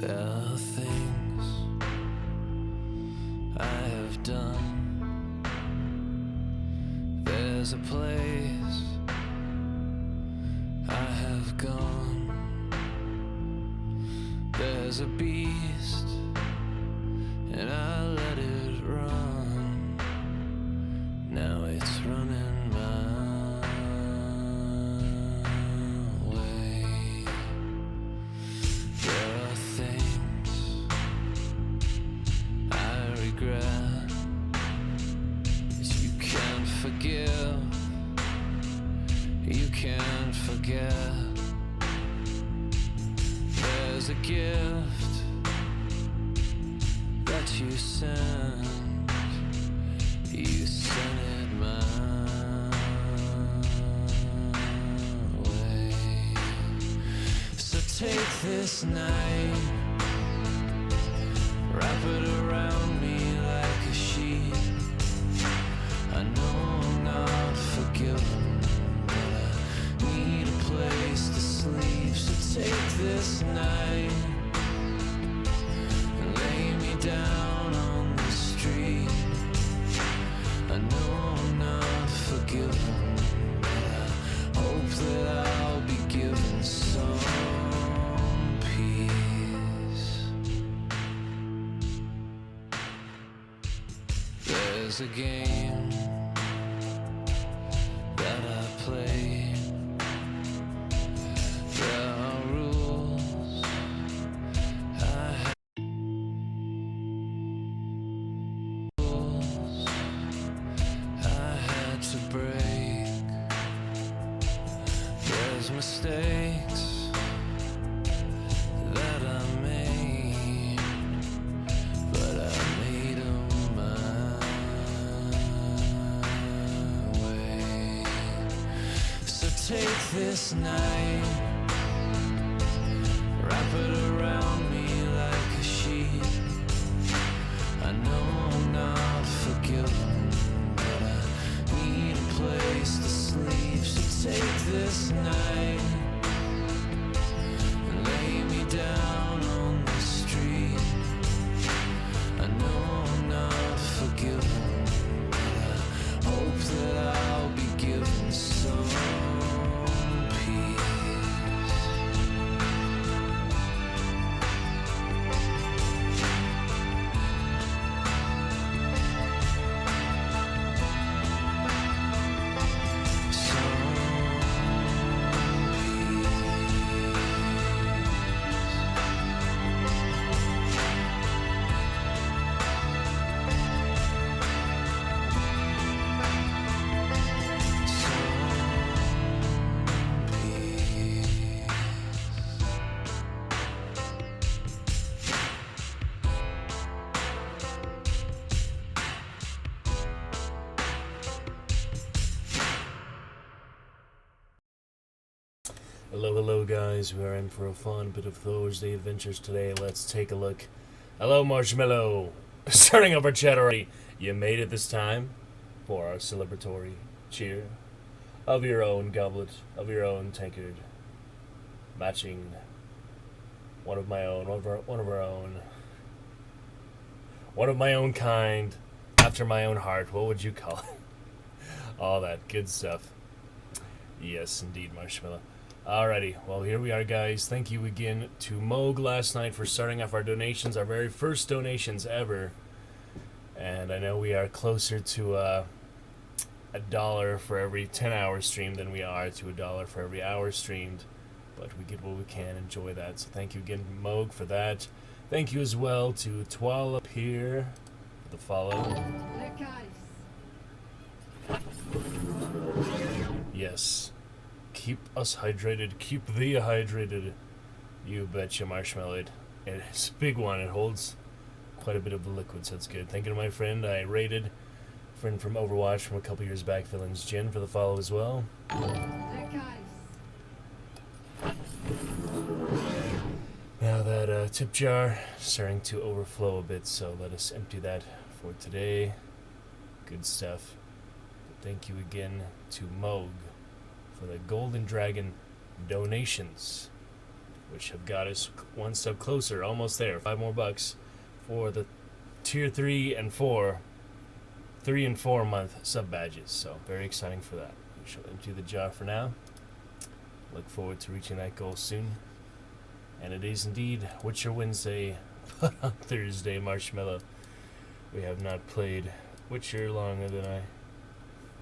There are things I have done. There's a place I have gone. There's a beast and I let it run. Now it's running my way. There are things I regret that you can't forgive, you can't forget. There's a gift that you sent it my way. So take this night, wrap it around me like a sheet. I know I'm not forgiven, but I need a place to sleep. So take this night and lay me down on the street. I know I'm not forgiven, but I hope that I'll be given some peace. There's a game that I play. There are rules I had to break. There's mistakes that I made, but I made them my way. So take this night, wrap it around me like a sheet. I know I'm not forgiven, but I need a place to sleep. So take this night and lay me down on the street. I know I'm not forgiven, but I hope that I'll be given some peace. Hello guys, we are in for a fun bit of Thorsday Adventures today. Let's take a look. Hello Marshmallow! Starting up our chat already. You made it this time for our celebratory cheer of your own goblet, of your own tankard, matching one of my own, one of my own kind, after my own heart. What would you call it? All that good stuff. Yes, indeed, Marshmallow. Alrighty, well here we are guys. Thank you again to Moog last night for starting off our donations, our very first donations ever. And I know we are closer to $1 for every 10-hour stream than we are to $1 for every hour streamed. But we get what we can, enjoy that. So thank you again Moog for that. Thank you as well to Twal up here for the follow. Yes. Keep us hydrated. Keep thee hydrated. You betcha, Marshmallow. It's a big one. It holds quite a bit of the liquid, so it's good. Thank you to my friend. I rated friend from Overwatch from a couple years back, Villains Jin, for the follow as well. Now that tip jar is starting to overflow a bit, so let us empty that for today. Good stuff. Thank you again to Moog for the Golden Dragon donations. which have got us one step closer, almost there. 5 more bucks for the tier 3 and 4 month sub badges. So very exciting for that. We shall empty the jar for now. Look forward to reaching that goal soon. And it is indeed Witcher Wednesday, but on Thursday, Marshmallow. We have not played Witcher longer than I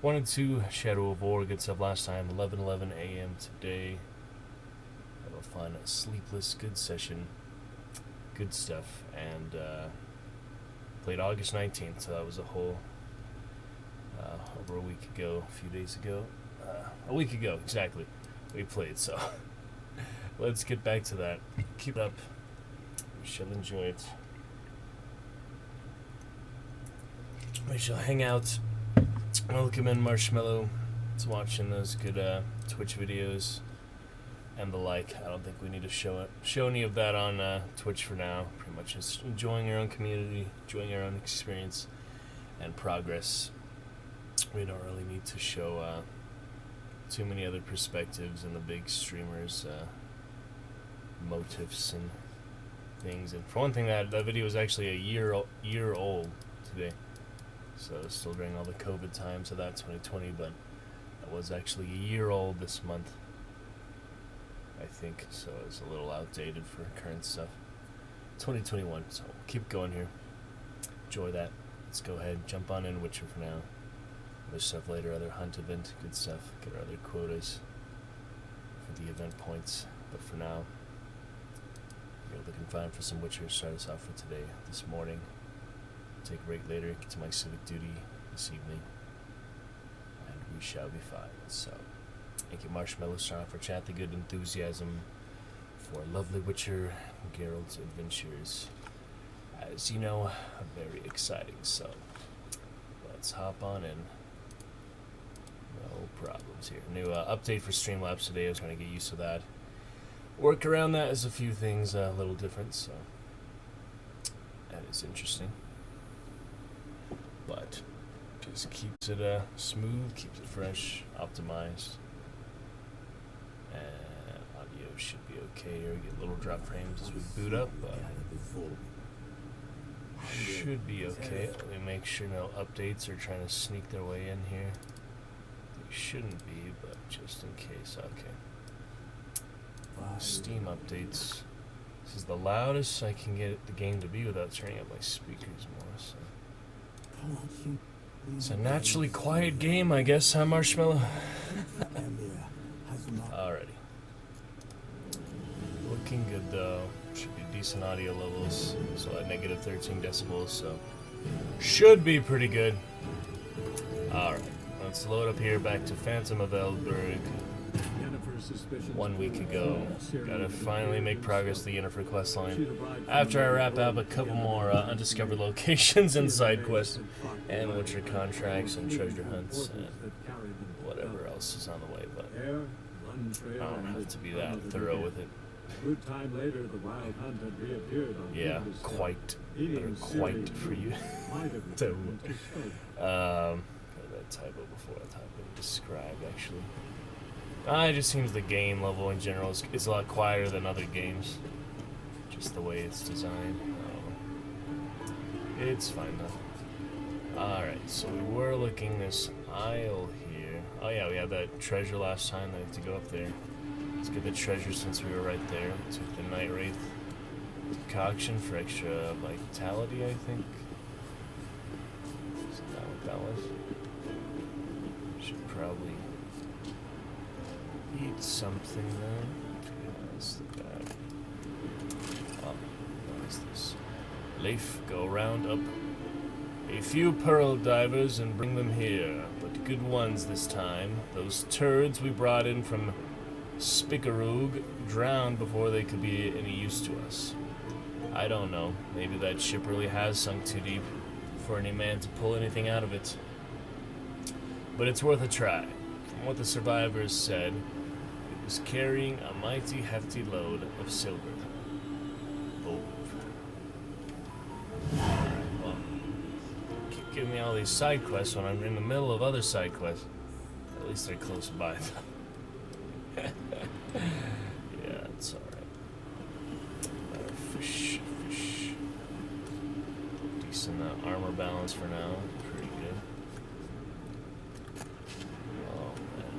wanted to. Shadow of War, good stuff last time. 11:11 a.m. today. Have a fun, sleepless, good session. Good stuff. And played August 19th, so that was a whole over a week ago, a few days ago. A week ago, exactly. We played, so let's get back to that. Keep it up. We shall enjoy it. We shall hang out. Welcome in, Marshmallow. It's watching those good Twitch videos and the like. I don't think we need to show any of that on Twitch for now. Pretty much just enjoying our own community, enjoying our own experience and progress. We don't really need to show too many other perspectives and the big streamers' motives and things. And for one thing, that video was actually a year old today. So it's still during all the COVID times of that 2020, but that was actually a year old this month, I think. So it's a little outdated for current stuff. 2021. So we'll keep going here. Enjoy that. Let's go ahead, jump on in Witcher for now. Other stuff later, other hunt event, good stuff. Get our other quotas for the event points. But for now, we're looking fine for some Witcher. Start us off for today, this morning. Take a break later, get to my civic duty this evening, and we shall be fine. So, thank you, Marshmallow, start off for chat, the good enthusiasm for lovely Witcher Geralt's adventures. As you know, very exciting, so let's hop on in. No problems here. New update for Streamlabs today. I was trying to get used to that. Work around that is a few things a little different, so that is interesting. But just keeps it smooth, keeps it fresh, optimized, and audio should be okay here. Get little drop frames as we boot up, but should be okay. Let me make sure no updates are trying to sneak their way in here. They shouldn't be, but just in case. Okay. Steam updates. This is the loudest I can get the game to be without turning up my speakers more. So. It's a naturally quiet game, I guess, huh, Marshmallow? Alrighty. Looking good, though. Should be decent audio levels. So at negative 13 decibels, so should be pretty good. Alright, let's load up here back to Phantom of Eldberg. 1 week ago. Gotta finally make progress to the Yennefer questline. After I wrap up a couple more undiscovered locations and side quests, and Witcher contracts and treasure hunts, and whatever else is on the way, but I don't have to be that thorough with it. Yeah, quite. Better quite for you. So, that typo before I type in describe, actually. It just seems the game level in general is a lot quieter than other games. Just the way it's designed. It's fine though. Alright, so we were looking this aisle here. Oh yeah, we had that treasure last time. I have to go up there. Let's get the treasure since we were right there. We took the Night Wraith concoction for extra vitality, I think. Isn't that what that was? Should probably eat something then. That's the bad. Oh, what is this? Leif, go round up a few pearl divers and bring them here, but good ones this time. Those turds we brought in from Spickeroog drowned before they could be any use to us. I don't know. Maybe that ship really has sunk too deep for any man to pull anything out of it. But it's worth a try. From what the survivors said, it was carrying a mighty hefty load of silver. Oh. Well, keep giving me all these side quests when I'm in the middle of other side quests. At least they're close by, though. Yeah, it's alright. decent armor balance for now. Pretty good. Oh man,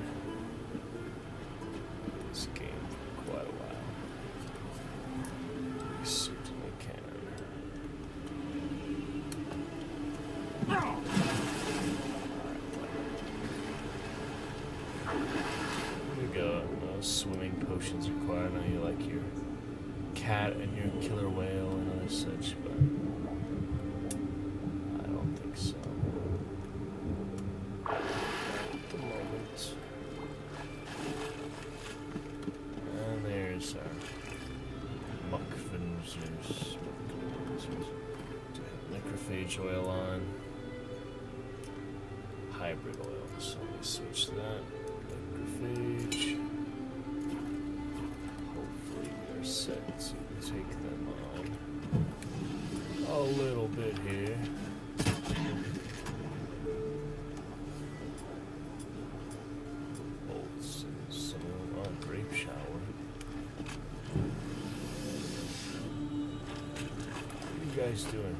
this game for quite a while. We certainly can. Here we go. No swimming potions required. Now you like your cat and your killer whale and other such, but I don't think so. At the moment. And there's our muckfingers. Necrophage oil on. Hybrid oil, so we switch that. Necrophage. Hopefully we are set to take them on a little bit here. Bolts and some grape shower. What are you guys doing?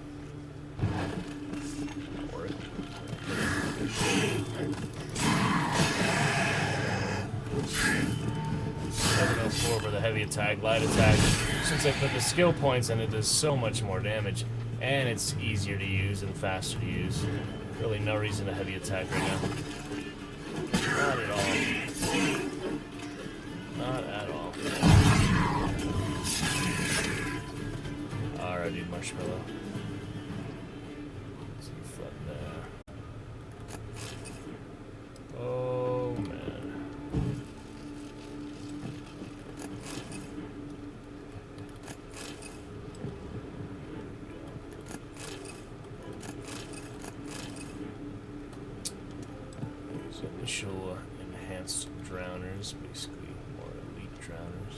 Work. For the heavy attack, light attack. Since I put the skill points in, it does so much more damage, and it's easier to use and faster to use. Really, no reason to heavy attack right now. Not at all. Not at all. Alrighty, Marshmallow. Some fun there. Oh man. Initial enhanced drowners, basically more elite drowners.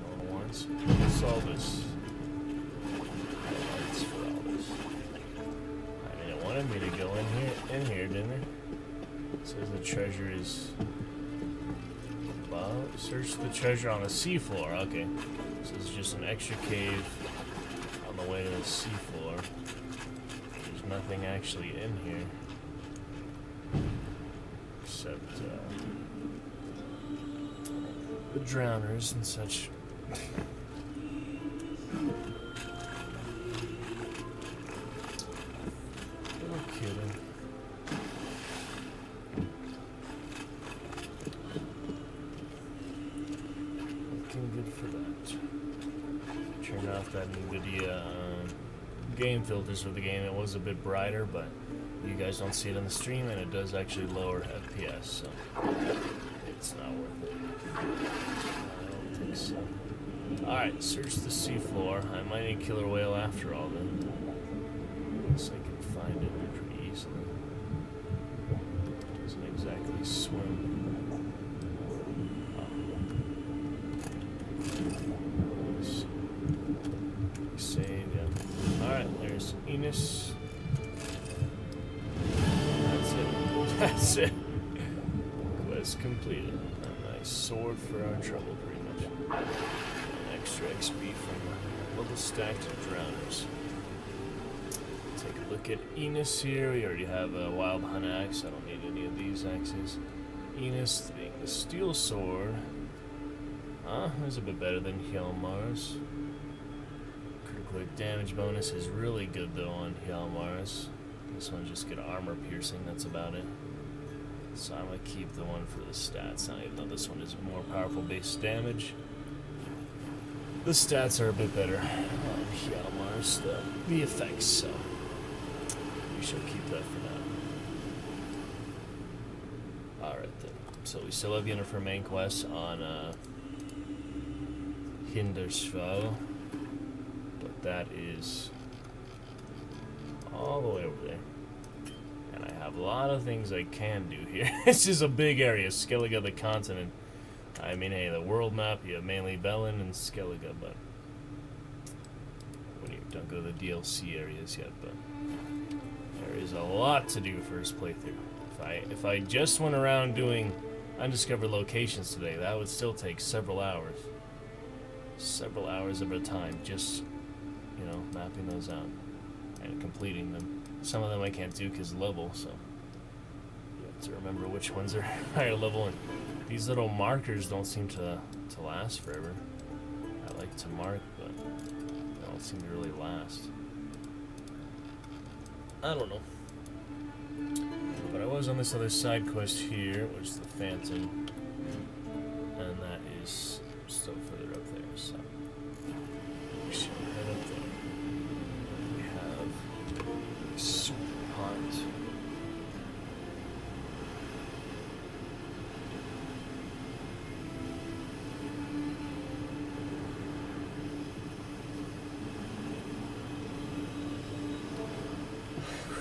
Normal ones. What's all this? Highlights for all this. I mean, it wanted me to go in here, didn't it? It says the treasure is above. Search the treasure on the seafloor. Okay. So it's just an extra cave on the way to the seafloor. There's nothing actually in here. Except the drowners and such. No kidding. Looking good for that. Turn off that NVIDIA game filters for the game. It was a bit brighter, but you guys don't see it on the stream, and it does actually lower FPS, so it's not worth it. I don't think so. Alright, search the seafloor. I might need killer whale after all then. Unless I can find it pretty easily. Doesn't exactly swim. Save, yeah. Alright, there's Enos. That's it. Quest completed. A nice sword for our trouble, pretty much. An extra XP from level stacked drowners. Take a look at Enos here. We already have a wild hunt axe. I don't need any of these axes. Enos being the steel sword. That's a bit better than Hjalmar's. Critical hit damage bonus is really good though on Hjalmar's. This one just get armor piercing, that's about it. So I'm going to keep the one for the stats, even though this one is more powerful base damage. The stats are a bit better on Hjalmar's, the effects, so we shall keep that for now. Alright then, so we still have Yennefer main quests on Hindersfjall, but that is all the way over there. And I have a lot of things I can do here. This is a big area, Skellige the continent. I mean, hey, the world map, you have mainly Bellin and Skellige, but when you don't go to the DLC areas yet, but there is a lot to do first playthrough. If I just went around doing undiscovered locations today, that would still take several hours. Several hours of a time, just, you know, mapping those out. kind of completing them. Some of them I can't do because level, so you have to remember which ones are higher level. And these little markers don't seem to last forever. I like to mark, but they don't seem to really last. I don't know. But I was on this other side quest here, which is the Phantom, and that is still further up there, so we should head up there. We have a super hot.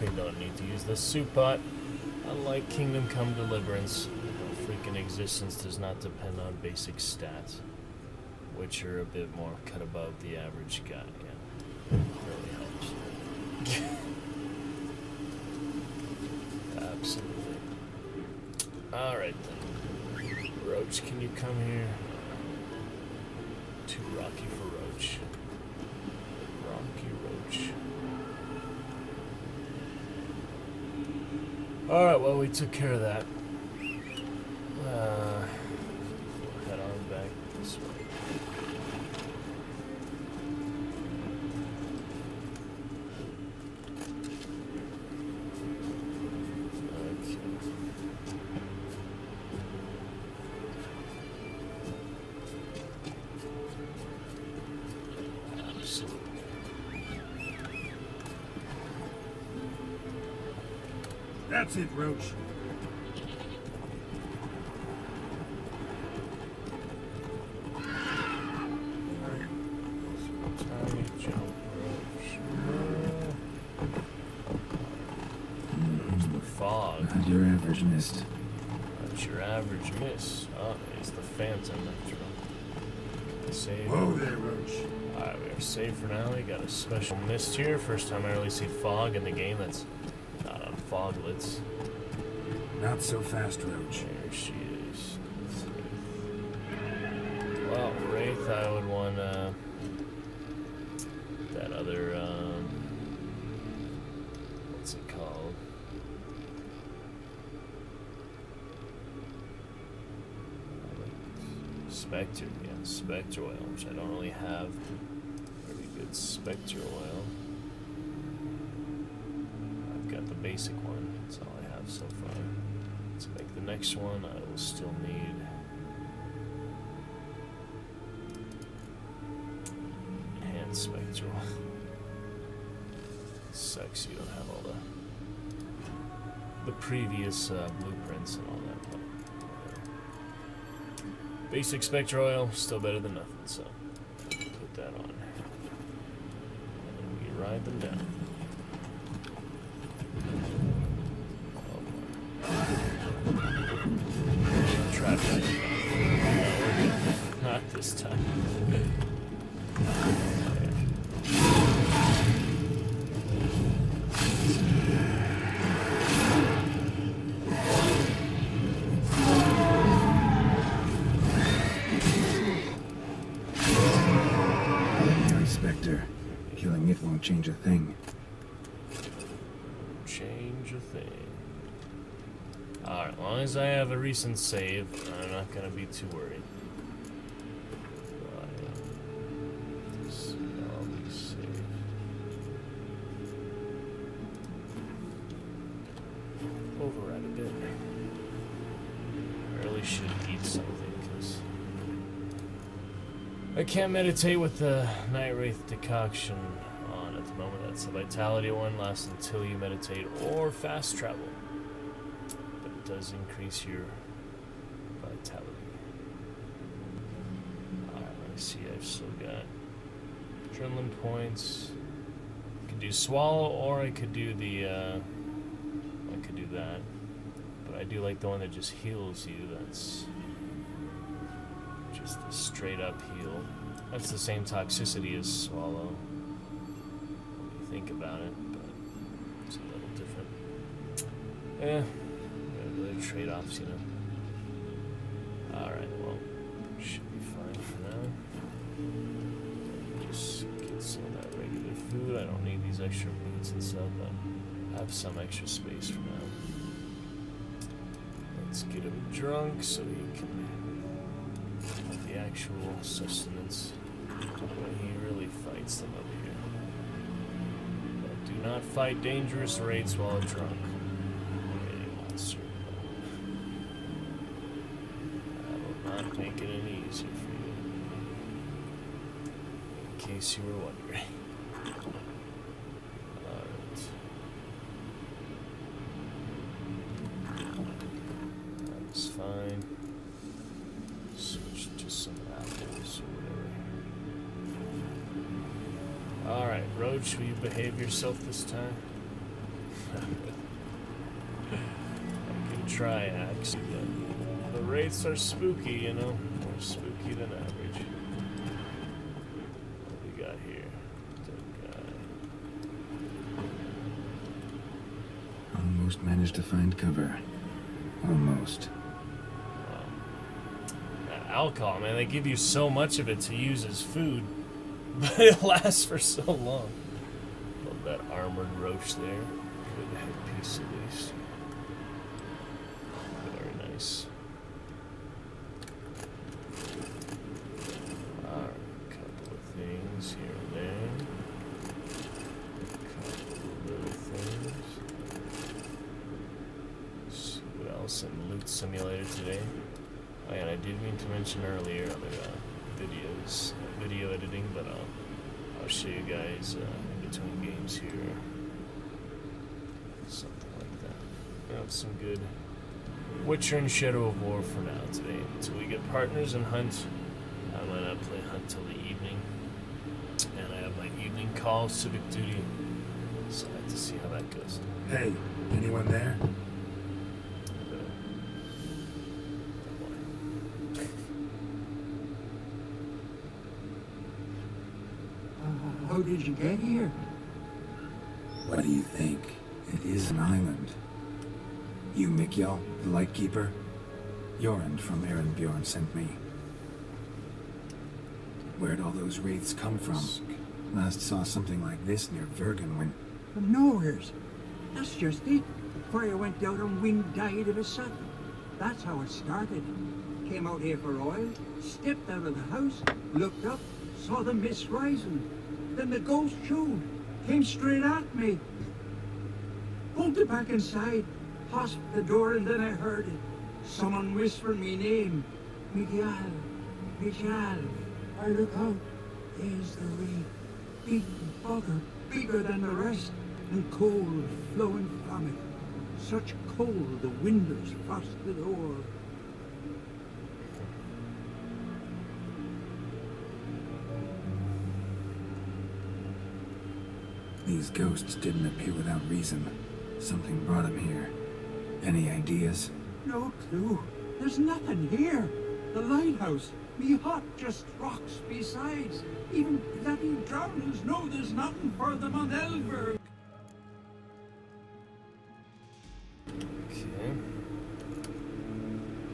We don't need to use the soup pot. Unlike Kingdom Come Deliverance, freaking existence does not depend on basic stats, which are a bit more cut above the average guy. Yeah, really helps. Absolutely. All right then, Roach, can you come here? Too rocky for Roach. Rocky Roach. Alright, well, we took care of that. Head on back this way. Okay. Absolutely. That's it, Roach. Tiny jump, Roach. There's the fog. Not your average mist. That's your average miss. Oh, it's the Phantom after all. Save. Whoa there, Roach. Alright, we are safe for now. We got a special mist here. First time I really see fog in the game that's not on foglets. Not so fast, Roach. There she is. Well, Wraith, I would want that other, what's it called? Spectre, yeah, Spectre oil, which I don't really have very good Spectre oil. I've got the basic one, that's all I have so far. To make the next one, I will still need enhanced Spectre oil. Sucks you don't have all the previous blueprints and all that, but basic Spectre oil, still better than nothing, so put that on. And we ride them down. Traffic. No, we're good. Not this time. Spectre. Killing it won't change a thing. Change a thing. Alright, as long as I have a recent save, I'm not gonna be too worried. I'll be safe. Override a bit. I really should eat something, because I can't meditate with the Night Wraith decoction on at the moment. That's the Vitality one, lasts until you meditate or fast travel. But it does increase your vitality. Alright, let me see, I've still got adrenaline points. I could do swallow, or I could do the, I could do that. But I do like the one that just heals you, that's just the straight up heal. That's the same toxicity as swallow, when you think about it, but it's a little different. Yeah, there are trade-offs, you know. Alright, well, should be fine for now. Just get some of that regular food. I don't need these extra boots and stuff, but I have some extra space for now. Let's get him drunk so he can have the actual sustenance when he really fights them over here. But do not fight dangerous wraiths while drunk. Any monster. I will not make it any easier for you. In case you were wondering. Alright. That's fine. Switch to some apples or whatever. Alright, Roach, will you behave yourself this time? I can try, Axe. The wraiths are spooky, you know. More spooky than average. What we got here? Dead guy. Almost managed to find cover. Almost. Alcohol, man, they give you so much of it to use as food, but it lasts for so long. Love that armored roach there. Good headpiece at least. Very nice. Alright, a couple of things here and there. A couple of little things. Let's see what else in Loot Simulator today. Oh, yeah, and I did mean to mention earlier other video editing, but I'll show you guys in between games here. Something like that. We have some good Witcher and Shadow of War for now today. Until we get partners and hunt, I might not play hunt till the evening. And I have my evening call, Civic Duty, so I have to see how that goes. Hey, anyone there? How did you get here? What do you think? It is an island. You, Mikjal, the Lightkeeper? Jorund from Aaron Bjorn sent me. Where'd all those wraiths come from? Last saw something like this near Vergen when... From nowheres. That's just it. Fire went out and wind died of a sudden. That's how it started. Came out here for oil, stepped out of the house, looked up, saw the mist rising. Then the ghost showed, came straight at me. Pulled it back inside, hosped the door, and then I heard it. Someone whispered me name. Mikjal, Mikjal. I look out, there's the wraith. Big bugger, bigger than the rest, and cold flowing from it. Such cold the windows frosted o'er. These ghosts didn't appear without reason. Something brought them here. Any ideas? No clue. There's nothing here. The lighthouse, me hut just rocks besides. Even bloody drowners know there's nothing for them on Elberg. Okay.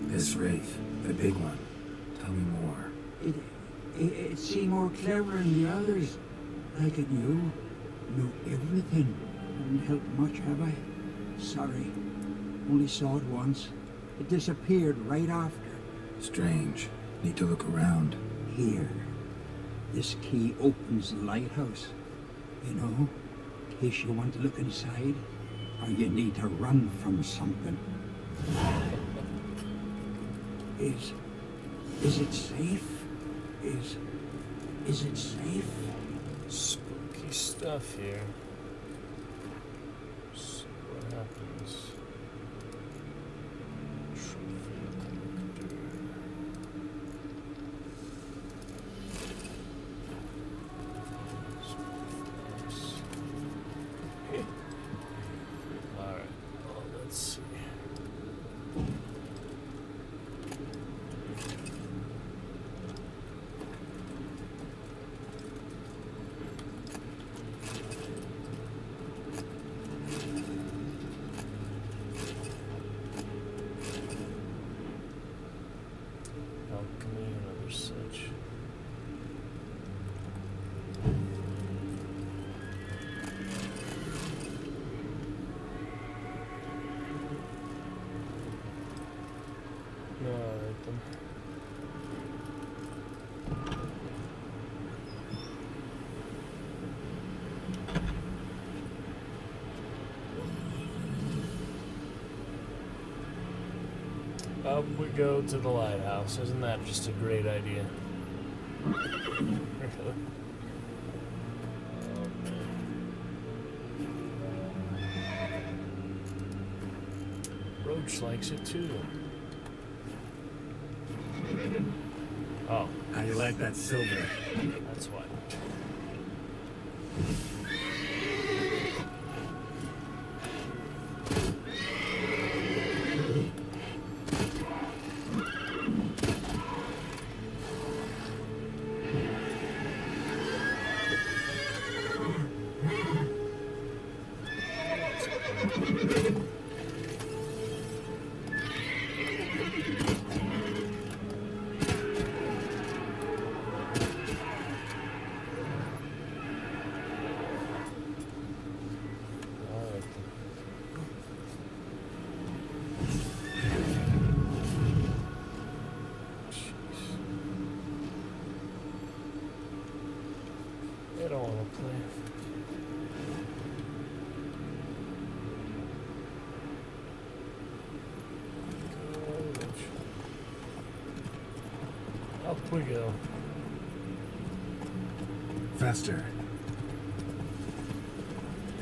This wraith, the big one. Tell me more. It seemed more clever than the others. Like it knew everything. Didn't help much, have I? Sorry. Only saw it once. It disappeared right after. Strange. Need to look around. Here. This key opens the lighthouse. You know, in case you want to look inside, or you need to run from something. Is it safe? Is it safe? Spooky stuff here. See what happens. Trophy collector. Alright, well, let's see. Alchemy and other such. them. Up we go to the lighthouse. Isn't that just a great idea? Really? Oh, man. Roach likes it too. Oh, How you like that silver? that's why. Alright. Jeez. They don't want to play. Up we go. Faster.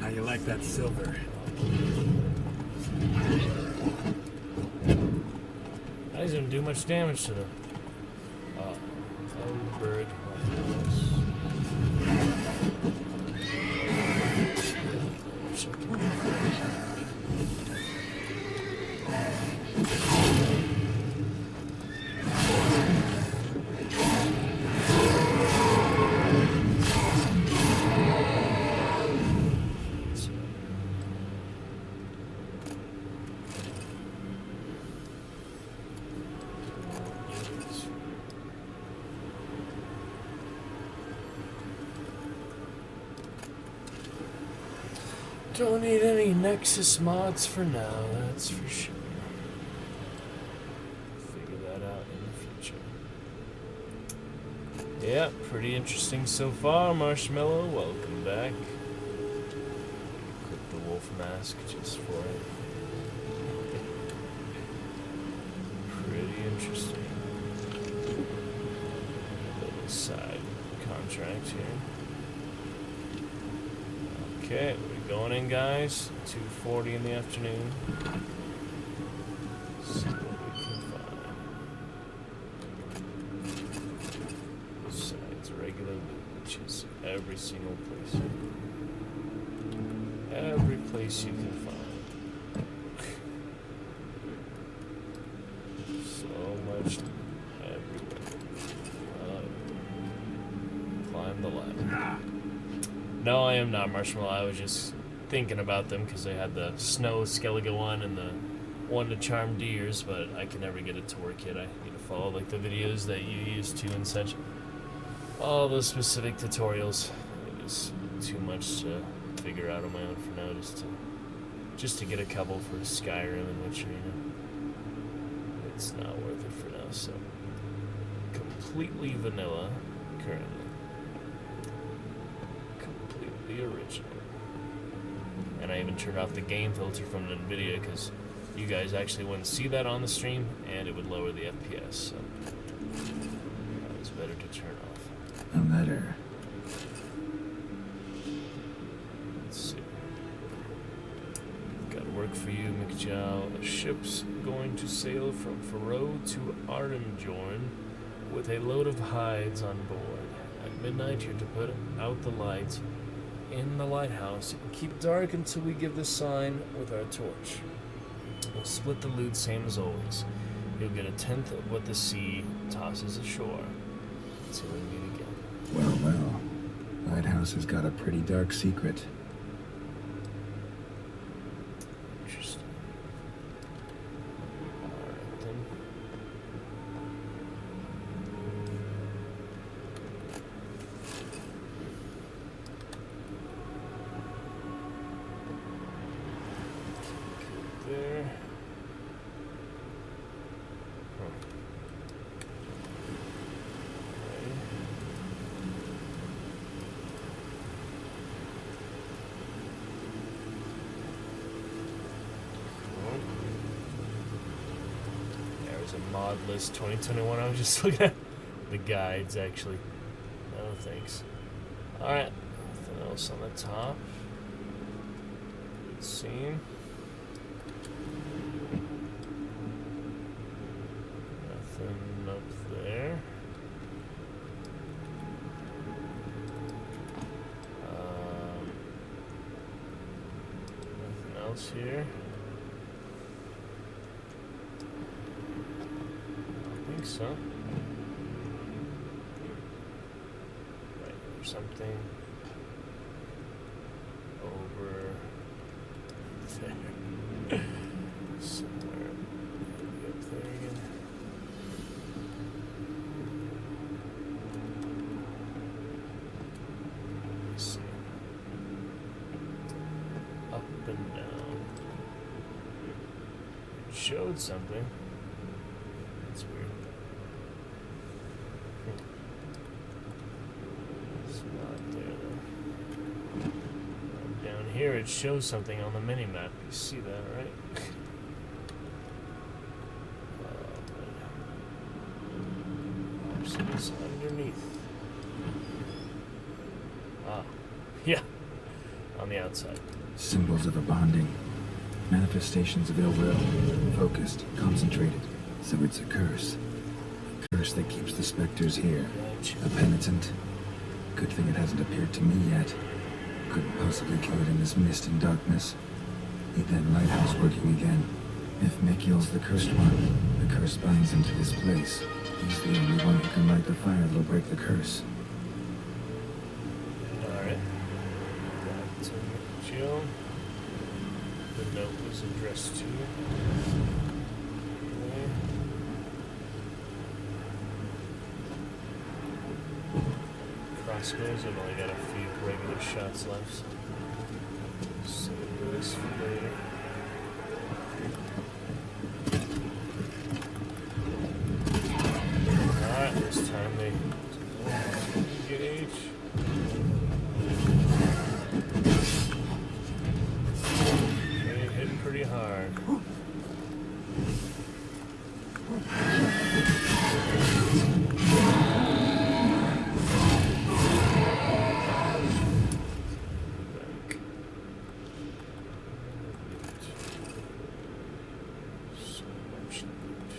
How you like that silver? That doesn't do much damage to them. Oh, bird. Don't need any Nexus mods for now, that's for sure. Figure that out in the future. Yeah, pretty interesting so far, Marshmallow. Welcome back. Equip the wolf mask just for it. Pretty interesting. Little side contract here. Okay, we're going in, guys. 2:40 in the afternoon. See what we can find. Besides regular loot, which is every single place. Every place you can find. So much everywhere. Climb the ladder. No, I am not, Marshmallow. I was just thinking about them because they had the snow Skellige one and the one to charm deers, but I can never get it to work yet. I need to follow like the videos that you used to and such. All those specific tutorials. It is too much to figure out on my own for now, just to get a couple for Skyrim and Witcher, you know. It's not worth it for now, so completely vanilla currently. The original. And I even turned off the game filter from NVIDIA because you guys actually wouldn't see that on the stream and it would lower the FPS, so that was better to turn off. A letter. Let's see. Got work for you, McJow. A ship's going to sail from Faroe to Ardenjorn with a load of hides on board. At midnight, you're to put out the lights in the lighthouse and keep dark until we give the sign with our torch. We'll split the loot same as always. You'll get 1/10 of what the sea tosses ashore until we meet again. Well, well. Lighthouse has got a pretty dark secret. Interesting. Alright then. There. Huh. There's a mod list 2021. I was just looking at the guides, actually. No, thanks. Alright. Nothing else on the top. Good scene. Nothing up there. Nothing else here. I think so. Right, there's something over there. Somewhere. Maybe up there again. Let's see. Up and down. It showed something. That's weird. It's not there though. Down here it shows something on the mini-map. You see that, right? Perhaps it is underneath. Ah, yeah, on the outside. Symbols of a bonding. Manifestations of ill will. Focused, concentrated. So it's a curse. A curse that keeps the specters here. Gotcha. A penitent. Good thing it hasn't appeared to me yet. Couldn't possibly kill it in this mist and darkness. Need that lighthouse working again. If Mikhail's the cursed one, the curse binds him to this place. He's the only one who can light the fire that'll break the curse. Alright. That's Jill. The note was addressed to. Okay. Crossbows, I've only got a few regular shots left. So save this for later. Alright, this time they engage. Okay, hit pretty hard. So much loot.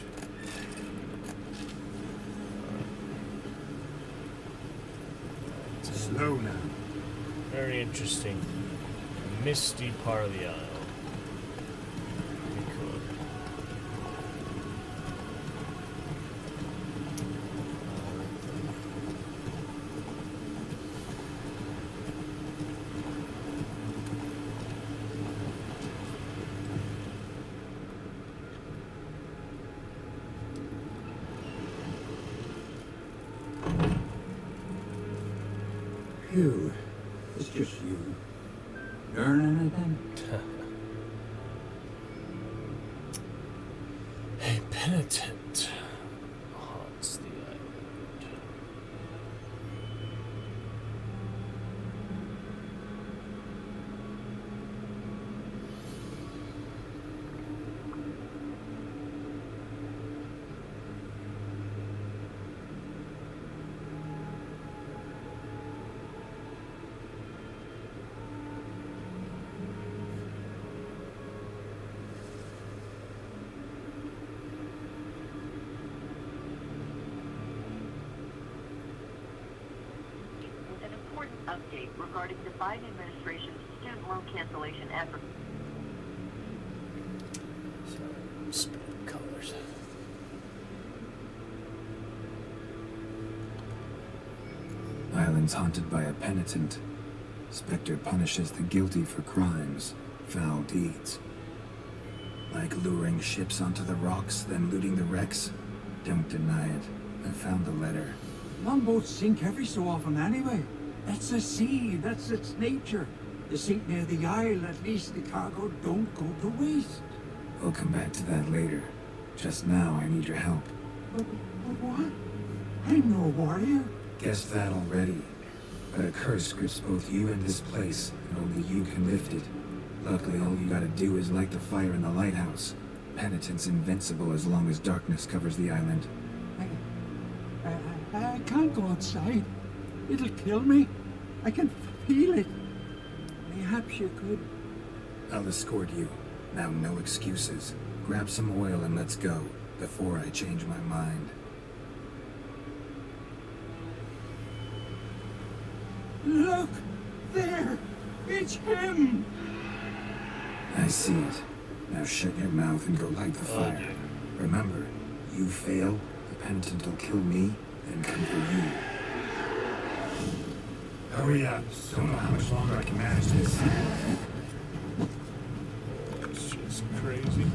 Slow now. Very interesting. Misty part of the isle. Pretty cool. Phew. It's just you. Learn anything? A penitent haunts the island. An important update regarding the Biden administration's student loan cancellation effort. Sorry, spinning colors. Islands haunted by a penitent. Spectre punishes the guilty for crimes, foul deeds. Like luring ships onto the rocks, then looting the wrecks. Don't deny it. I found the letter. Longboats sink every so often anyway. That's the sea, that's its nature. You sink near the isle, at least the cargo don't go to waste. We'll come back to that later. Just now, I need your help. But what? I'm no warrior. Guessed that already. But a curse grips both you and this place, and only you can lift it. Luckily, all you gotta do is light the fire in the lighthouse. Penitent's invincible as long as darkness covers the island. I can't go outside. It'll kill me. I can feel it. Perhaps you could. I'll escort you. Now, no excuses. Grab some oil and let's go, before I change my mind. Look! There! It's him! I see it. Now shut your mouth and go light the fire. Remember, you fail, the penitent will kill me, then come for you. Hurry up. Don't know how much longer I can manage this. It's just crazy.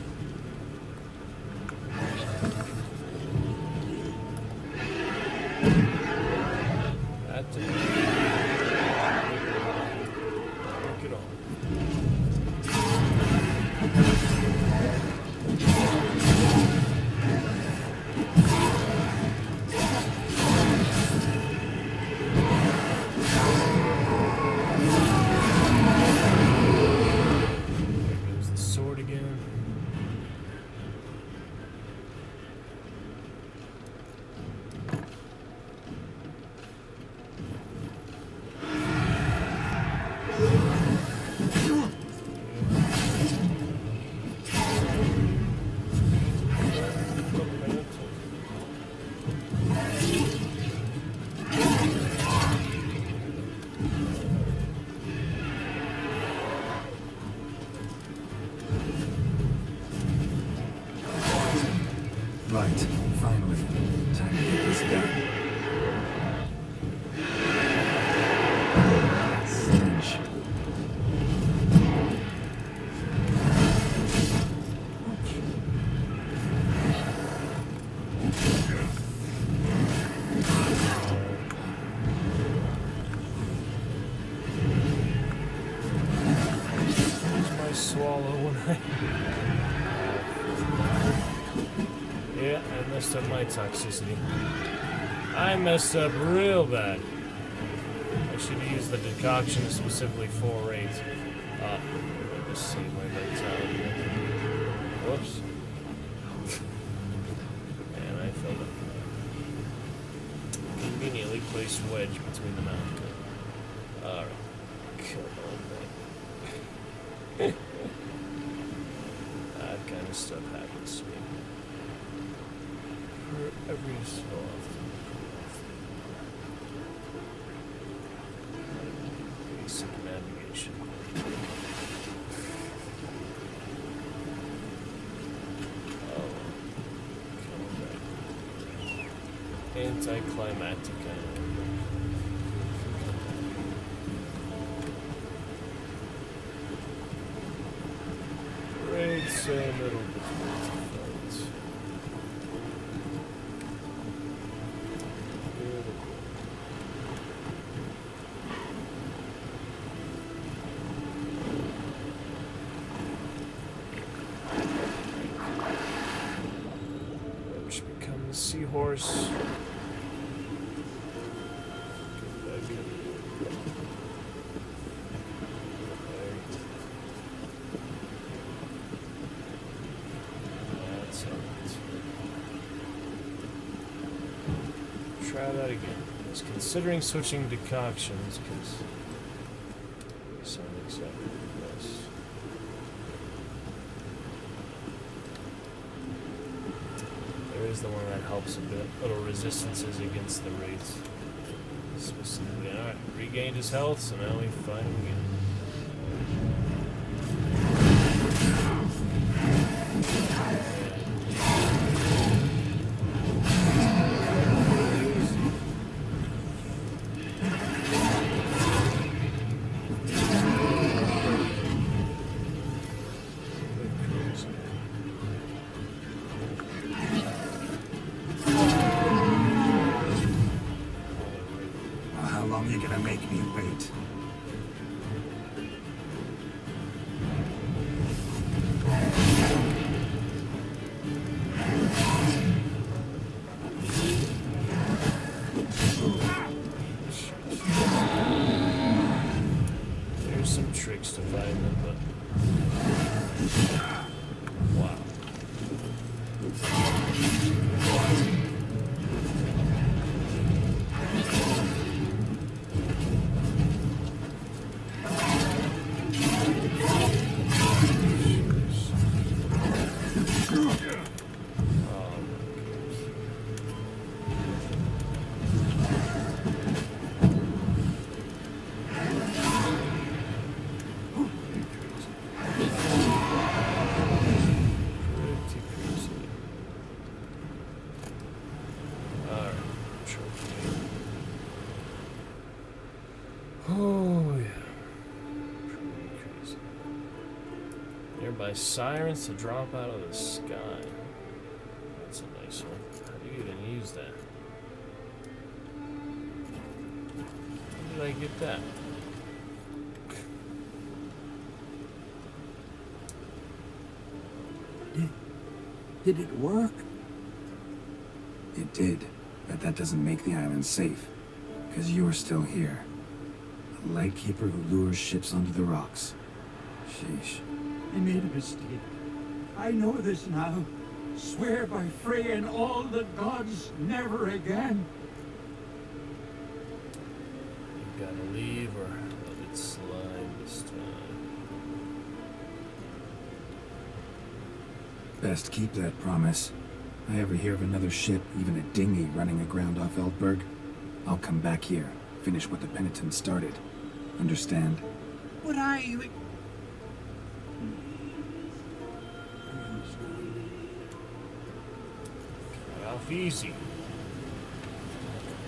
That didn't work at all. There's the sword again. Right, finally. Time to get this done. Stench. Where's my swallow when I... Yeah, I messed up my toxicity. I messed up real bad. I should have used the decoction specifically for raids. I just saved my vitality. Whoops. And I filled it. Conveniently placed wedge between the mountain. Alright. Come on, man. That kind of stuff happens to me. Every so often. Basic navigation. Oh, come back. Anticlimactic. Right, so middle between fights. Which becomes seahorse. Get back in. There. That's it. Try that again. I was considering switching decoctions because they sound exactly the best. There is the one that helps a bit. Little resistances against the rates. Specifically. Alright, regained his health, so now we fight him again. How long you gonna make me wait? There's some tricks to find them, but wow. By sirens to drop out of the sky. That's a nice one. How do you even use that? How did I get that? Did it work? It did, but that doesn't make the island safe. Because you're still here. A lightkeeper who lures ships onto the rocks. Sheesh. I made a mistake. I know this now. Swear by Freya and all the gods, never again. You gotta leave or let it slide this time. Best keep that promise. I ever hear of another ship, even a dinghy, running aground off Eltberg, I'll come back here, finish what the penitent started. Understand? But I... Cut off easy.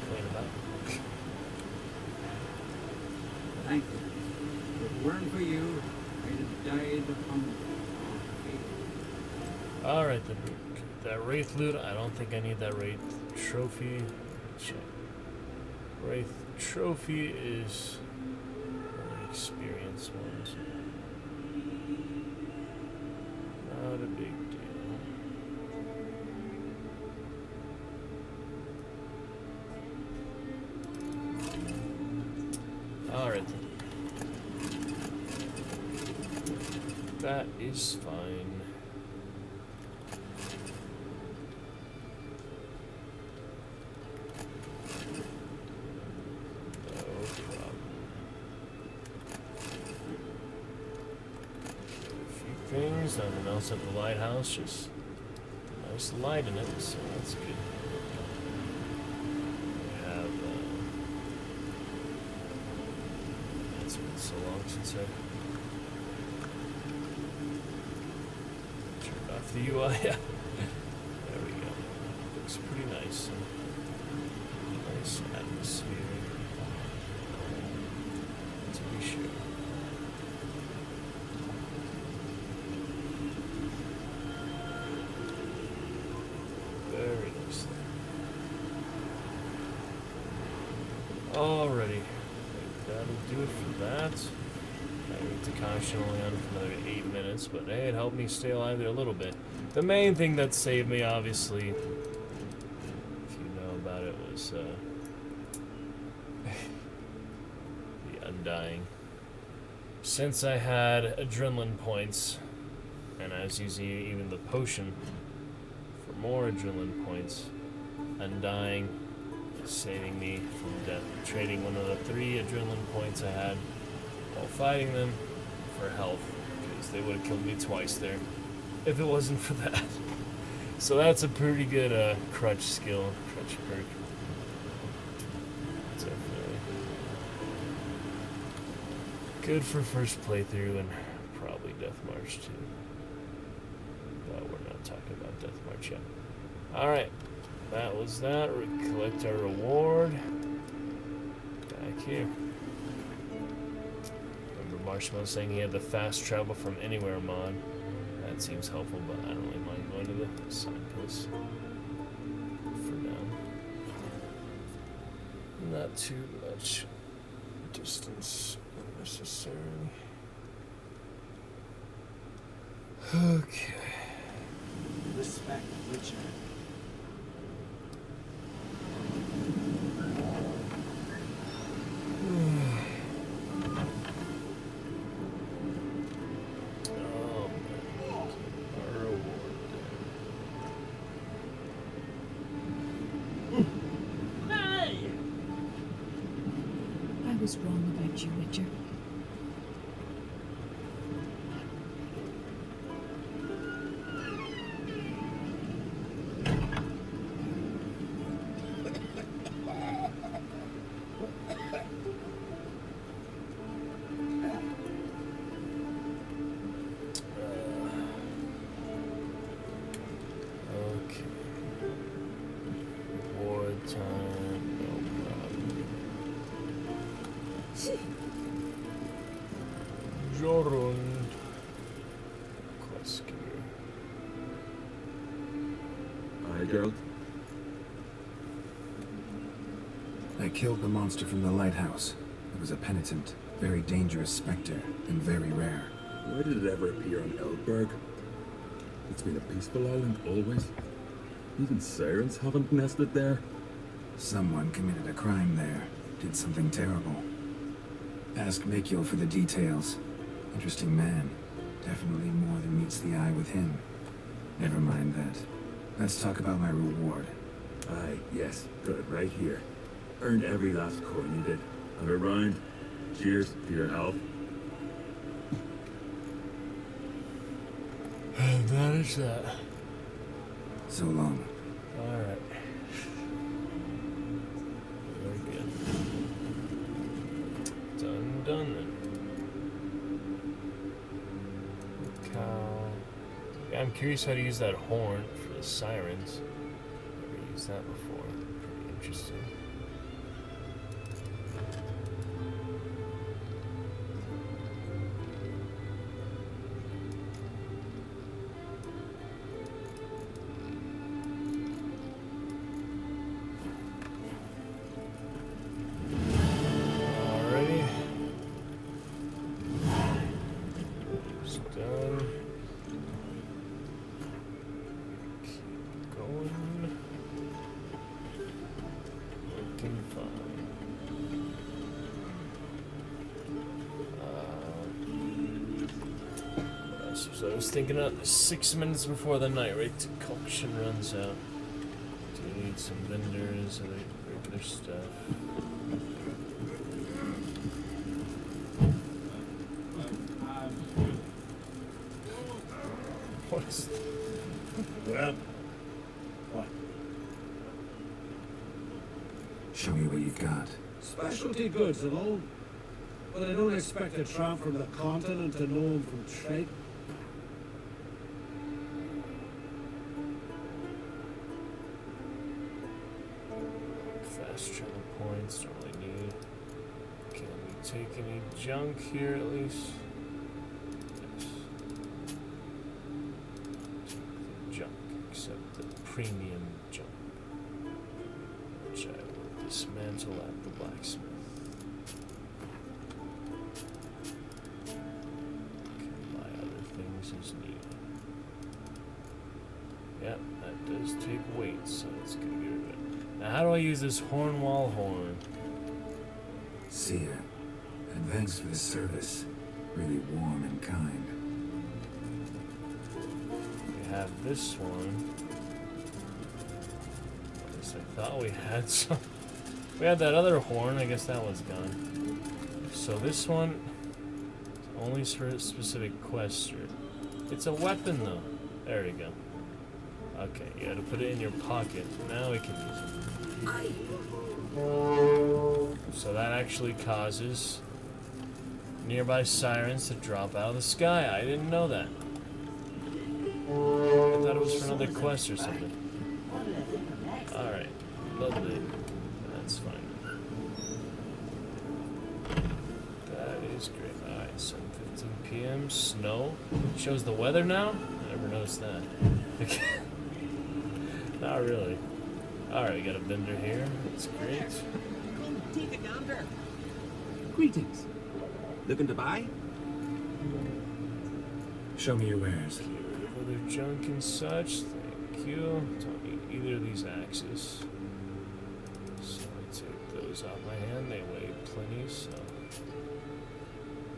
Complain about it. Thank you. If it weren't for you, I'd have died of hunger. Alright then. That Wraith loot, I don't think I need that Wraith trophy. Check. Wraith trophy is experience ones. Not a big deal. Alright then. That is fine. Nothing else at the lighthouse, just nice light in it, so that's good. We have, it's been so long since I turned off the UI. There we go. Looks pretty nice. Nice atmosphere, to be sure. Alrighty, that'll do it for that. I need to caution only on for another 8 minutes, but hey, it helped me stay alive there a little bit. The main thing that saved me, obviously, if you know about it, was the Undying. Since I had adrenaline points, and I was using even the potion for more adrenaline points, Undying saving me from death, trading one of the 3 adrenaline points I had while fighting them for health, because they would have killed me twice there if it wasn't for that. So that's a pretty good crutch skill, crutch perk. Definitely good for first playthrough and probably Death March too. But we're not talking about Death March yet. Alright. That was that. We collect our reward. Back here. Remember Marshmallow saying he had the fast travel from anywhere mod. That seems helpful, but I don't really mind going to the signposts for now. Not too much distance unnecessarily. Okay. Respect, Richard. was wrong about you, Witcher. Okay. Wartime, no problem. Jorund. Quest gear. Aye, Geralt. I killed the monster from the lighthouse. It was a penitent, very dangerous specter, and very rare. Why did it ever appear on Eldberg? It's been a peaceful island, always. Even sirens haven't nested there. Someone committed a crime there, did something terrible. Ask Mikhail for the details. Interesting man. Definitely more than meets the eye with him. Never mind that. Let's talk about my reward. Aye, yes, got it right here. Earned every last coin you did. Have a round. Cheers to your health. And that is that. So long. Alright. Very good. Done then. Cow. Yeah, I'm curious how to use that horn for the sirens. Never used that before. Pretty interesting. Alrighty. It's done. Keep going. Looking fine. What else was I was thinking of 6 minutes before the night rate decoction runs out. Do you need some vendors and regular stuff? What is Well, what? Show me what you've got. Specialty goods and all. But I don't expect a tramp from the continent to know him from trade. fast travel points? Don't really need. Can we take any junk here at least? Yes. Take the junk, except the premium junk, which I will dismantle at the blacksmith. Can buy other things as needed. Yep, that does take weight, so let's get rid of it. Now, how do I use this Hornwall horn? See ya. And thanks for the service. Really warm and kind. We have this one. I guess I thought we had some. We had that other horn. I guess that one's gone. So this one, only for a specific quest. It's a weapon, though. There we go. Okay, you gotta put it in your pocket. Now we can use it. So that actually causes nearby sirens to drop out of the sky. I didn't know that. I thought it was for another quest or something. Alright, lovely. That's fine. That is great. Alright, 7:15 p.m. Snow. Shows the weather now? I never noticed that. Not really. Alright, we got a vendor here. That's great. Come, take a gander. Greetings. Looking to buy? Show me your wares. Get rid of other junk and such. Thank you. Don't need either of these axes. So I take those out my hand. They weigh plenty, so.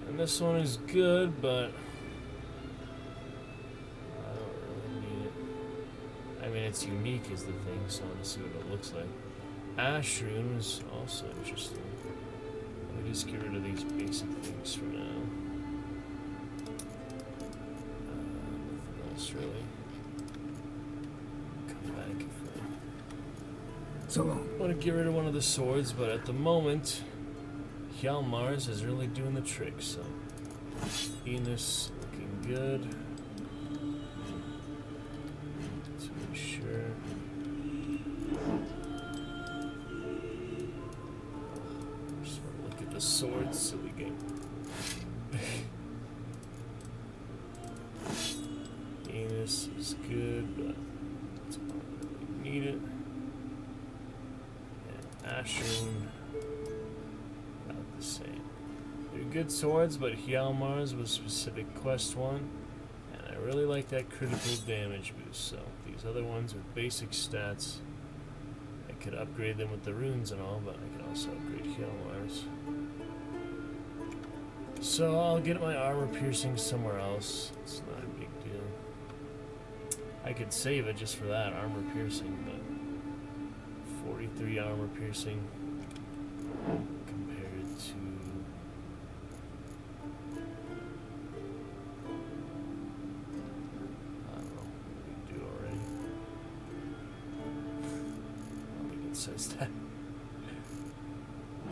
And this one is good, but I don't really need it. I mean, it's unique is the thing, so I want to see what it looks like. Ash rune is also interesting. We just get rid of these basic things for now. Nothing else really. Come back if So long. I want to get rid of one of the swords, but at the moment, Hjalmar's is really doing the trick, so Enos looking good. To be sure. Just want to look at the swords so we get. Enos is good, but it's not really need it. Asheron, about the same. They're good swords, but Hjalmar's was specific quest one, and I really like that critical damage boost. So these other ones with basic stats, I could upgrade them with the runes and all, but I could also upgrade Hjalmar's. So I'll get my armor piercing somewhere else. It's not a big deal. I could save it just for that armor piercing, but 43 armor piercing compared to I don't know what we do already. I don't think it says that.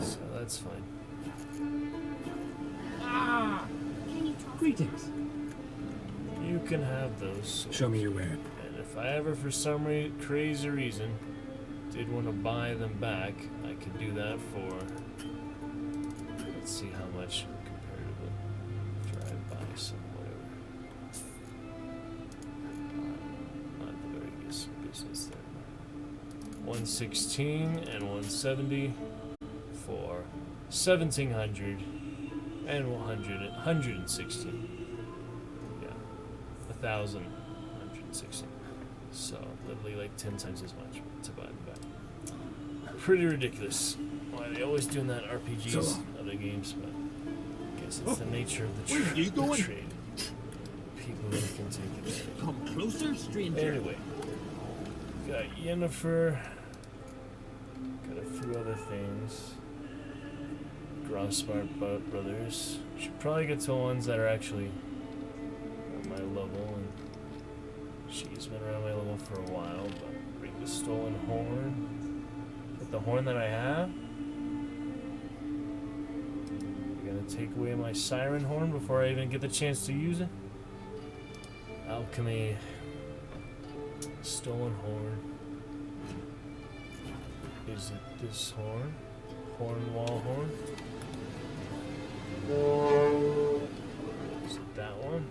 So that's fine. Greetings. You can have those. Show me your way. And if I ever for some crazy reason did want to buy them back, I could do that for, let's see how much comparatively. Drive by some whatever. Not the very business there. 116 and 170 for 1700 and 116. Yeah, 1,116. So literally like 10 times as much to buy them back. Pretty ridiculous. Why they always doing that RPGs, other games, but I guess it's the nature of the, Where are you going? trade. People that can take advantage. Come closer, stranger. Anyway, got Yennefer. Got a few other things. Grossmart Brothers. Should probably get to the ones that are actually at my level, and she's been around my level for a while, but bring the stolen horn. With the horn that I have, you're gonna take away my siren horn before I even get the chance to use it? Alchemy. Stolen horn. Is it this horn? Horn wall horn? Is it that one?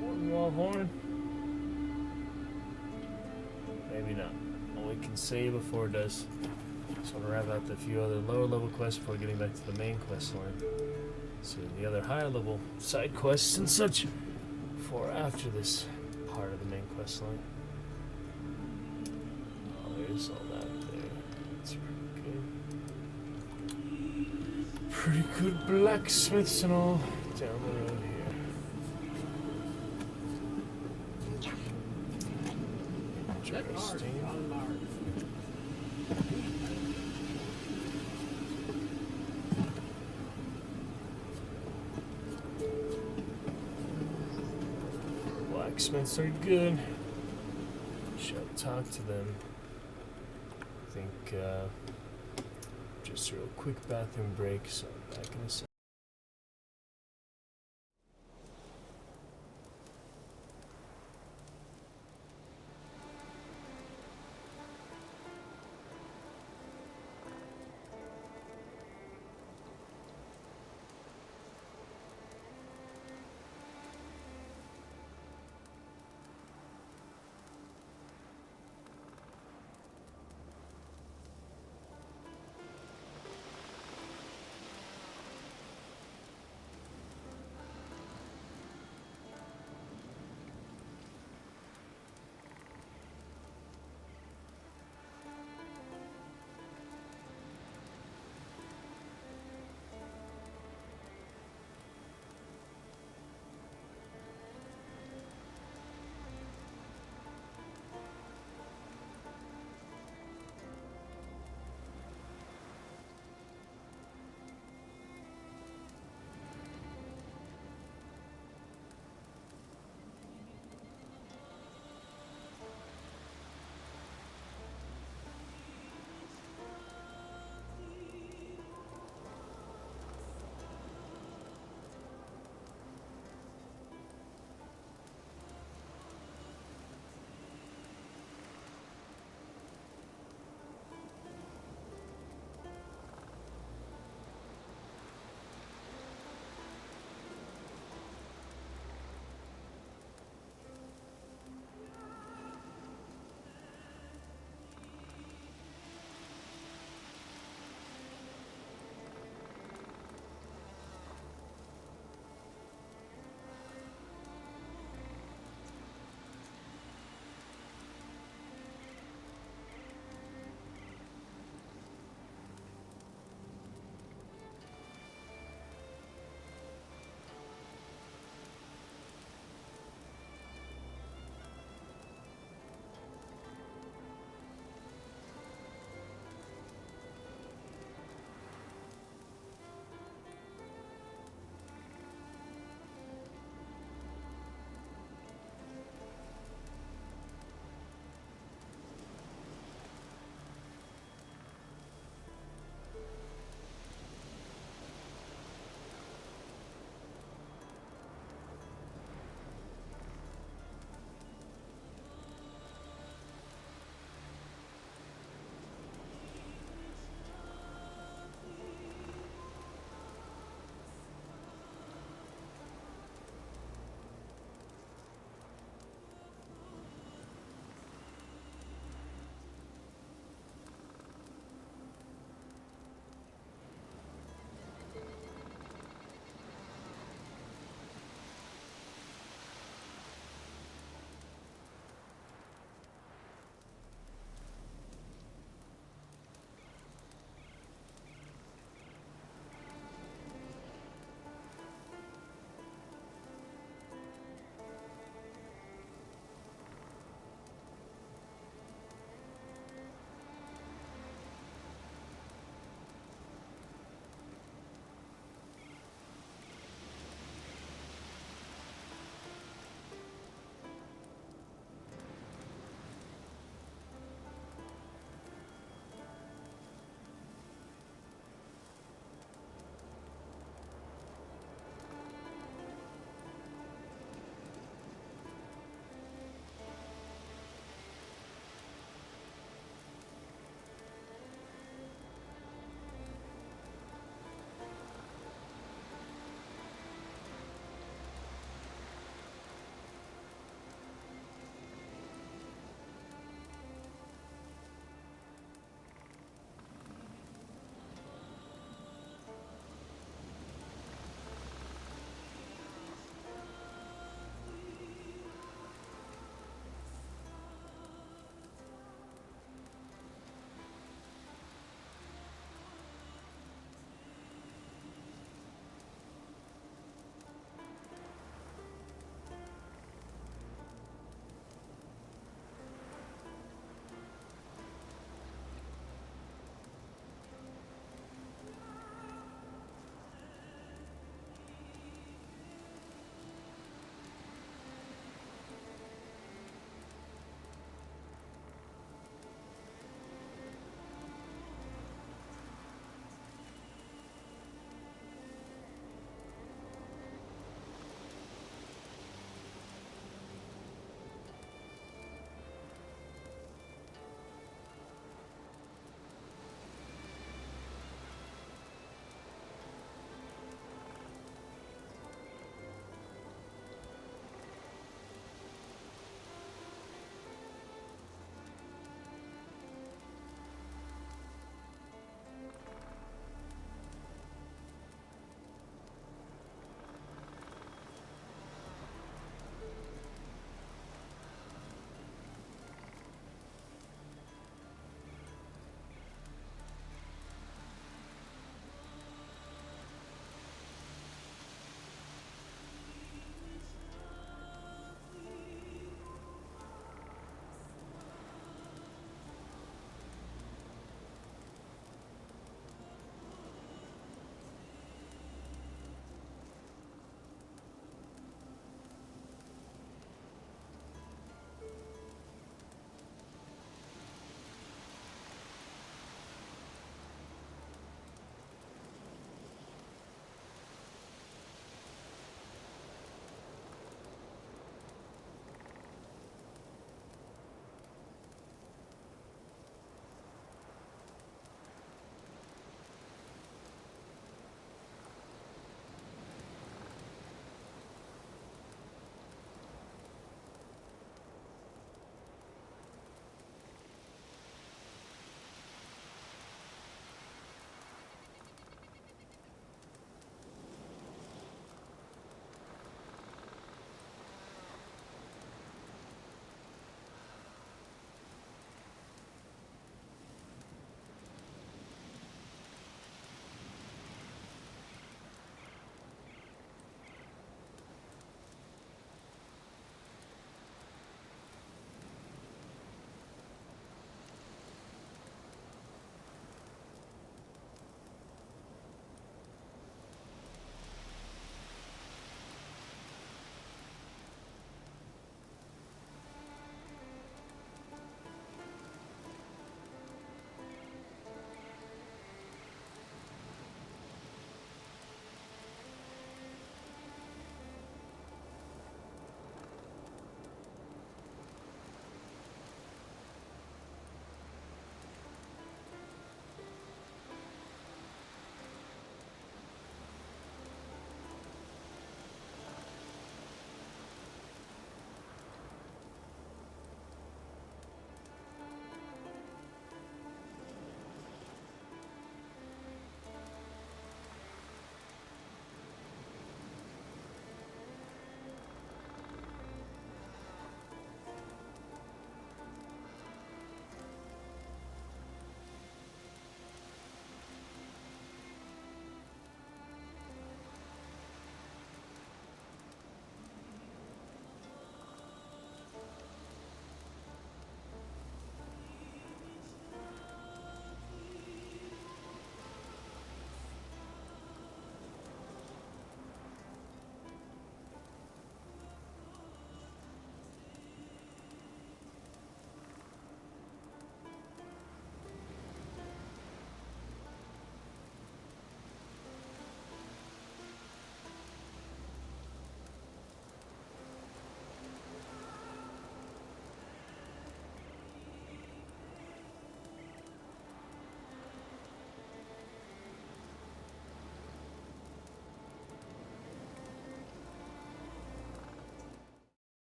Horn wall horn? Maybe not. Well, we can save before it does. Just want to wrap out the few other lower level quests before getting back to the main quest line. See the other higher level side quests and such for after this part of the main quest line. Oh, there's all that there. That's pretty good. Pretty good blacksmiths and all down the road here. Interesting. Blacksmiths are good. Shall talk to them. I think just a real quick bathroom break, so back in a second.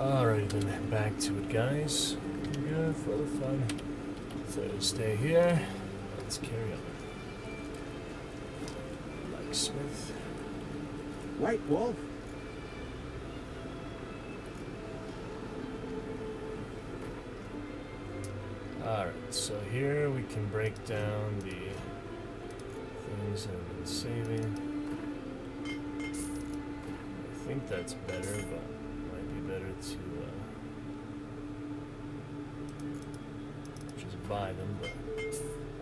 Alright then, back to it, guys. Good for the fun. So stay here. Let's carry on. Blacksmith. White Wolf. Alright, so here we can break down the things I've been saving. I think that's better, but it might be better to just buy them, but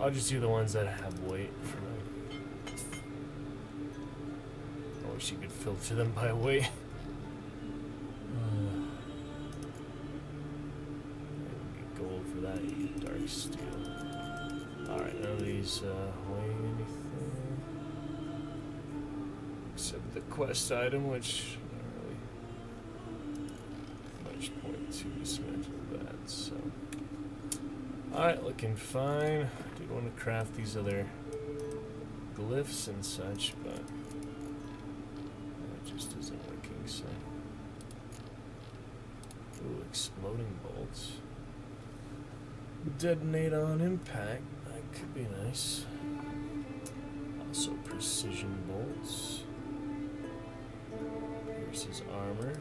I'll just do the ones that have weight for now. I wish you could filter them by weight. Gold for that, you get dark steel. Alright, none of these weigh anything. Except the quest item, which not really much point to dismantle that, so. Alright, looking fine. I did want to craft these other glyphs and such, but it just isn't working, so. Ooh, exploding bolts. Detonate on impact. That could be nice. Also precision bolts. Pierces armor.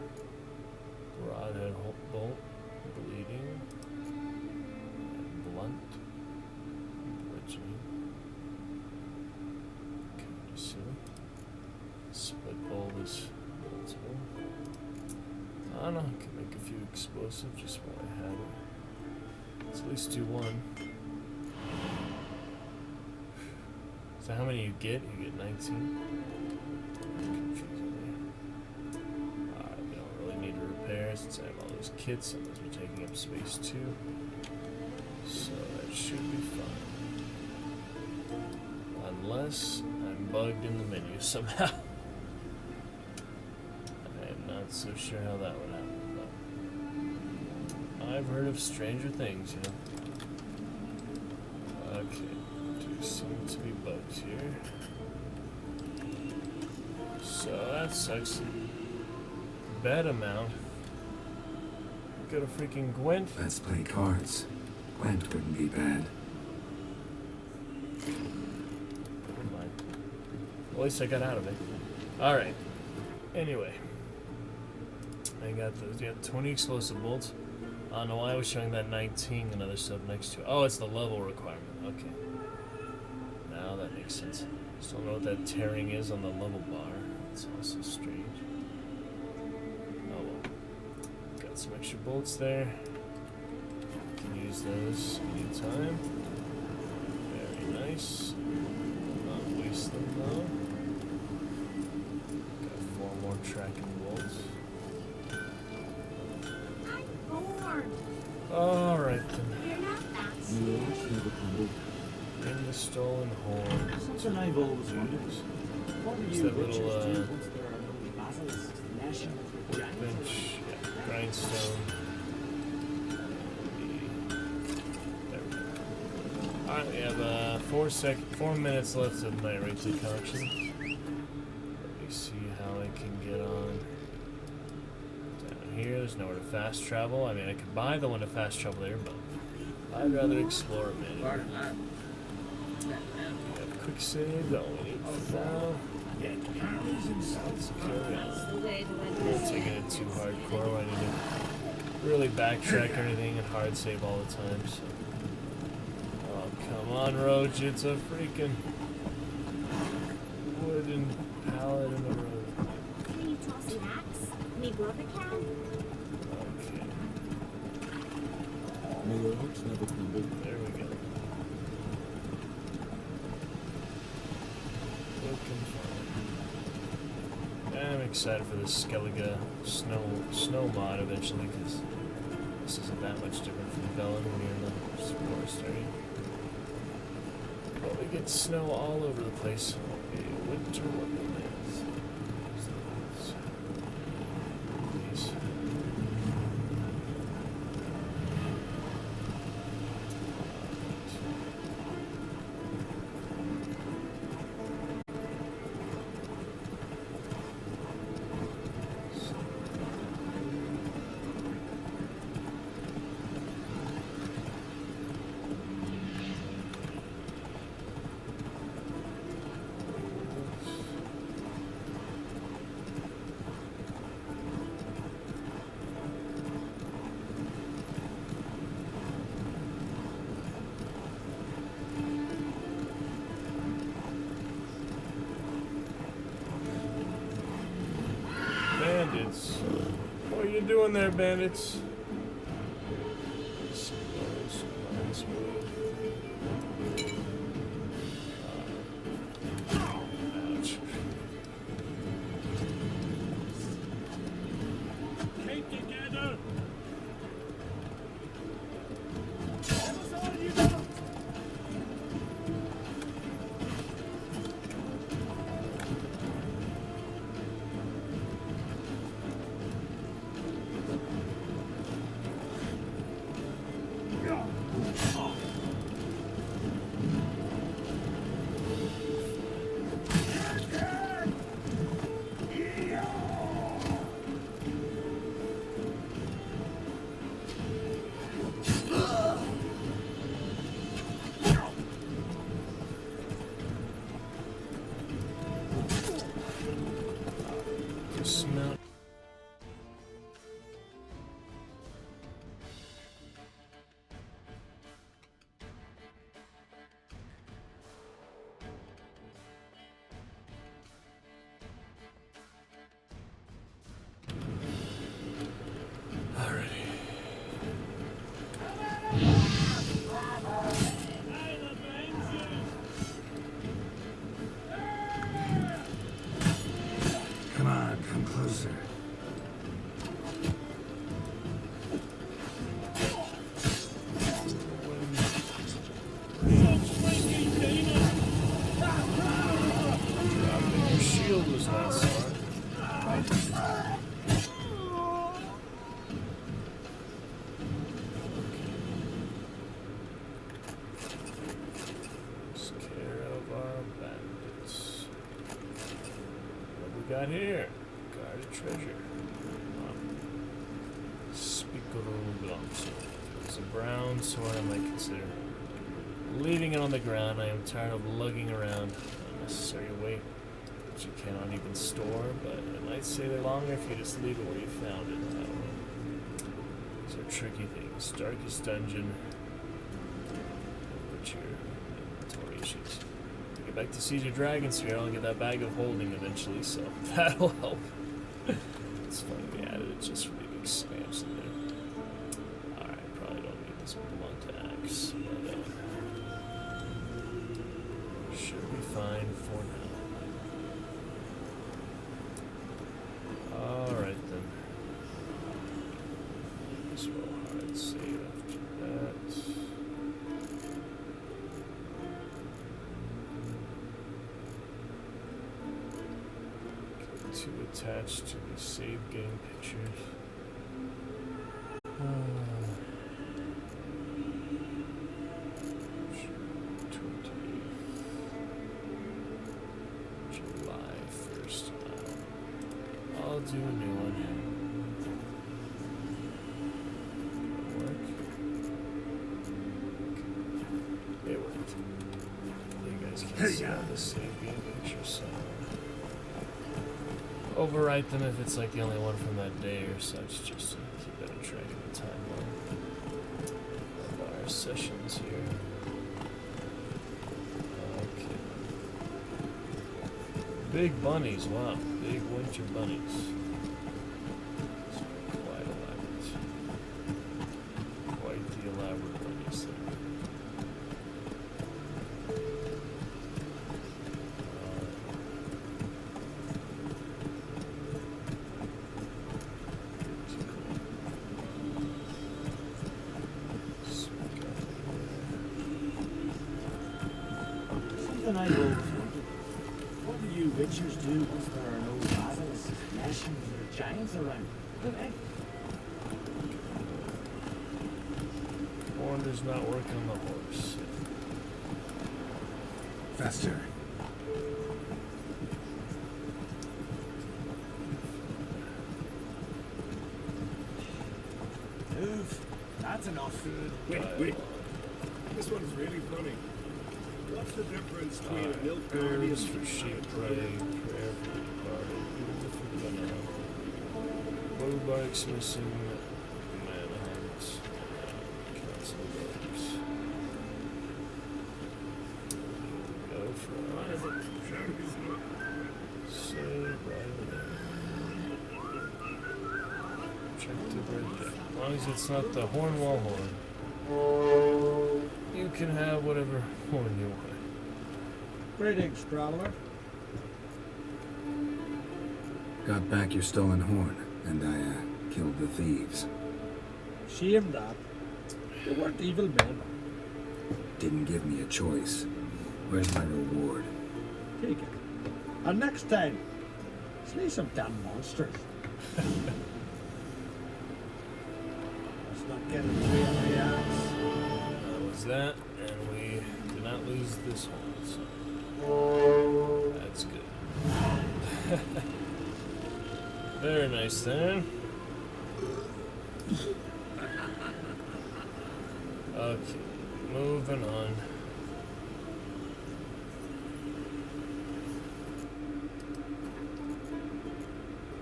Broadhead bolt. Bleeding. And blunt. Bludgeoning. Kind of silly. Split bulbous multiple. I don't know. I could make a few explosive just while I had it. Let's at least do one. So how many you get? You get 19. Confusing me. Alright, we don't really need to repair since I have all those kits and those are taking up space too. So that should be fine. Unless I'm bugged in the menu somehow. I am not so sure how that would happen. I've heard of stranger things, you know. Okay, do seem to be bugs here. So that sucks. Bad amount. Got a freaking Gwent. Let's play cards. Gwent wouldn't be bad. Never mind. Well, at least I got out of it. Alright. Anyway. I got those. Yeah, 20 explosive bolts. I don't know why I was showing that 19 and other stuff next to it. Oh, it's the level requirement. Okay. Now that makes sense. Just don't know what that tearing is on the level bar. It's also strange. Oh well. Got some extra bolts there. Can use those anytime. Very nice. Not waste them though. Got 4 more tracking bolts. Alright then. In the stolen horn. Something I've always wondered. What were There's you that witches little, do once there are no basilisks, nation, bench, yeah, grindstone. There we go. Alright, we have 4 minutes left of my rate concoction. Let me see how I can get on. Here, there's nowhere to fast travel. I mean, I could buy the one to fast travel there, but I'd rather explore it manually. We have quick save, that we need for now. Let's carry on. I'm not taking it too hardcore. I need to really backtrack everything and hard save all the time. So. Oh, come on, Roach. It's a freaking wooden pallet in the road. Can you toss an axe? Me brother can? Okay. May your hearts never crumble. There we go. Looking fine. I'm excited for this Skellige snow mod eventually, because this isn't that much different from Velen when you're in the forest area. But we get snow all over the place. A winter wonderland. These. bandits. What are you doing there, bandits? Supplies, wood. Ouch. Keep together! Smell. Alrighty. Come on, come closer. Dropping your shield was not smart. Takes care of our bandits. What we got here? Guarded treasure. Spiccolo Blanco. It's a brown sword I might consider leaving it on the ground. I am tired of lugging around unnecessary weight, which you cannot even store, but it might save it longer if you just leave it where you found it. I don't know. These are tricky things. Darkest dungeon. Put your inventory issues. To get back to Siege of Dragonsphere, I'll get that bag of holding eventually, so that'll help. It's funny we added it just for the expansion there. Alright, probably don't need this blunt axe, but should be fine for now. Alright then. As well, hard save after that. Get to attach to the save game pictures. July 1st. I'll do a new one. Work. It worked. You guys can see all the save game pictures somewhere. Overwrite them if it's like the only one from that day or such, just to keep better track of the timeline of our sessions here. Okay. Big bunnies, wow, big winter bunnies. It's quite elaborate. Quite the elaborate bunnies there. Something I always wondered. What do you witchers do if there are no basilisks, mashings, or giants around? Eh? Horn does not work on the horse. Faster. Move. That's enough. Wait. This one's really funny. What's the difference between a milk guardian Herbs for sheep prey, prayer for the departed, food for banana, bowbarks missing, manhunt, council bugs. Go for save right there. Check the birthday. As long as it's not the Hornwall horn, you can have whatever horn you want. Greetings, traveler. Got back your stolen horn, and I killed the thieves. Shame that. They weren't evil men. Didn't give me a choice. Where's my reward? Take it. And next time, slay some damn monsters. Let's not get in the way of my axe. That was that, and we did not lose this one, so that's good. Very nice then. Okay, moving on.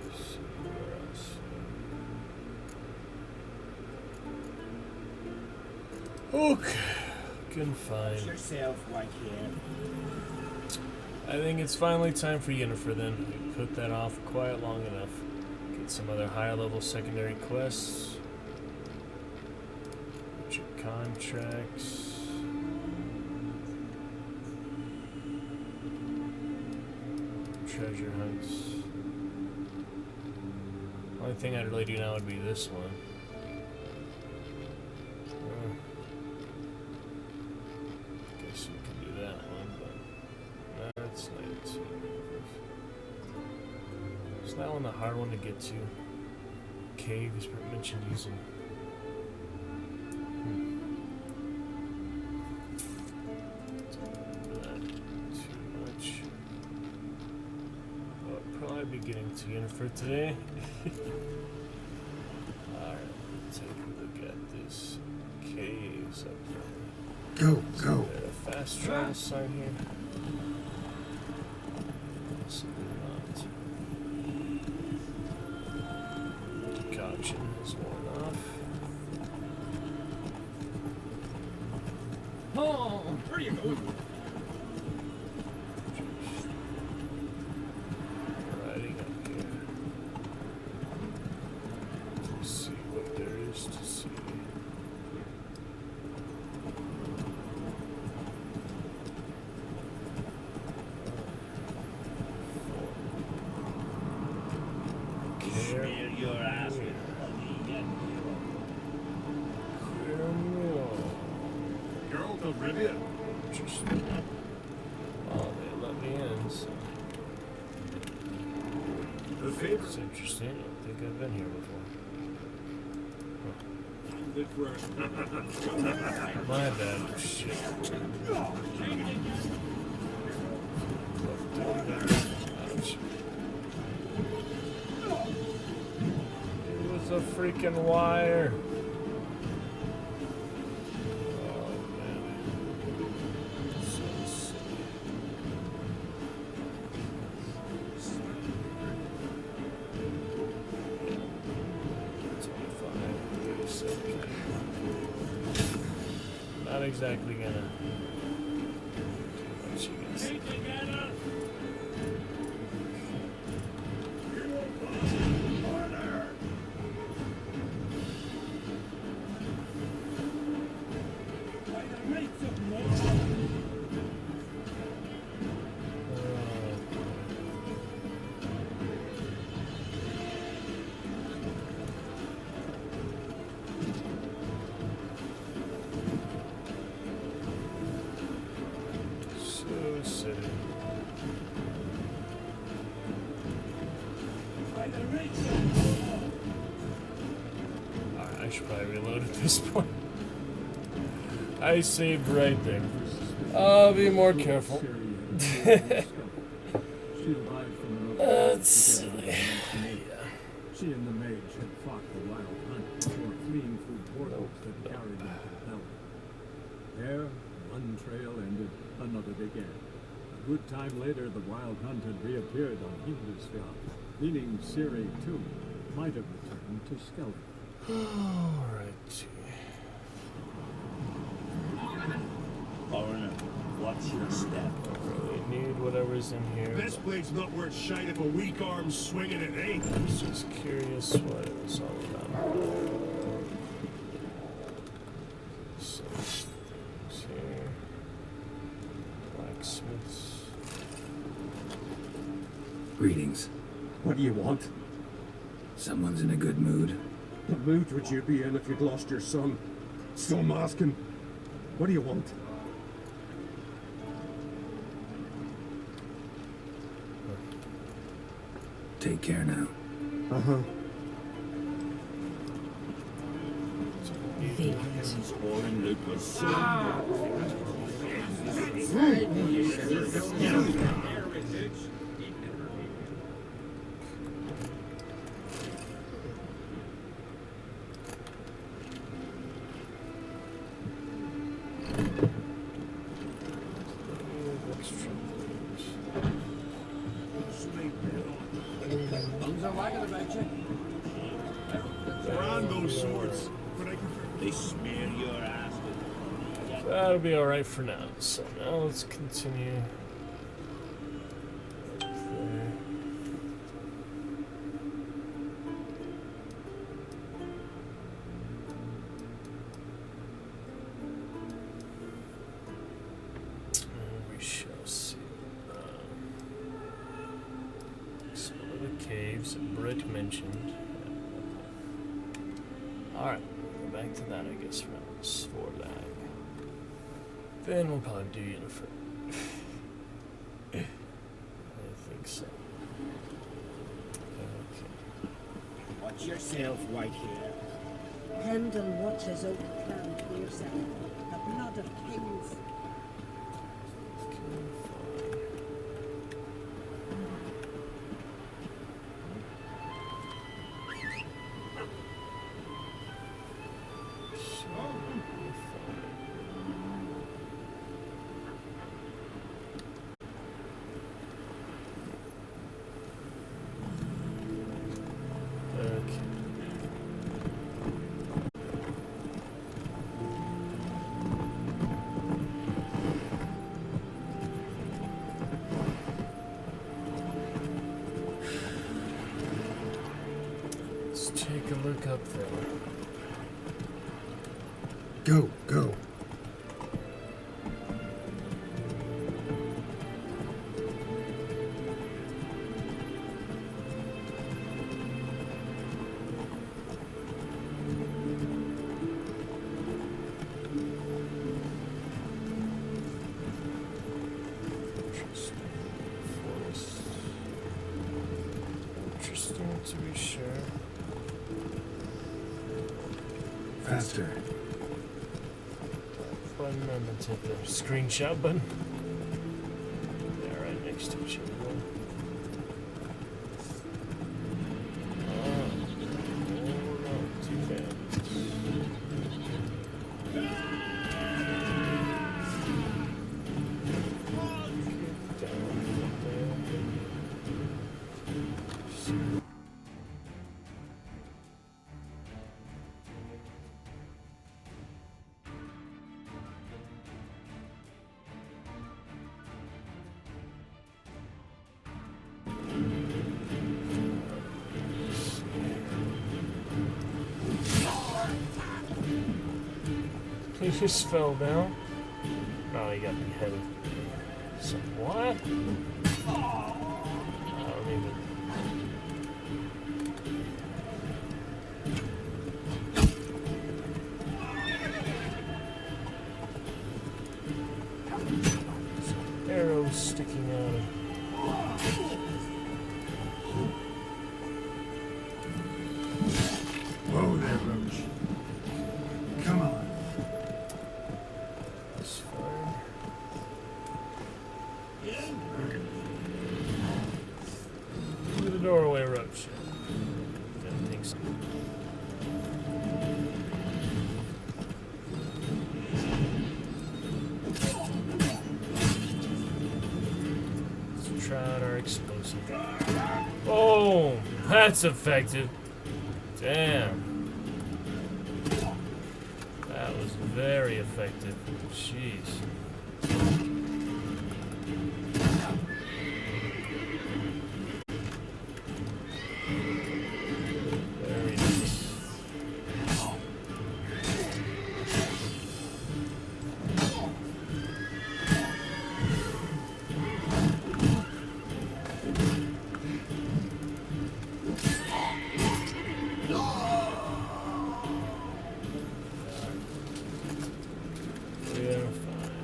Let's see, where else? Okay, can find. Yourself, white hair. I think it's finally time for Yennefer then. We put that off quite long enough. Get some other higher level secondary quests. Get your contracts. Treasure hunts. Only thing I'd really do now would be this one. Guess we can do that one, but that's 19. Is that one the hard one to get to? Cave is mentioned using. Not too much. I'll probably be getting to Yennefer today. Alright, take a look at this. Caves up there. Go, Is go. there a fast travel sign here? Possibly not. Caution is worn off. Oh, where you going? Riding up here. To see what there is to see. Smear your ass with Geralt of Rivia. Interesting. Oh, they let me in, so The favor. it's interesting. I don't think I've been here before. That were My bad. Shit. Ouch. It was a freaking wire. Oh, man. So silly. Not exactly gonna do much against it. So silly. Alright, I should probably reload at this point. I saved right there. I'll be more careful. That's silly. Yeah. She and the mage had fought the wild hunt before fleeing through portals that carried them to hell. There, one trail ended, another began. A good time later, the wild hunt had reappeared on Hindusfjord, meaning Ciri, too, might have returned to Skellige. Alright. Foreigner, Watch your step. We need whatever's in here. This blade's not worth shite if a weak arm's swinging it, eh? I was just curious what it was all about. So, things here. Blacksmiths. Greetings. What do you want? Someone's in a good mood. What mood would you be in if you'd lost your son? So I'm asking. What do you want? Take care now. Uh-huh. Orin Luke was so Around those swords. But I can... they smear your ass with. That'll be alright for now. So now let's continue. There. And we shall see. Explore the caves that Britt mentioned. Alright, go back to that, I guess, for now. Skellige. Then we'll probably do Yennefer. I think so. Okay. Watch yourself, white hair. Handle watches out the clan for yourself. The blood of kings. Take a look up there. Go, go. Interesting to be sure. Faster. Button and then hit the screenshot button. They're right next to each other. Not too bad. Get down there. He just fell down. No, he got beheaded. So what? I don't even. Some arrows sticking out of. Whoa there, Roach. Come on. That's fine. Through the doorway, Roach. Didn't think so. Let's try out our explosive. Oh, that's effective. Damn. That was very effective. Jeez. Yeah, fine.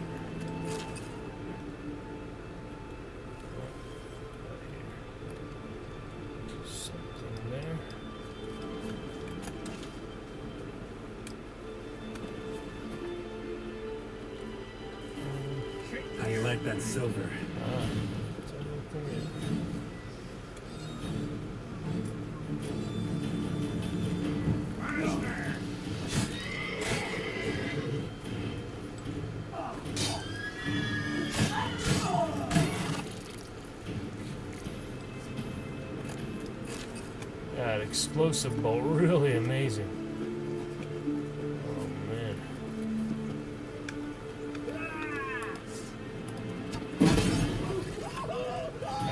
Something there. How you like that silver? That explosive bolt, really amazing. Oh man.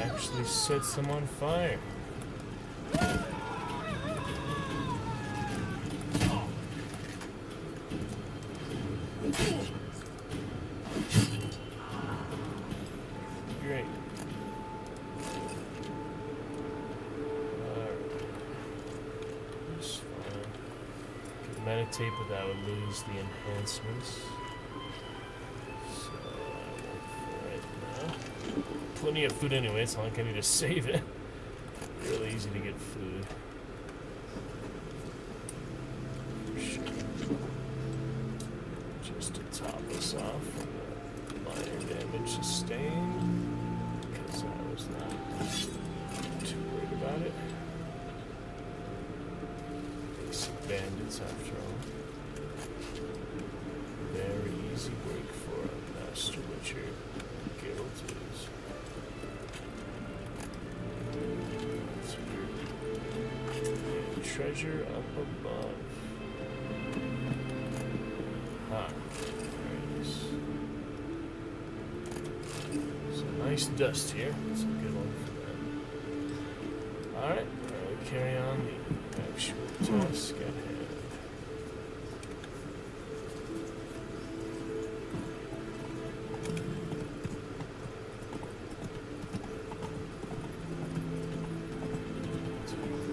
Actually sets them on fire. Great. Meditate, but that would lose the enhancements. So I won't for right now. Plenty of food anyway, it's not like I need to save it. Really easy to get food. For sure. Just to top us off from the minor damage sustained. Because I was not too worried about it. Bandits after all. Very easy work for a master witcher guild is. That's weird. And treasure up above. Ah, there it is. Some nice dust here. That's a good one for that. Alright, carry on the actual task at hand.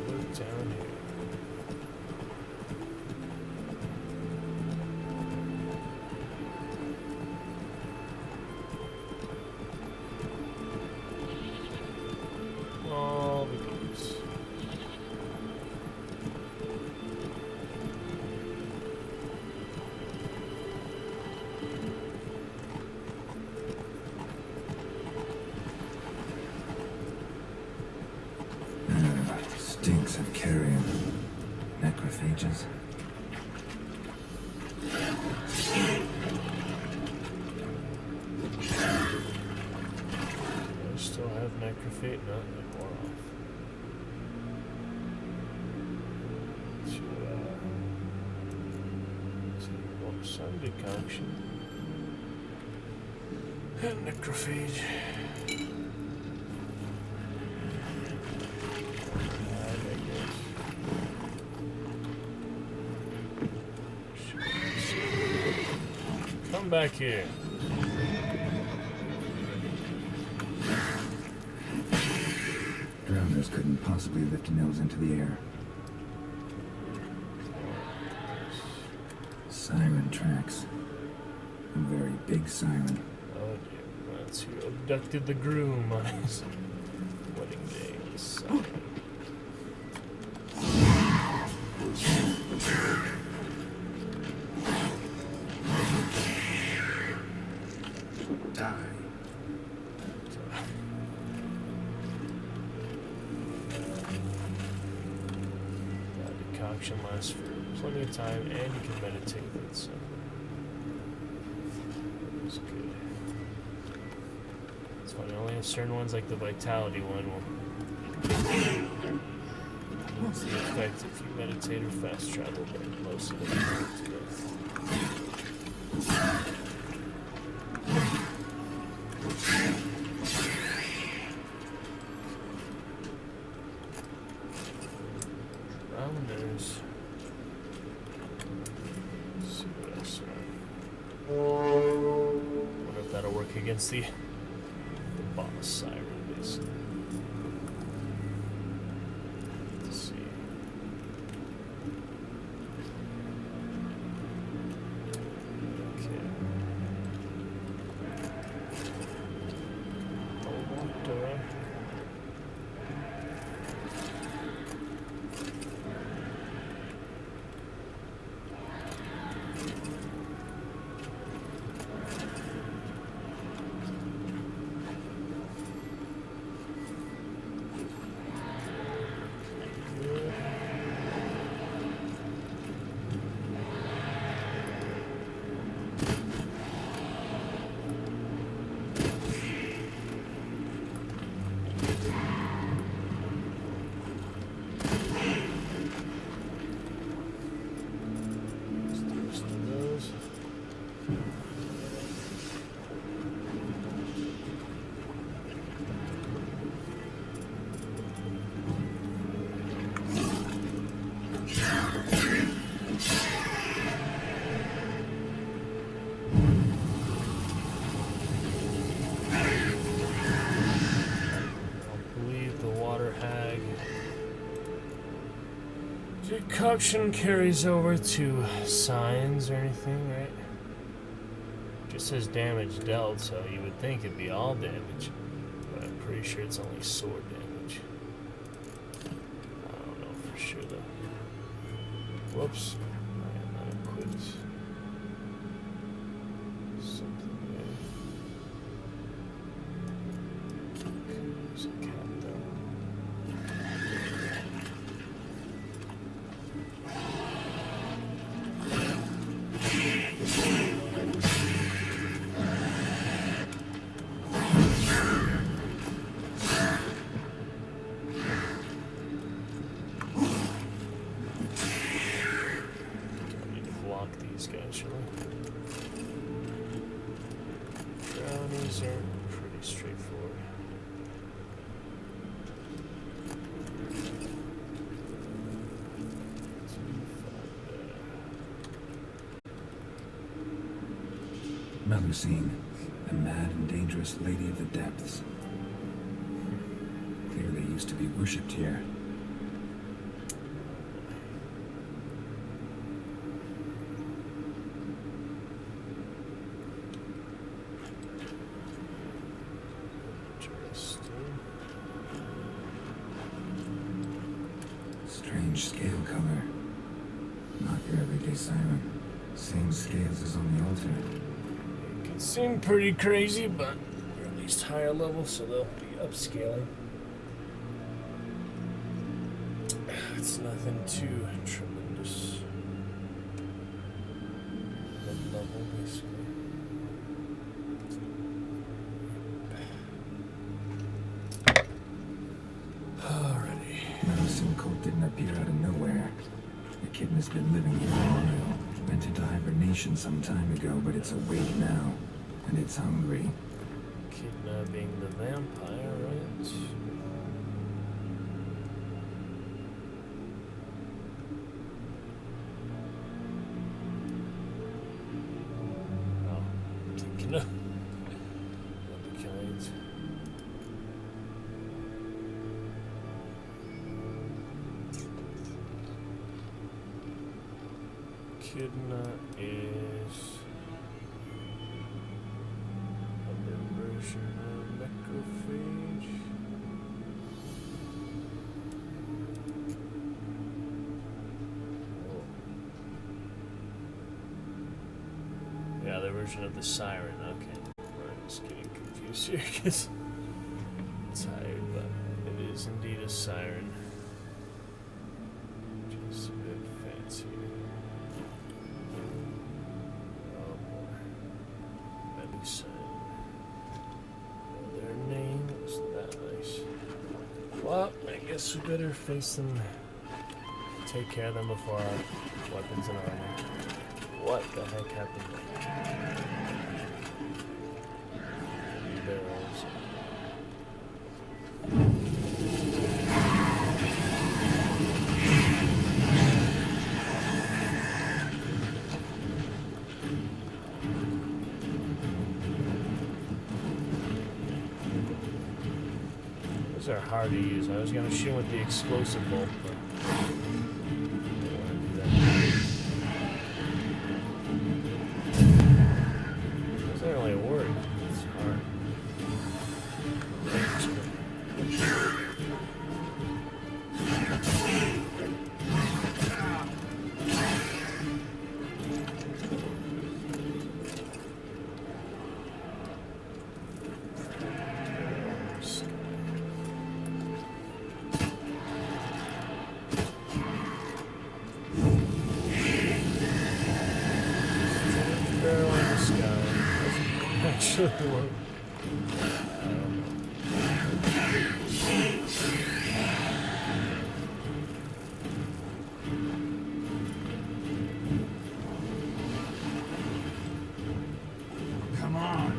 Look down here. All the goods. Stinks of carrion. Necrophages. I still have necrophage, not more off. Some decoction. And necrophage. Come back here. Drowners couldn't possibly lift nose into the air. Siren tracks. A very big siren. Oh dear, that's who abducted the groom on his wedding day. Siren. Die. That decoction lasts for plenty of time, and you can meditate with it, so it's good. It's funny, only have certain ones like the vitality one will see the effect if you meditate or fast travel, but most of them work together. Rounders. Let's see what else. Wonder if that'll work against the boss siren, basically. Let's see. Decoction carries over to signs or anything, right? Just says damage dealt, so you would think it'd be all damage. But I'm pretty sure it's only sword damage. I don't know for sure though. Whoops. I am not equipped. Something there. Okay, there's a cat though. Brownies are pretty straightforward. Melusine, a mad and dangerous lady of the depths. Clearly used to be worshipped here. Strange scale color. Not your everyday siren. Same scales as on the altar. It can seem pretty crazy, but we're at least higher level, so they'll be upscaling. It's nothing too tremendous. Mid-level, basically. Melusine cult didn't appear out of nowhere. The kitten has been living here for a while. Went into hibernation some time ago, but it's awake now. And it's hungry. Kidnapping the vampire, right? Oh, I'm thinking of the kind. Echidna is a version of necrophage. Oh. Yeah, the version of the siren. Okay, I'm just getting confused here because I'm tired, but it is indeed a siren. Just a bit fancy. Their name isn't that nice. Well, I guess we better face them, take care of them before our weapons and armor. What the heck happened? Barrels. Those are hard to use. I was gonna shoot with the explosive bolt, but I don't want to do that. Doesn't really work. It's hard. Come on.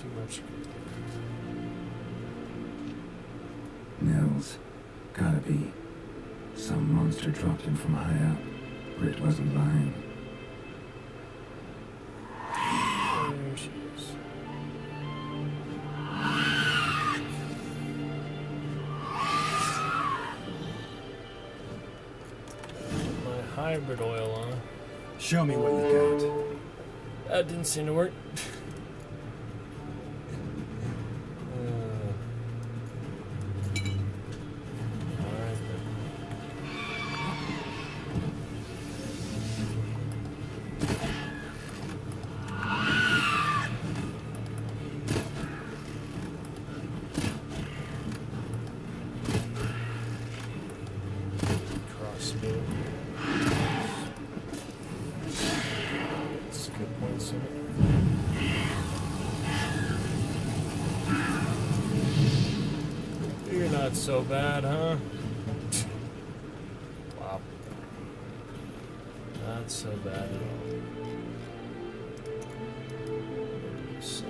too much. Nils. Gotta be. Some monster dropped him from high up. Britt wasn't lying. There she is. My hybrid oil on. Show me what you got. That didn't seem to work. Alright then. Crossbow. Let's get points in it. You're not so bad, huh? Wow. Not so bad at all. So,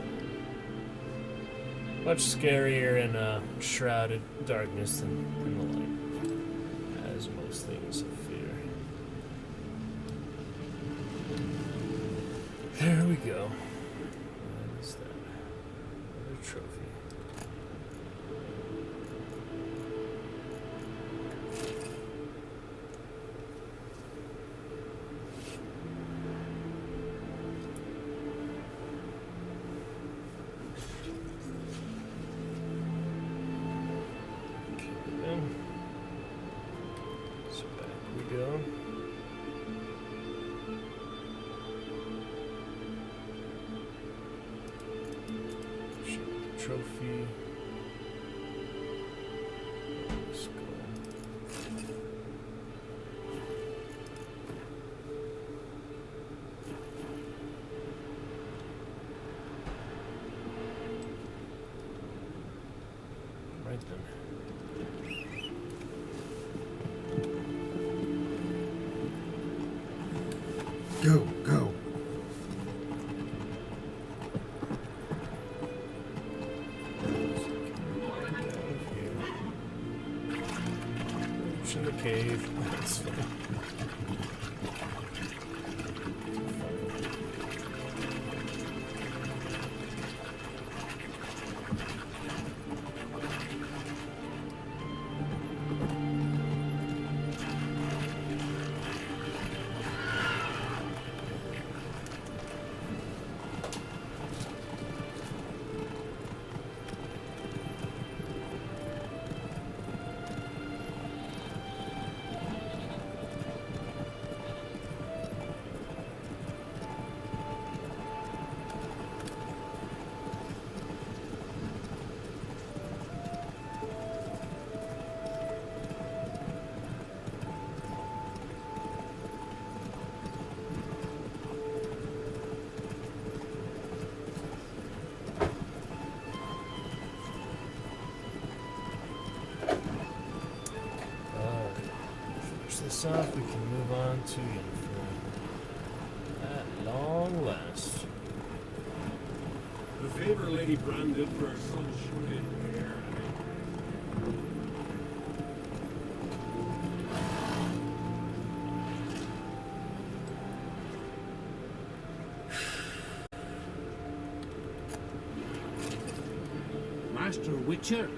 much scarier in shrouded darkness than in the light, as most things fear. There we go. What is that? Another trophy. So back we go. Trophy. Skull. Right then. Go, go. In the cave. That's funny. This off, we can move on to Yennefer. At long last. The favor Lady Brand did for her son should in here. Master Witcher?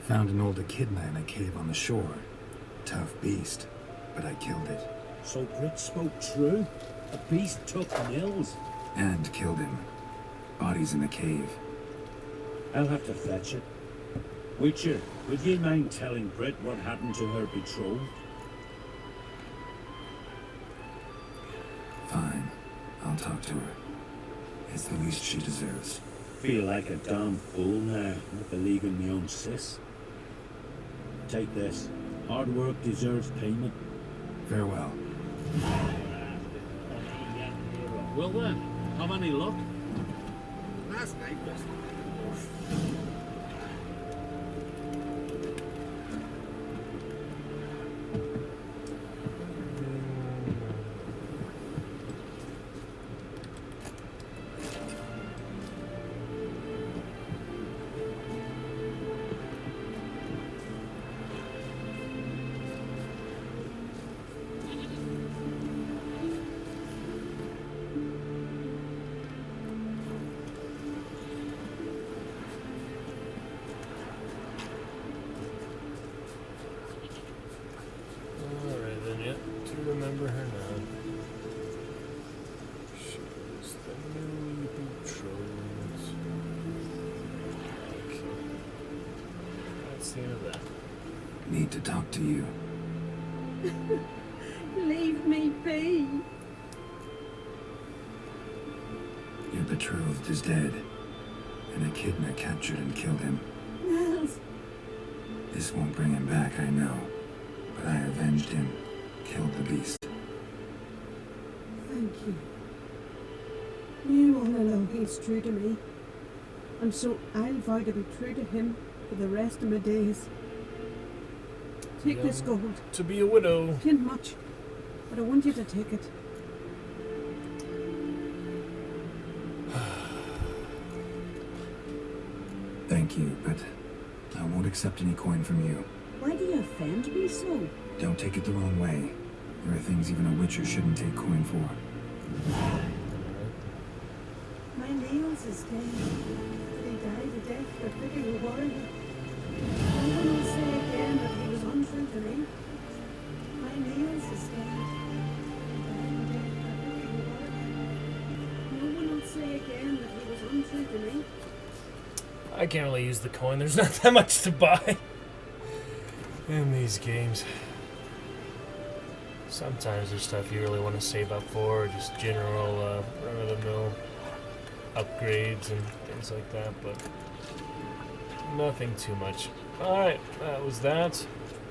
Found an old echidna in a cave on the shore. Tough beast, but I killed it. So Britt spoke true? A beast took Nils? And killed him. Body's in the cave. I'll have to fetch it. Witcher, would you mind telling Britt what happened to her betrothed? Fine. I'll talk to her. It's the least she deserves. Feel like a damn fool now, not believing my own sis. Take this. Hard work deserves payment. Farewell. Well then, have any luck? Last night was... what's the end of that? Need to talk to you. Leave me be. Your betrothed is dead, and a kidna captured and killed him. Nels. This won't bring him back, I know, but I avenged him, killed the beast. Thank you. You all know he's true to me, and so I'll vow to be true to him for the rest of my days. Take this gold. To be a widow. Ain't much, but I want you to take it. Thank you, but I won't accept any coin from you. Why do you offend me so? Don't take it the wrong way. There are things even a witcher shouldn't take coin for. My Niels is dead. Did he die the death for picking a warrior? No one will say again that he was untrue to me. My Niels is dead. He died the death for picking a warrior. No one will say again that he was untrue to me. I can't really use the coin. There's not that much to buy in these games. Sometimes there's stuff you really want to save up for, or just general run-of-the-mill upgrades and things like that, but nothing too much. Alright, that was that.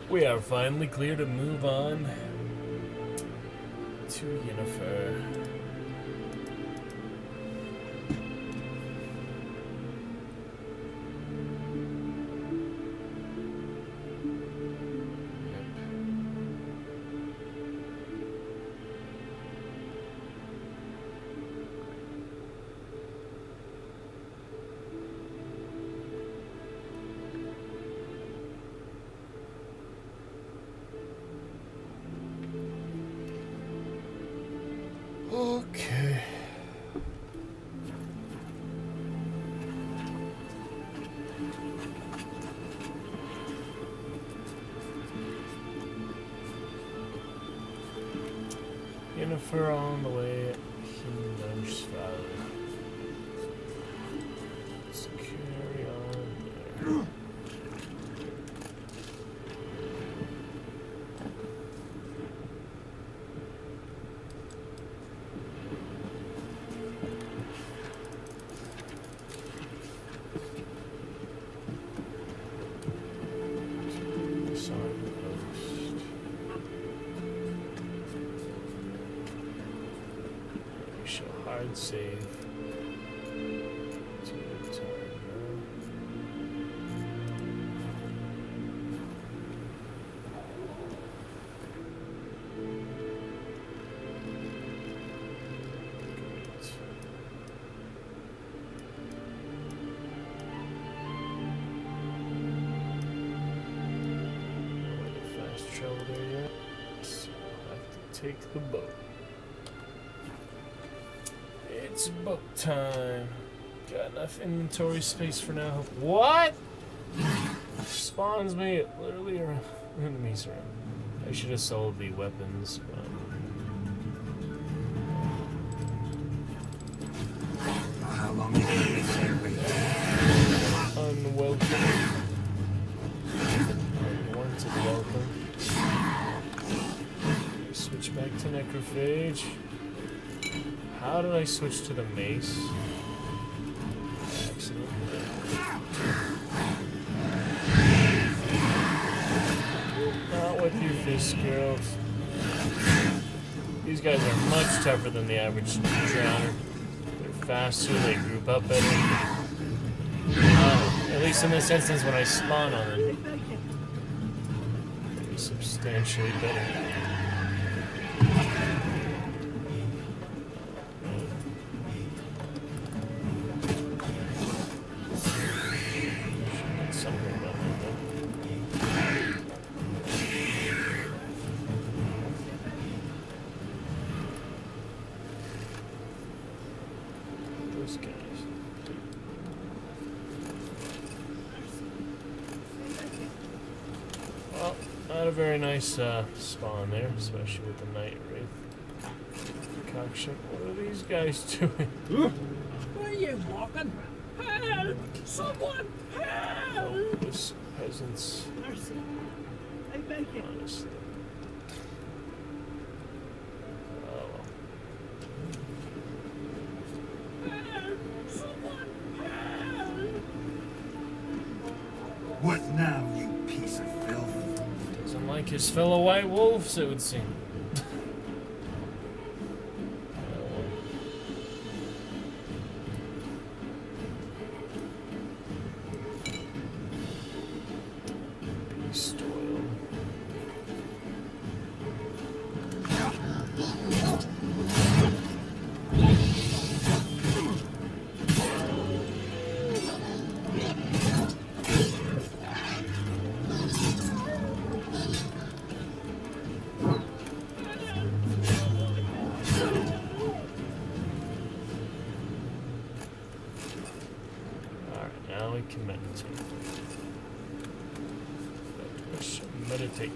We are finally clear to move on to Yennefer. Okay. Yennefer on the way. Hindersfell. Let's carry on there. Hard save. To return. Great. Fast travel there yet? So I'll have to take the boat. It's boat time. Got enough inventory space for now. What? Spawns me literally around enemies around. I should have sold the weapons, but How long have you been there? unwelcome. Unwanted welcome. Switch back to Necrophage. How did I switch to the mace? Accident. Not with your fists, girls. These guys are much tougher than the average drowner. They're faster, they group up better. At least in this instance when I spawn on them. They're substantially better. Very nice spawn there, especially with the night wraith concoction. What are these guys doing? Where are you walking? Help! Someone! Help! This Peasants. Mercy. I beg you. Honestly. Oh well. What now, you piece of filth? Doesn't like his fellow white wolves, it would seem. Beast oil. Alright, now we can meditate. Meditate.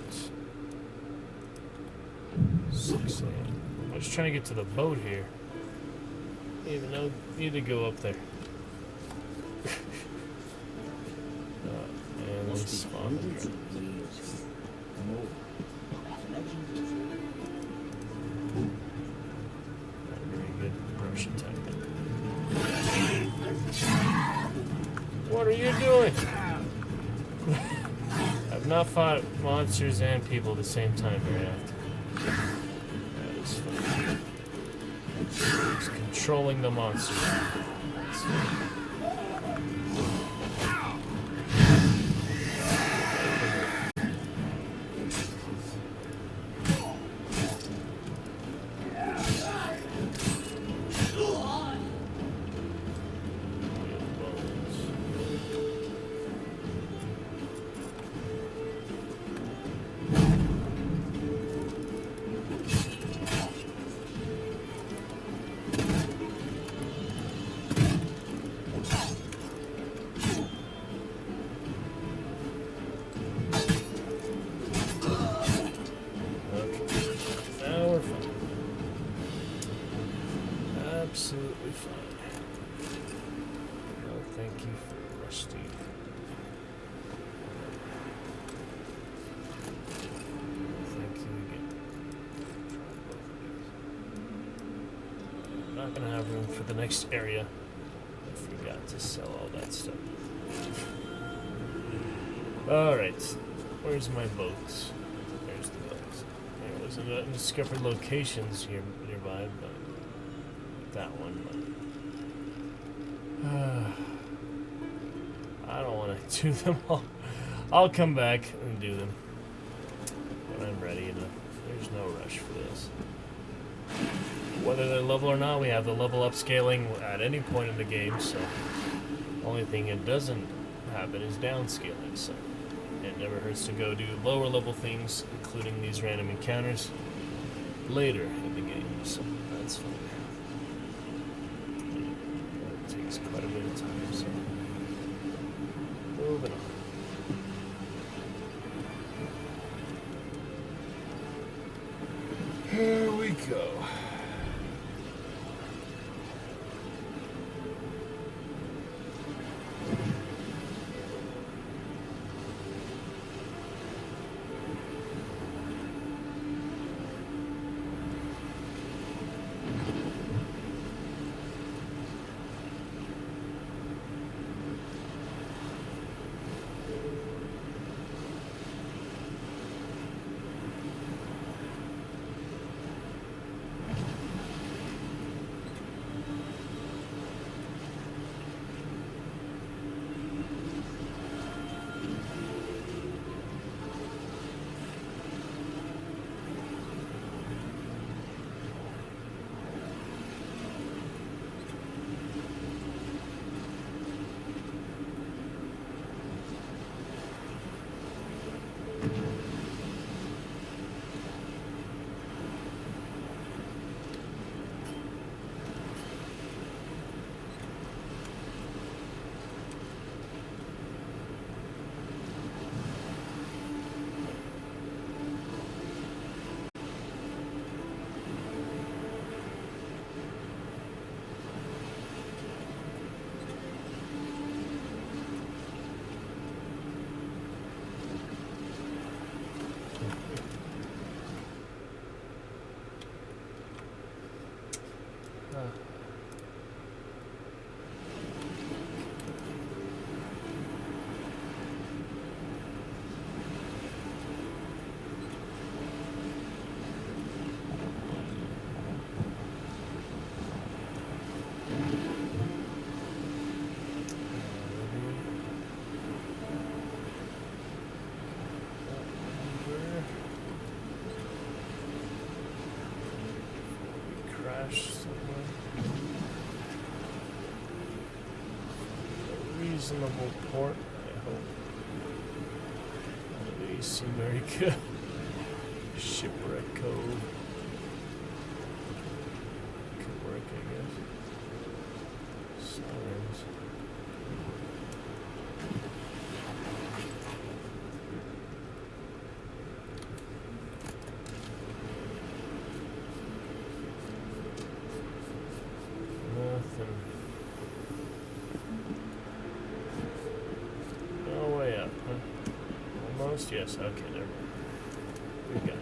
6 a.m. I was trying to get to the boat here. Even though need to go up there. And we spawned the dragon. Not a very good Russian tactic. What are you doing? I've not fought monsters and people at the same time very often. That is fun. He's controlling the monster. That's fun. Absolutely fine. No, thank you for Rusty. Thank you again. I'm not gonna have room for the next area. I forgot to sell all that stuff. Alright. Where's my boat? There's the boat. There was undiscovered locations here nearby, but that one, but I don't want to do them all. I'll come back and do them when I'm ready enough. There's no rush for this. Whether they're level or not, we have the level up scaling at any point in the game, so only thing it doesn't happen is downscaling, so it never hurts to go do lower level things, including these random encounters, later in the game, so that's fine. Takes quite a bit of time, so moving on. Here we go. reasonable port, I hope. These seem very good. Shipwreck Cove. Could work, I guess. Sirens. Nothing. No way up, huh? Almost? Yes, okay, never mind. We got it.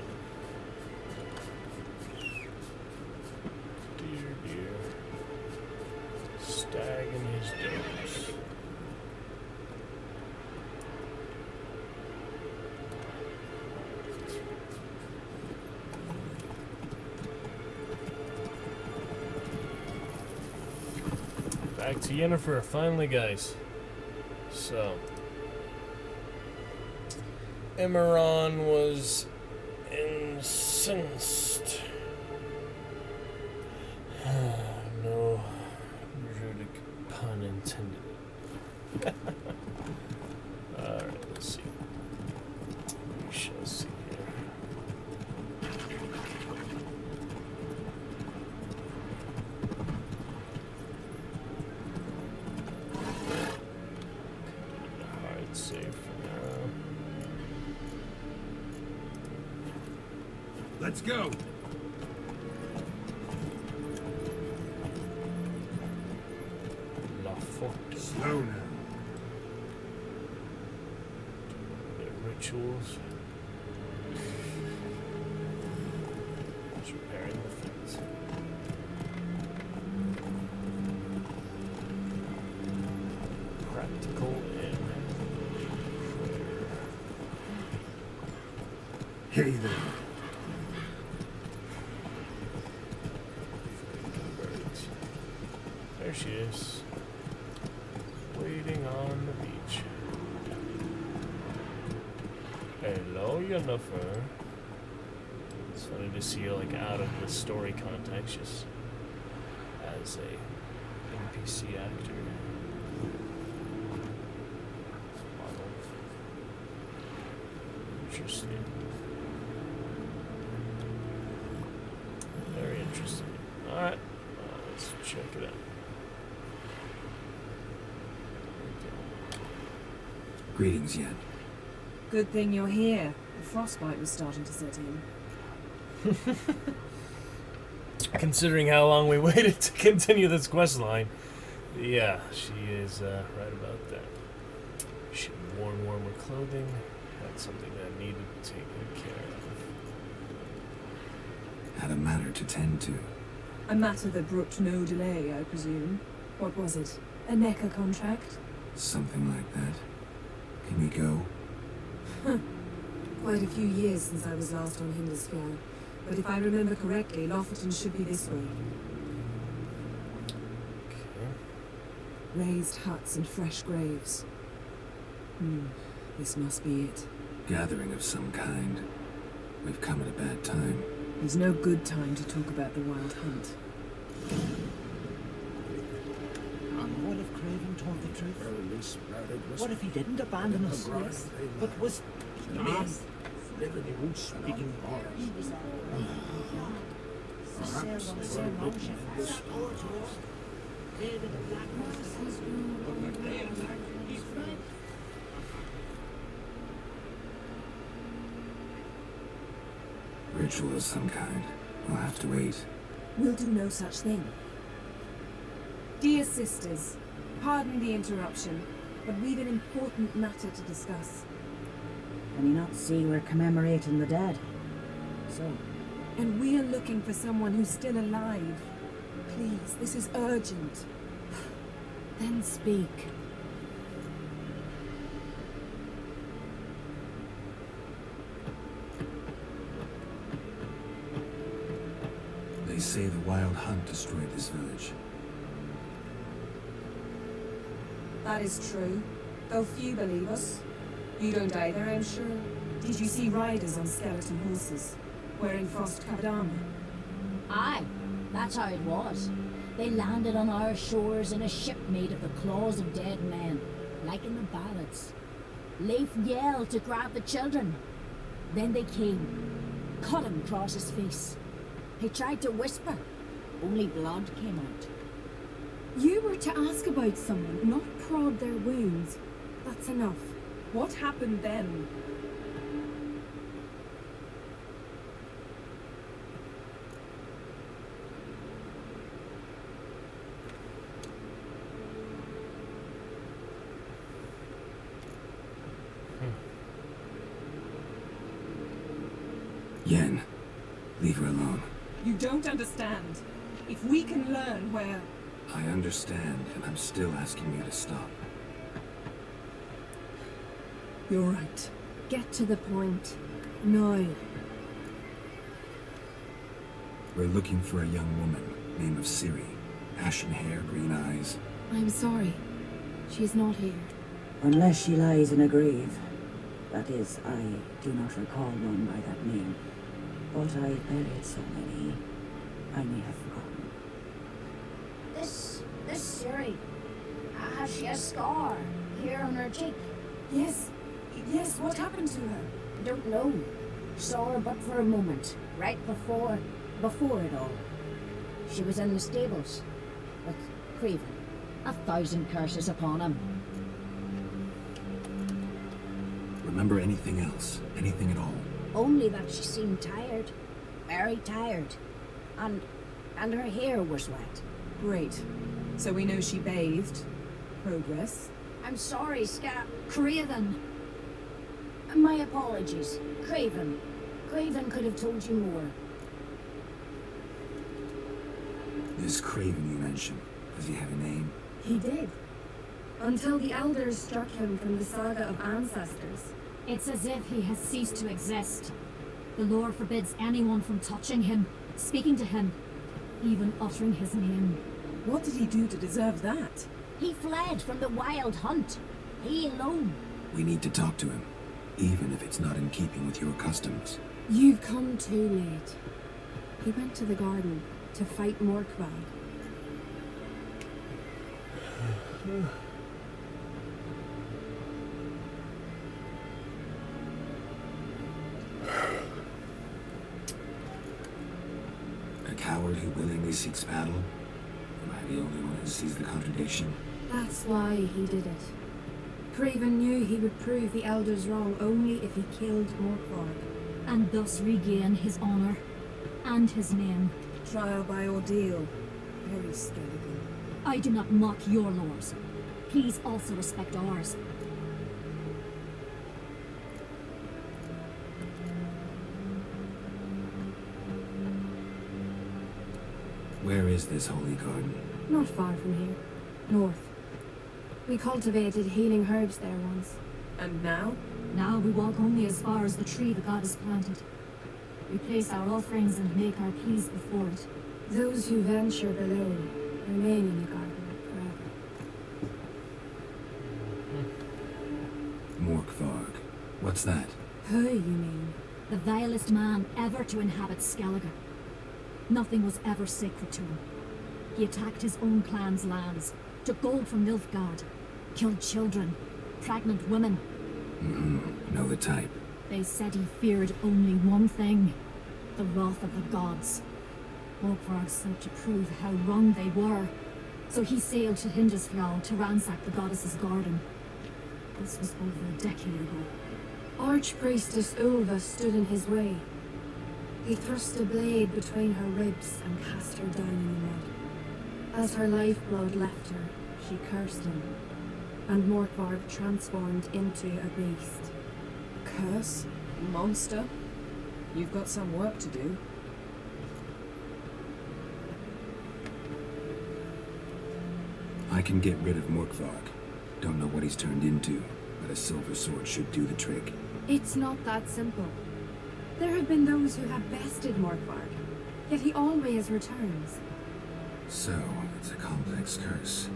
Dear. Stag and his dogs. Back to Yennefer, finally, guys. So, Emeron was incensed. No rudic pun intended. Alright, let's see. We shall see here. Hard save for now. Let's go. La Forte. Slow now. Their rituals. Just repairing the fence. Practical and prayer. Hey there. Birds. There she is. Waiting on the beach. Hello, Yennefer. It's funny to see her like out of the story context, just as a NPC actor. Model. Interesting. Very interesting. Alright, let's check it out. Greetings, Yen. Good thing you're here. The frostbite was starting to set in. Considering how long we waited to continue this quest line, yeah, she is right about that. She had worn warmer clothing. That's something that needed taken care of. Had a matter to tend to. A matter that brooked no delay, I presume. What was it? A NECA contract? Something like that. Can we go? Quite a few years since I was last on Hindersfjord. But if I remember correctly, Lofferton should be this way. Okay. Raised huts and fresh graves. This must be it. Gathering of some kind. We've come at a bad time. There's no good time to talk about the Wild Hunt. And what if Craven told the truth? What if he didn't abandon us? Yes. But was speaking Ritual of some kind. We'll have to wait. We'll do no such thing. Dear sisters, pardon the interruption, but we've an important matter to discuss. Can you not see we're commemorating the dead? So? And we're looking for someone who's still alive. Please, this is urgent. Then speak. They say the Wild Hunt destroyed this village. That is true, though few believe us. You don't either, I'm sure. Did you see riders on skeleton horses, wearing frost-covered armor? Aye, that's how it was. They landed on our shores in a ship made of the claws of dead men. like in the ballads. Leif yelled to grab the children. Then they came, cut him across his face. He tried to whisper, only blood came out. You were to ask about someone, not prod their wounds. That's enough. What happened then? Yen, leave her alone. You don't understand. If we can learn where... I understand, and I'm still asking you to stop. You're right. Get to the point. No. We're looking for a young woman named of Ciri. Ashen hair, green eyes. I'm sorry. She's not here. Unless she lies in a grave. That is, I do not recall one by that name. But I buried so many, I may have forgotten. This Ciri, has she a scar here on her cheek? Yes, what happened to her? Don't know. Saw her but for a moment, right before it all. She was in the stables with Craven. 1,000 curses upon him. Remember anything else? Anything at all? Only that she seemed tired. Very tired. And her hair was wet. Great. So we know she bathed. Progress. I'm sorry, Craven. My apologies. Craven. Craven could have told you more. This Craven you mentioned, does he have a name? He did. Until the elders struck him from the saga of ancestors. It's as if he has ceased to exist. The lore forbids anyone from touching him, speaking to him, even uttering his name. What did he do to deserve that? He fled from the wild hunt. He alone. We need to talk to him, even if it's not in keeping with your customs. You've come too late. He went to the garden to fight Morkvad. A coward who willingly seeks battle? Am I the only one who sees the contradiction? That's why he did it. Craven knew he would prove the elders wrong only if he killed Morkvad. And thus regain his honor and his name. Trial by ordeal. Very Skellige. I do not mock your laws. Please also respect ours. Where is this holy garden? Not far from here. North. We cultivated healing herbs there once. And now? Now we walk only as far as the tree the goddess planted. We place our offerings and make our pleas before it. Those who venture below remain in the garden forever. Morkvarg. What's that? Who, you mean? The vilest man ever to inhabit Skellige. Nothing was ever sacred to him. He attacked his own clan's lands, took gold from Nilfgaard, killed children, pregnant women. Know the type. They said he feared only one thing, the wrath of the gods. Morkvarg sought to prove how wrong they were, so he sailed to Hindisfjall to ransack the goddess's garden. This was over a decade ago. Archpriestess Ulva stood in his way. He thrust a blade between her ribs and cast her down in the mud. As her lifeblood left her, she cursed him, and Morkvarg transformed into a beast. Curse? Monster? You've got some work to do. I can get rid of Morkvarg. Don't know what he's turned into, but a silver sword should do the trick. It's not that simple. There have been those who have bested Morkvarg, yet he always returns. So, it's a complex curse,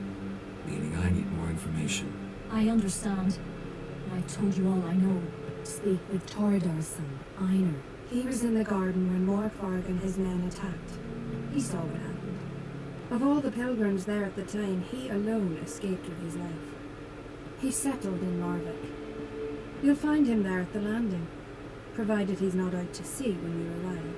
meaning I need more information. I understand. I've told you all I know. Speak with Tordar's son, Einar. He was in the garden when Morkvarg and his men attacked. He saw what happened. Of all the pilgrims there at the time, he alone escaped with his life. He's settled in Narvik. You'll find him there at the landing, provided he's not out to sea when you arrive.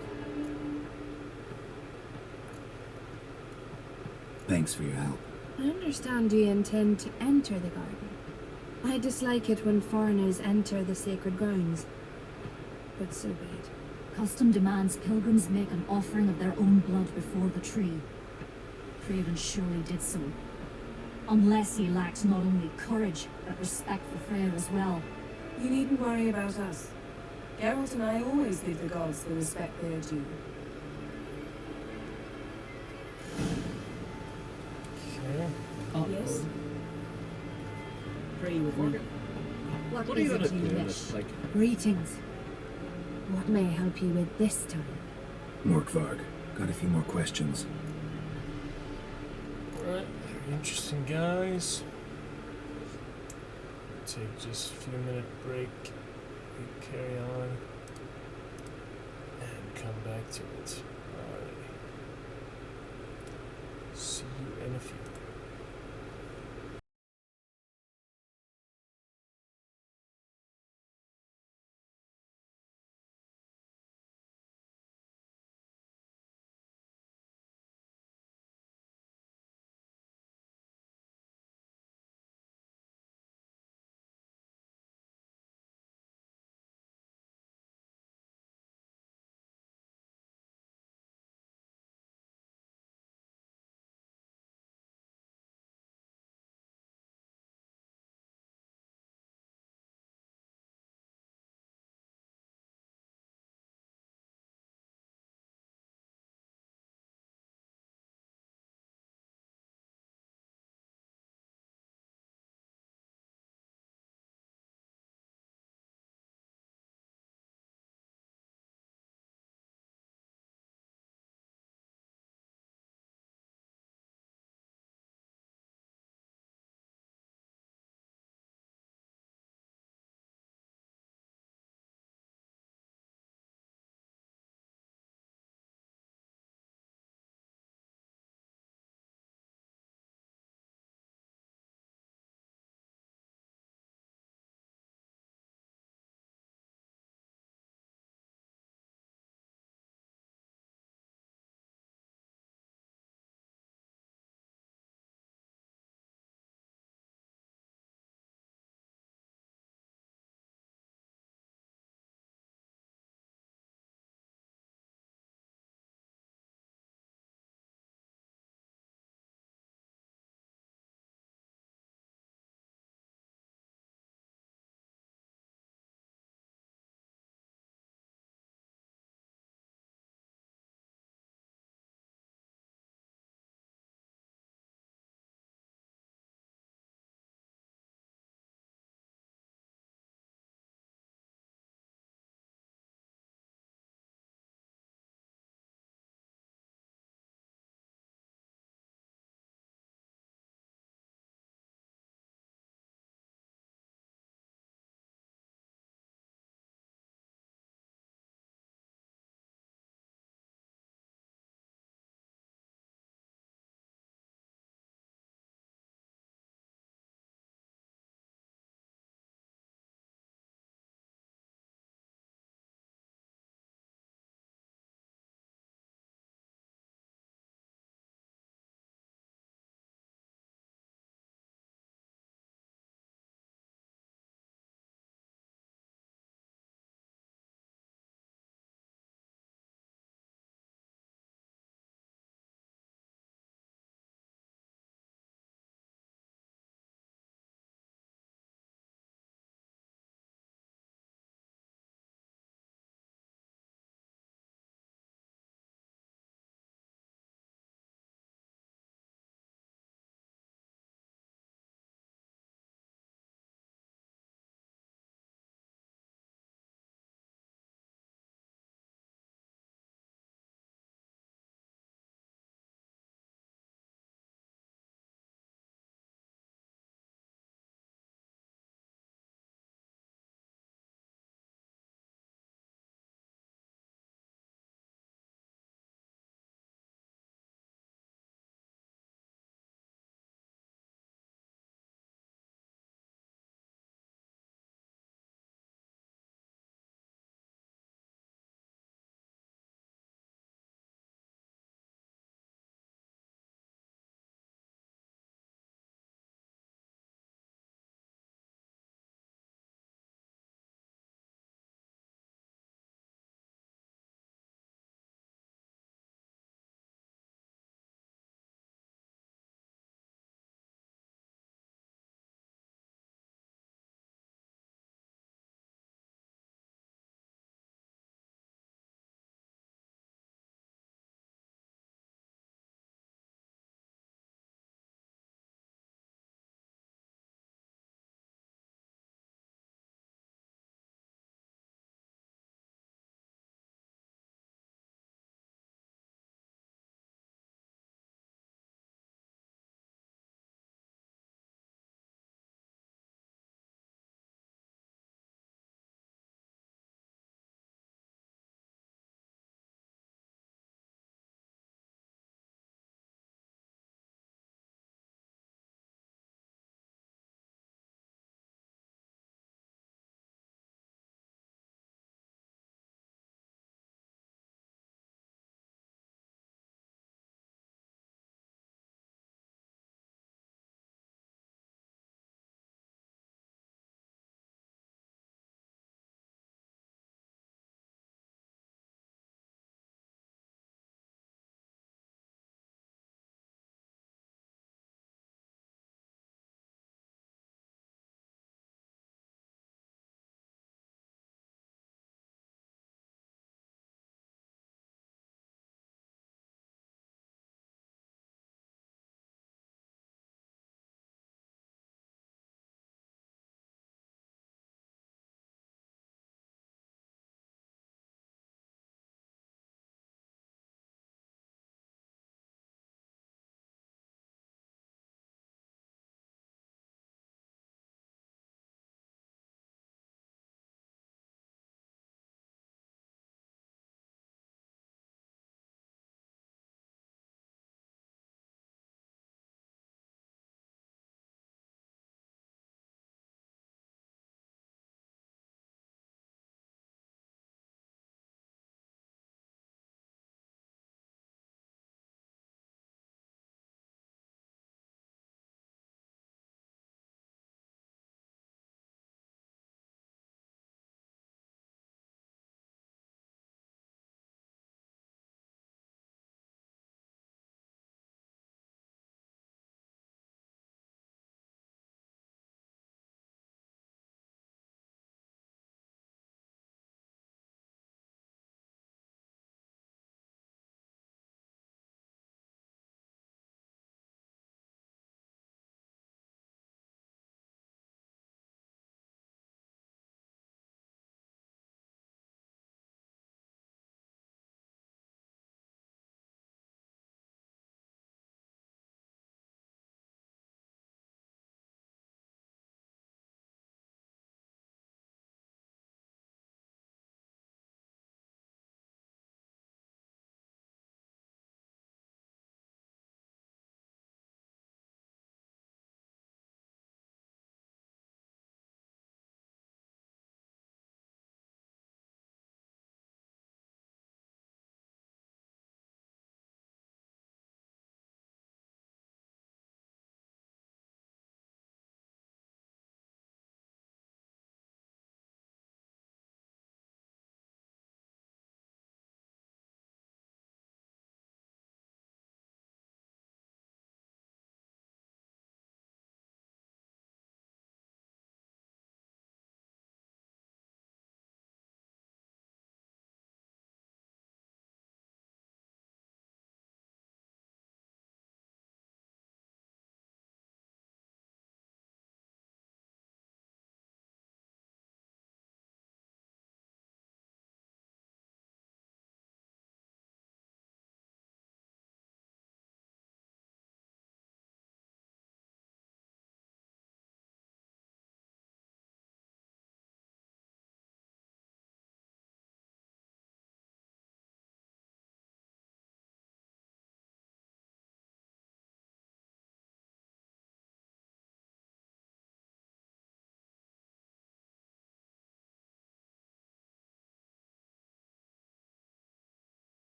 Thanks for your help. I understand you intend to enter the garden. I dislike it when foreigners enter the sacred grounds, but so be it. Custom demands pilgrims make an offering of their own blood before the tree. Craven surely did so. Unless he lacked not only courage, but respect for Freyr as well. You needn't worry about us. Geralt and I always give the gods the respect they're due. Okay. Yes? Pray with me. What is it you wish? Greetings. What may I help you with this time? Morkvarg, got a few more questions. Alright, very interesting, guys. Take just a few minute break. We carry on and come back to it. Alright. See you in a few.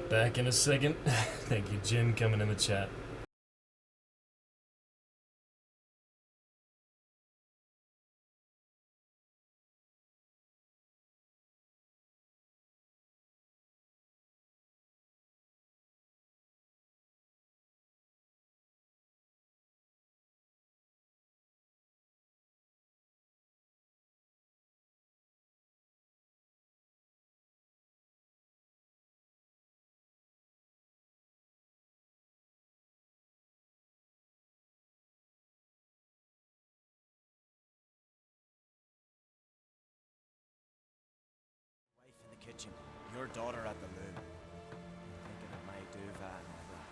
Back in a second. Thank you, Jim, coming in the chat. In the kitchen, your daughter at the loom. Thinking of my duvet and all that.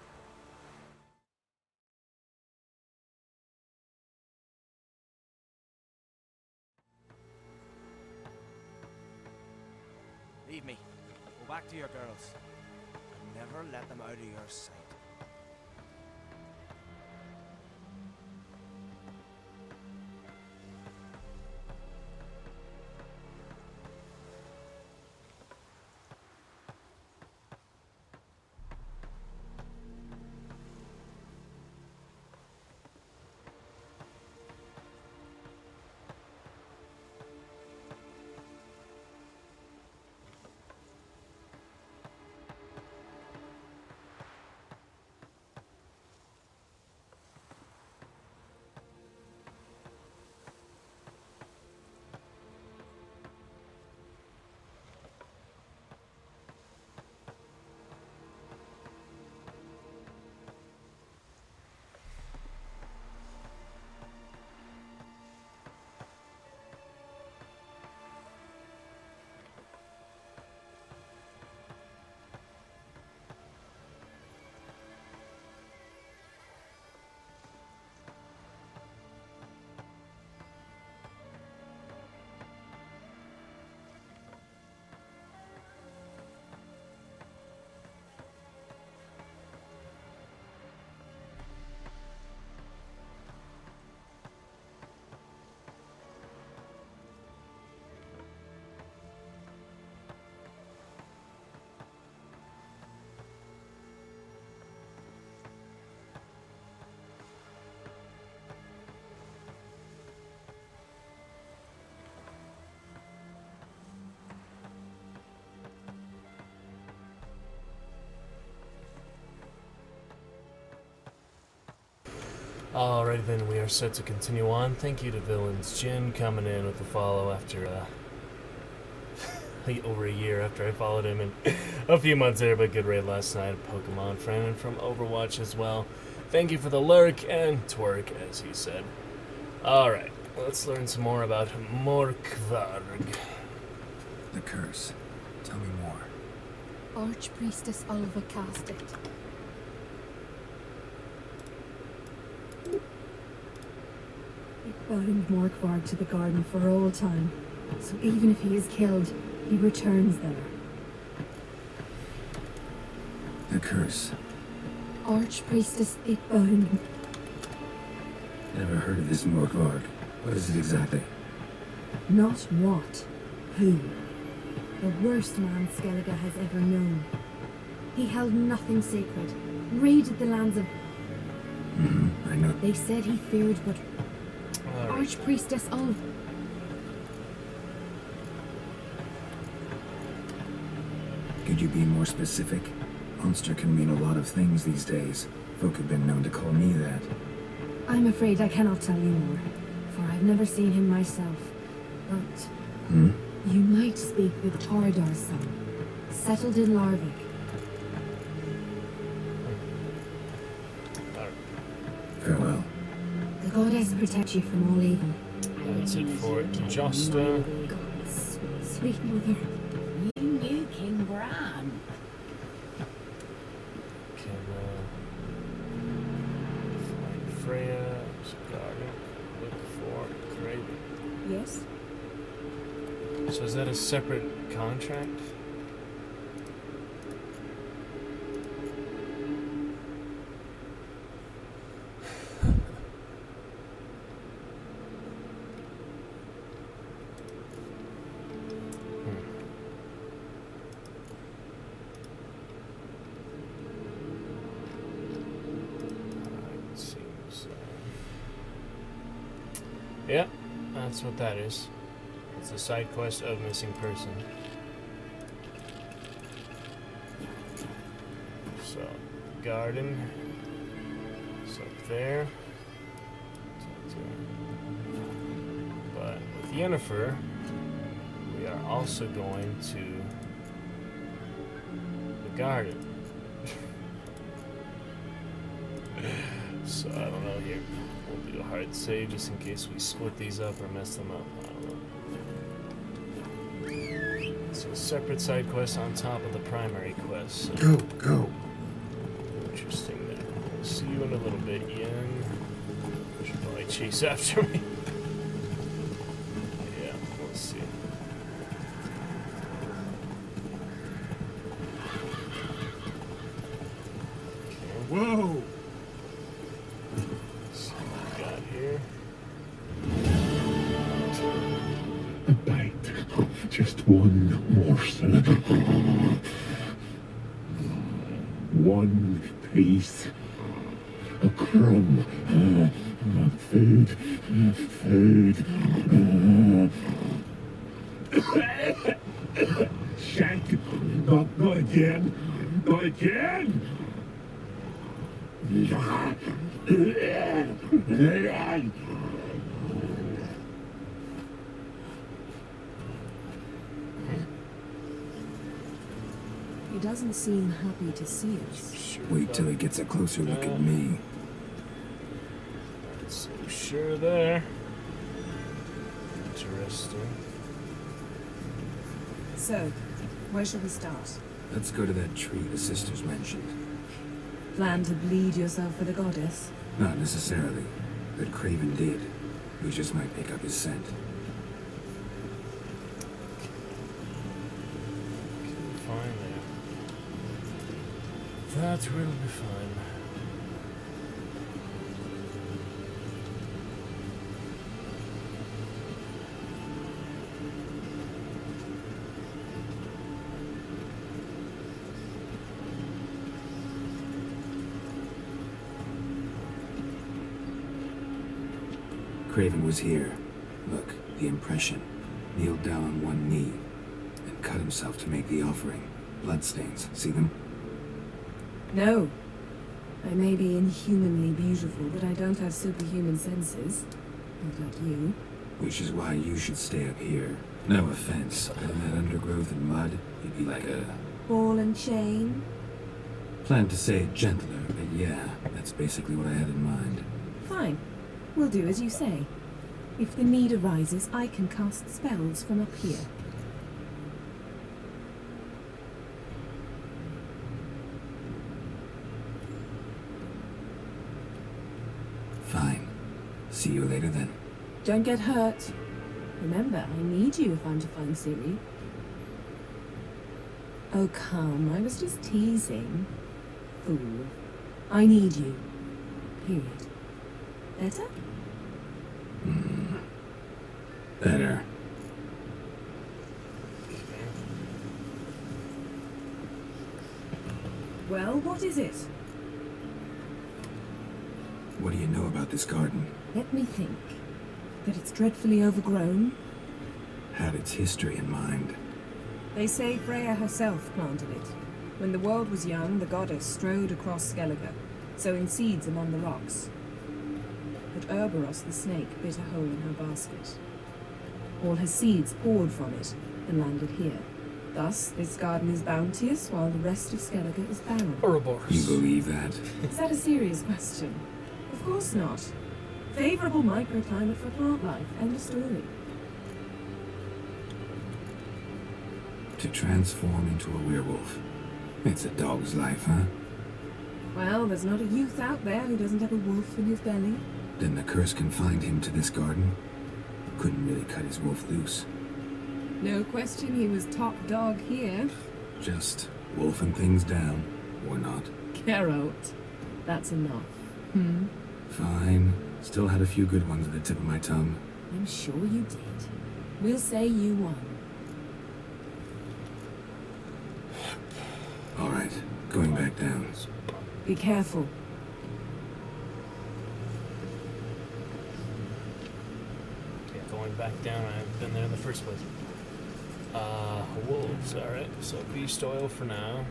Leave me. Go back to your girls. And never let them out of your sight. Alright then, we are set to continue on. Thank you to Villains Jin coming in with the follow after over a year after I followed him, and a few months there, but good raid last night. A Pokemon friend and from Overwatch as well. Thank you for the lurk and twerk, as he said. Alright, let's learn some more about Morkvarg. The curse. Tell me more. Archpriestess Ulva cast it. It bound Morkvarg to the garden for all time, so even if he is killed, he returns there. The curse. Archpriestess it bound. Never heard of this Morkvarg. What is it exactly? Not what, who. The worst man Skellige has ever known. He held nothing sacred, raided the lands of... I know. They said he feared but... Archpriestess Ulva. Could you be more specific? Monster can mean a lot of things these days. Folk have been known to call me that. I'm afraid I cannot tell you more, for I've never seen him myself. But... You might speak with Hardar's son, settled in Larvik. Farewell. The goddess protect you from all evil. That's it for Josta. Sweet mother. You knew King Bran. Find Freya, Garden, look for Craven. Yes? So is that a separate contract? Yeah, that's what that is. It's a side quest of missing person. So, garden. It's up there. It's up there. But with Yennefer, we are also going to the garden. So I don't know here. We'll do a hard save just in case we split these up or mess them up. I don't know. So separate side quests on top of the primary quest. So Go. interesting there. We'll see you in a little bit, Yen. You should probably chase after me. Yeah, we'll see. Whoa! See what we got here. A bite. Just one morsel. One piece. A crumb. Food. Shank. Not again. Not again. He doesn't seem happy to see us. Wait till he gets a closer look at me. Not so sure there. Interesting. So, where shall we start? Let's go to that tree the sisters mentioned. Plan to bleed yourself for the goddess? Not necessarily, but Craven did. We just might pick up his scent. Fine there. That will be fine. Craven was here. Look, the impression. Kneeled down on one knee and cut himself to make the offering. Bloodstains. See them? No. I may be inhumanly beautiful, but I don't have superhuman senses. Not like you. Which is why you should stay up here. No offense, but in that undergrowth and mud, you'd be like a... Ball and chain? Planned to say it gentler, but yeah, that's basically what I had in mind. Fine. We'll do as you say. If the need arises, I can cast spells from up here. Fine. See you later then. Don't get hurt. Remember, I need you if I'm to find Ciri. Oh, come. I was just teasing. Fool. I need you. Period. Better? Better. Well, what is it? What do you know about this garden? Let me think. That it's dreadfully overgrown? Had its history in mind. They say Freya herself planted it. When the world was young, the goddess strode across Skellige, sowing seeds among the rocks. But Urboros the snake bit a hole in her basket. All her seeds poured from it and landed here. Thus, this garden is bounteous, while the rest of Skellige is barren. Ouroboros. You believe that? Is that a serious question? Of course not. Favorable microclimate for plant life, end of story. To transform into a werewolf. It's a dog's life, huh? Well, there's not a youth out there who doesn't have a wolf in his belly. Then the curse confined him to this garden? Couldn't really cut his wolf loose. No question he was top dog here. Just wolfing things down, or not. Geralt. That's enough. Fine. Still had a few good ones at the tip of my tongue. I'm sure you did. We'll say you won. All right, going back down. Be careful. back down. I haven't been there in the first place. Wolves, alright. So beast oil for now.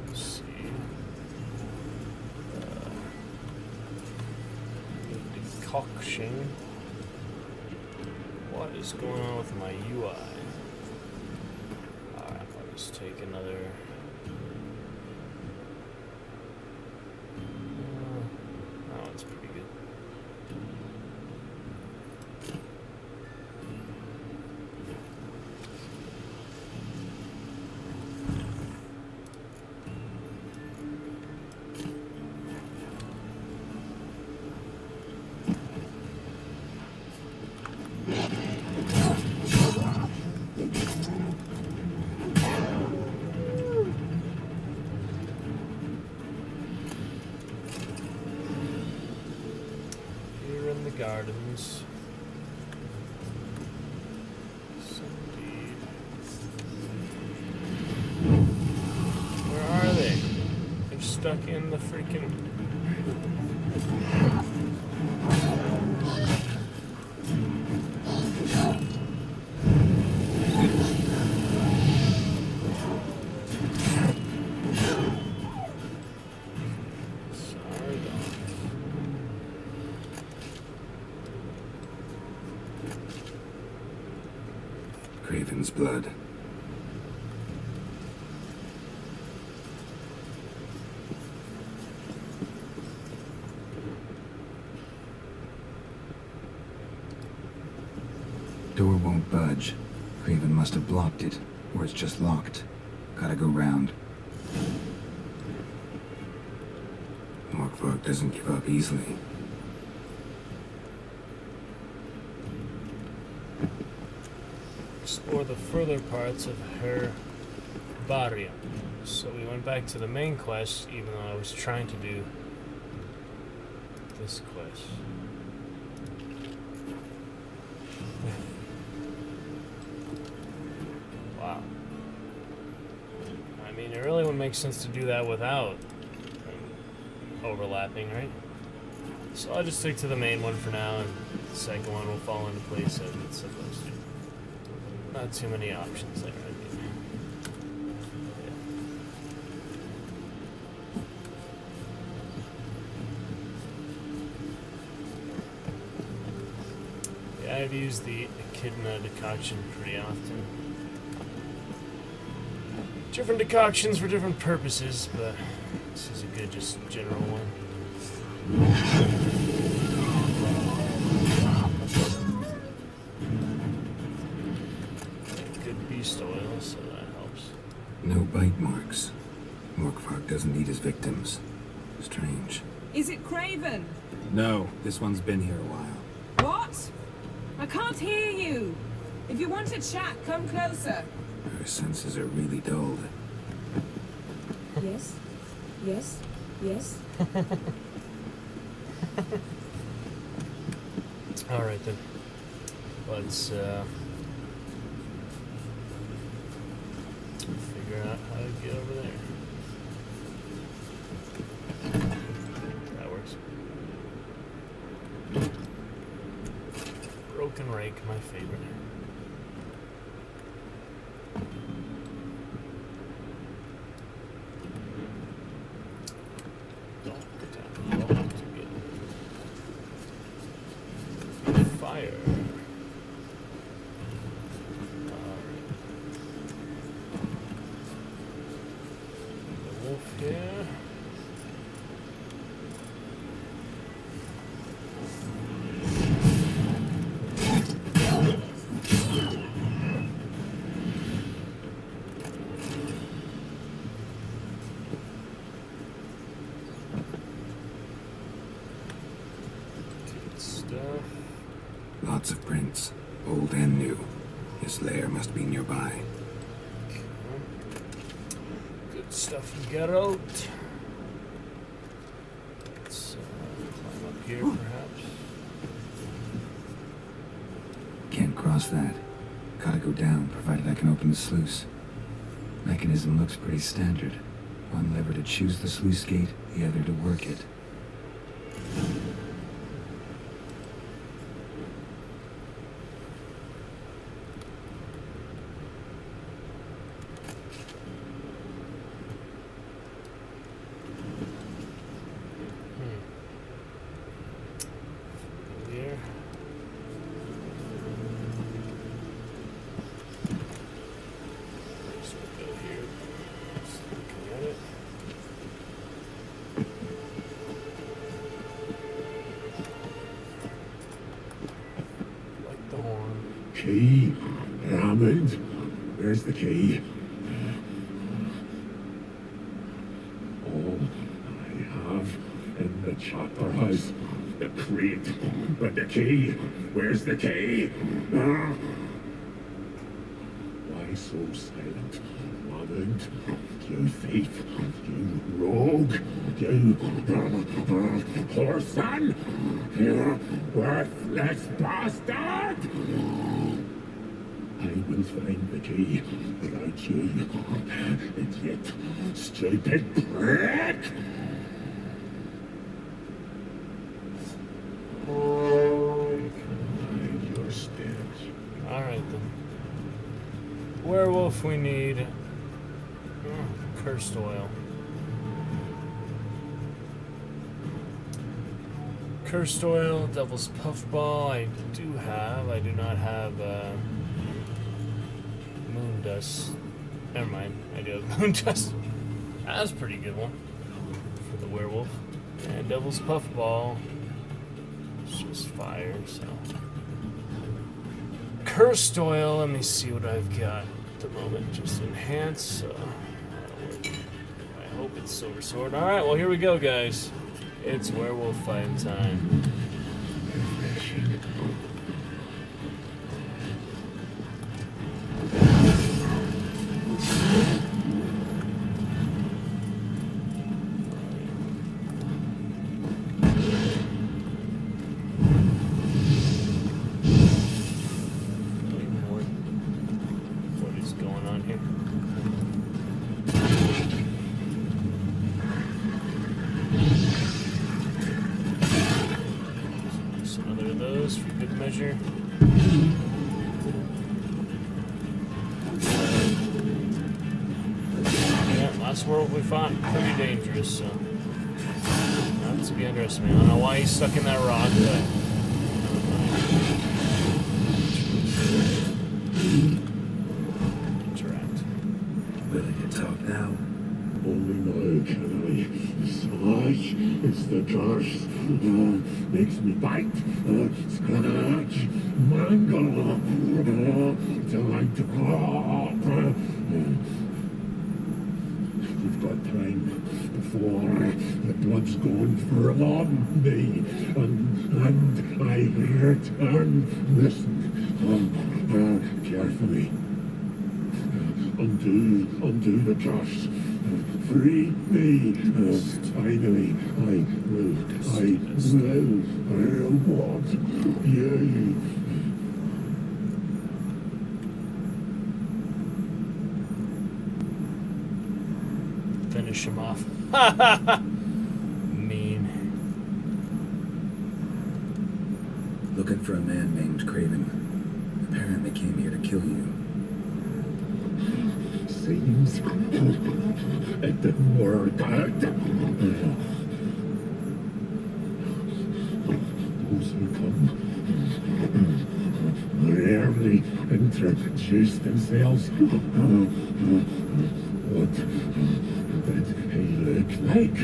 Let's see. Decoction. What is going on with my UI? Alright, I'll just take another... that one's pretty good. Gardens. Indeed. Where are they? They're stuck in the freaking... Craven's blood. Door won't budge. Craven must have blocked it, or it's just locked. Gotta go round. Morkvark doesn't give up easily. Explore the further parts of Herbarium. So we went back to the main quest, even though I was trying to do this quest. Wow. I mean, it really wouldn't make sense to do that without overlapping, right? So I'll just stick to the main one for now, and the second one will fall into place as it's supposed to. Not too many options there, I mean. Yeah, I've used the echidna decoction pretty often. Different decoctions for different purposes, but this is a good, just general one. Good beast oil, so that helps. No bite marks. Morkvark doesn't eat his victims. Strange. Is it Craven? No, this one's been here a while. What? I can't hear you. If you want to chat, come closer. Her senses are really dulled. Yes? Yes? Yes? Alright then. Let's figure out how to get over there. That works. Broken rake, my favorite. Fire. The wolf here. Good stuff. Lots of prints, old and new. His lair must be nearby. Good stuff you got out. Let's climb up here, perhaps. Can't cross that. Gotta go down, provided I can open the sluice. Mechanism looks pretty standard. One lever to choose the sluice gate, the other to work it. key? Hammond, where's the key? All I have in the chopper house, the crate, but the key, where's the key? Why so silent? Hammond, you thief, you rogue, you whoreson, you worthless bastard! I will find the key without you, idiot, stupid prick! Hide your stairs. Alright then. Werewolf we need. Cursed oil. Cursed oil, devil's puffball. I do not have moon dust. Never mind, I do have moon dust. That's a pretty good one for the werewolf. And devil's puffball. It's just fire, so. Cursed oil, let me see what I've got at the moment. Just enhance, so I hope it's silver sword. Alright, well here we go, guys. It's werewolf fighting time. What is going on here? Another of those for good measure. Yeah, last world we fought, pretty dangerous, so not to be underestimated. I don't know why he's stuck in that rock, but interact. Willing to talk now? Only now can I. Skellige is the curse. Makes me bite, scratch, mangle, till I drop. We've got time before the blood's going from me, and I return. Listen, carefully. Undo the curse. Free me. Finally, I will want you. Finish him off. Mean. Looking for a man named Craven. Apparently came here to kill you. Seems it didn't work out. Those who come rarely introduce themselves. What did he look like?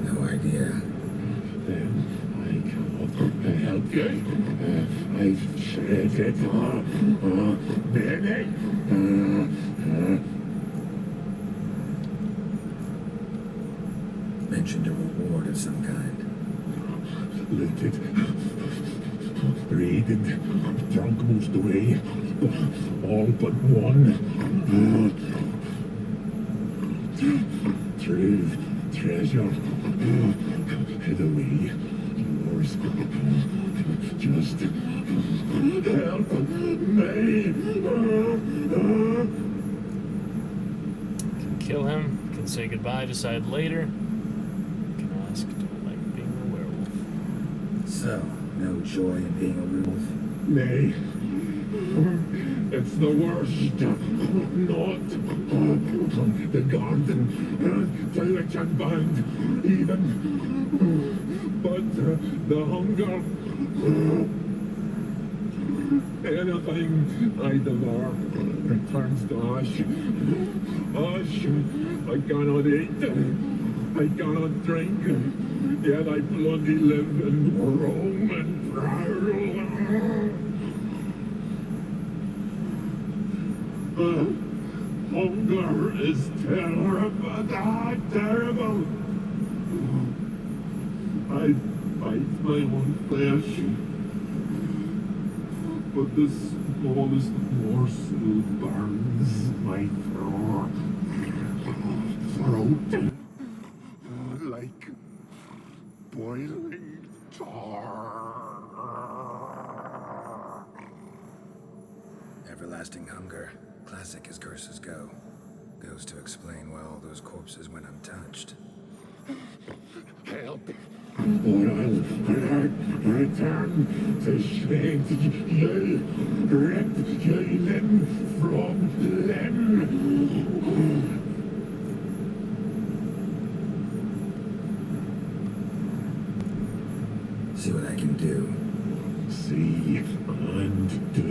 No idea. Then I cannot help you. I've said it many. Mentioned a reward of some kind. Looted, raided, drunk most away. All but one. True treasure hid away. Yours. Just help me. Can kill him, can say goodbye, decide later. Can ask, do I like being a werewolf? So, no joy in being a werewolf? Nay. It's the worst. Not the garden to which I'm bound, even. But the hunger. Anything I devour returns to ash. Ash I cannot eat. I cannot drink. yet I bloody live and roam and prowl. Hunger is terrible, terrible. I bite my own flesh, but the smallest morsel burns my throat like boiling tar. Everlasting hunger, classic as curses go. Goes to explain why all those corpses went untouched. Help, or I'll return to shred you, rip you limb from limb. See what I can do. See and do,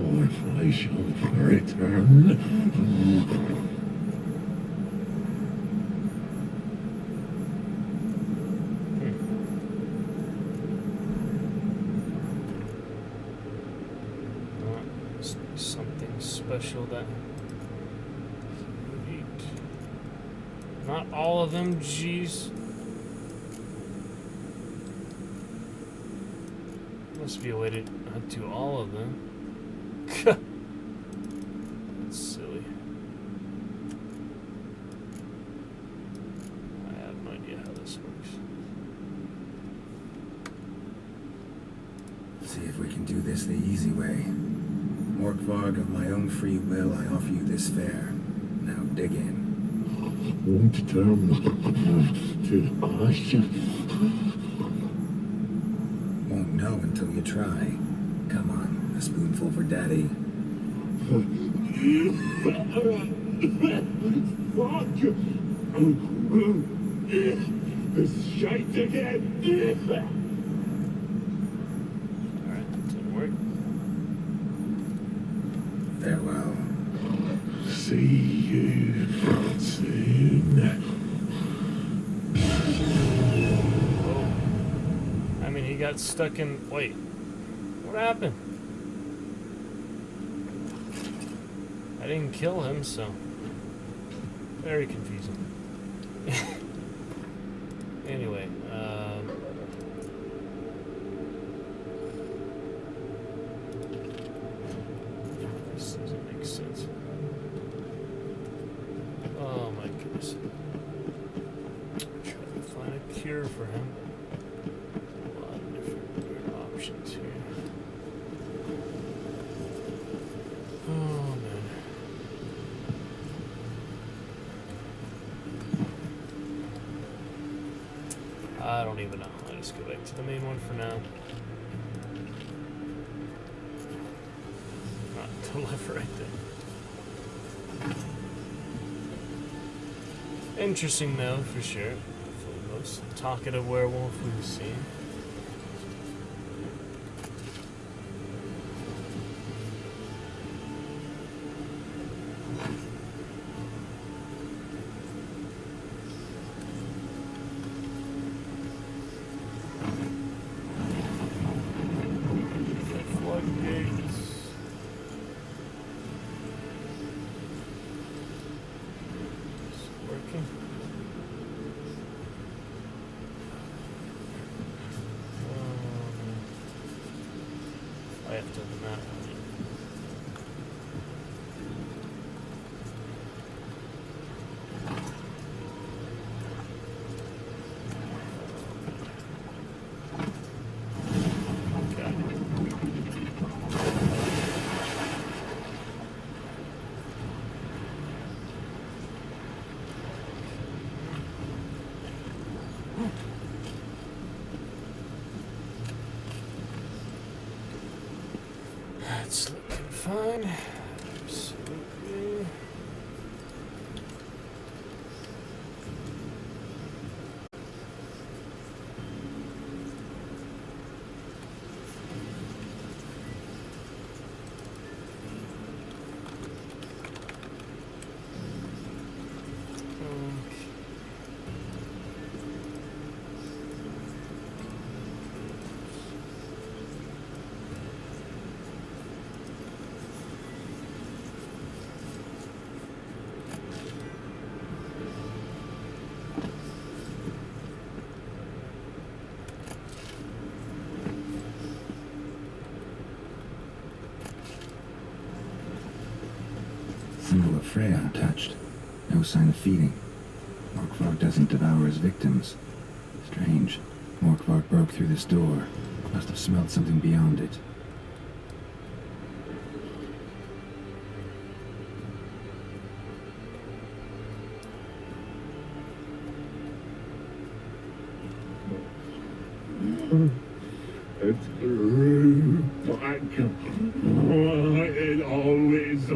or I shall return. Something special that we need. Not all of them, jeez. Must be a way to not do all of them. That's silly. I have no idea how this works. See if we can do this the easy way. Morkvarg, of my own free will, I offer you this fare. Now dig in. Won't turn to ash. Won't know until you try. Come on, a spoonful for Daddy. Fuck! This shite again! Alright, that didn't work. Farewell. See you soon. Oh. I mean, he got stuck in... Wait. What happened? I didn't kill him, so... Very confusing. Anyway, this doesn't make sense. Oh my goodness. Try to find a cure for him. A lot of different weird options here. Oh man. I don't even know. I'll just go back to the main one for now. Not the left right there. Interesting though, for sure. For the most talkative werewolf we've seen. I have to open that one. That's looking fine. Absolutely. symbol of Freya untouched. No sign of feeding. Morkvark doesn't devour his victims. Strange. Morkvark broke through this door. Must have smelled something beyond it. It's grew back. It always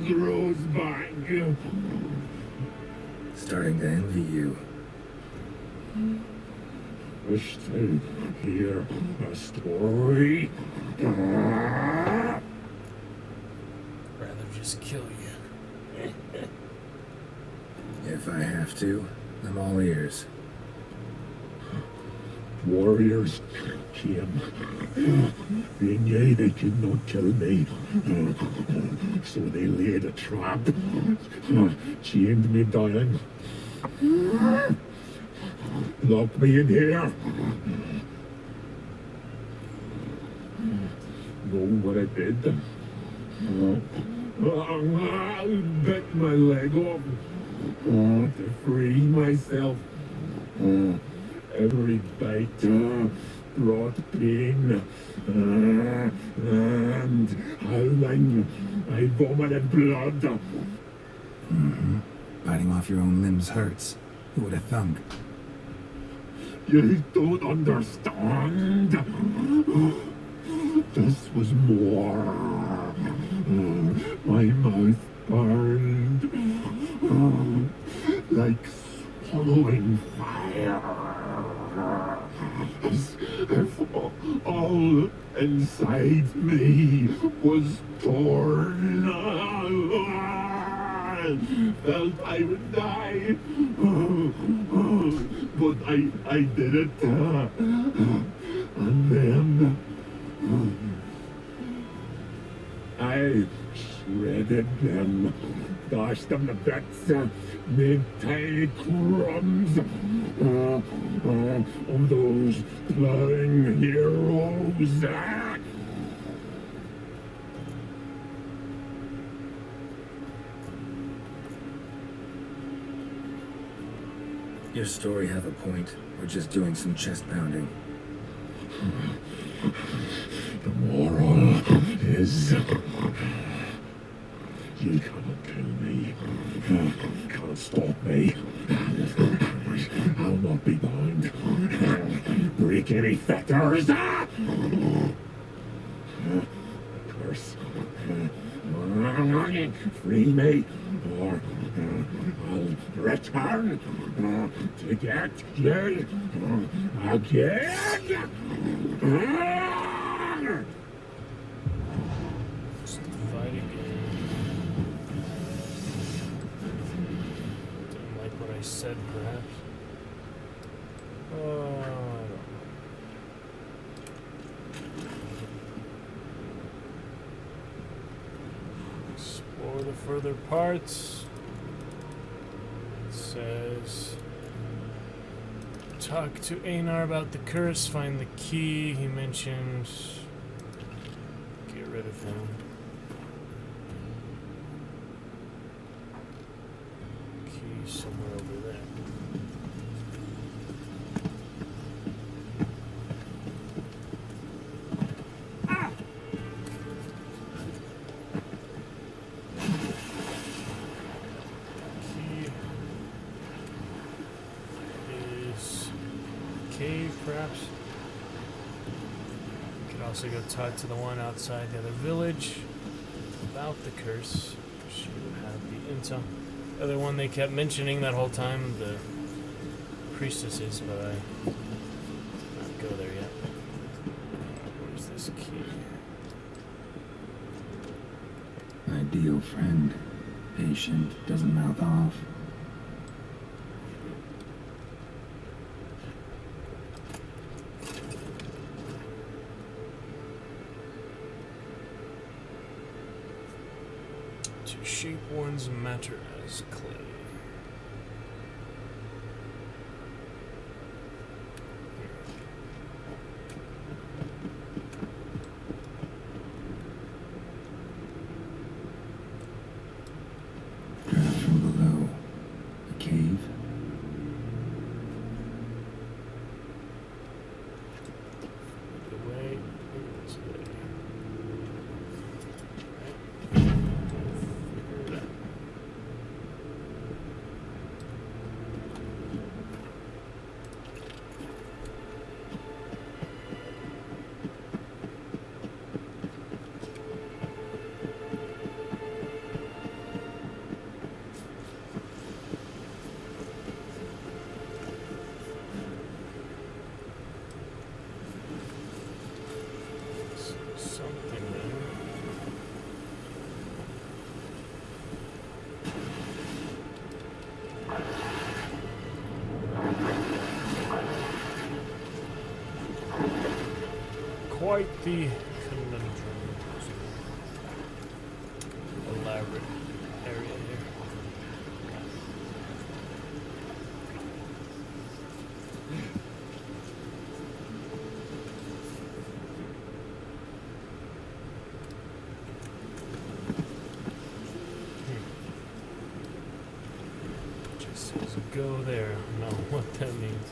grows back. Starting to envy you. Wish to hear a story. Rather just kill you. If I have to, I'm all ears. Warriors came. They knew they could not kill me, so they laid a trap, chained me down, locked me in here. Know what I did? Bit my leg off to free myself. Every bite brought pain, and howling, I vomited blood. Mm-hmm. Biting off your own limbs hurts. Who would have thunk? You don't understand. This was more. My mouth burned like swallowing fire. As if all inside me was torn. Felt I would die, but I did it. And then I shredded them, dashed them to bits, made tiny crumbs of those plowing heroes. Your story have a point. We're just doing some chest pounding. The moral is you cannot kill me. Can't stop me. I'll not be bound. Break any fetters. Curse. Free me, or I'll return to get you again. Just fight again. Didn't like what I said, perhaps. I don't know. Explore the further parts. It says, talk to Einar about the curse, find the key. He mentioned get rid of him. Key somewhere over there. Perhaps. We could also go talk to the one outside the other village about the curse. She would have the intel. The other one they kept mentioning that whole time, the priestesses, but I did not go there yet. Where's this key? Ideal friend. Patient, doesn't mouth off. To shape one's matter as clay. quite the conundrum. Elaborate area here. Just says go there. I don't know what that means.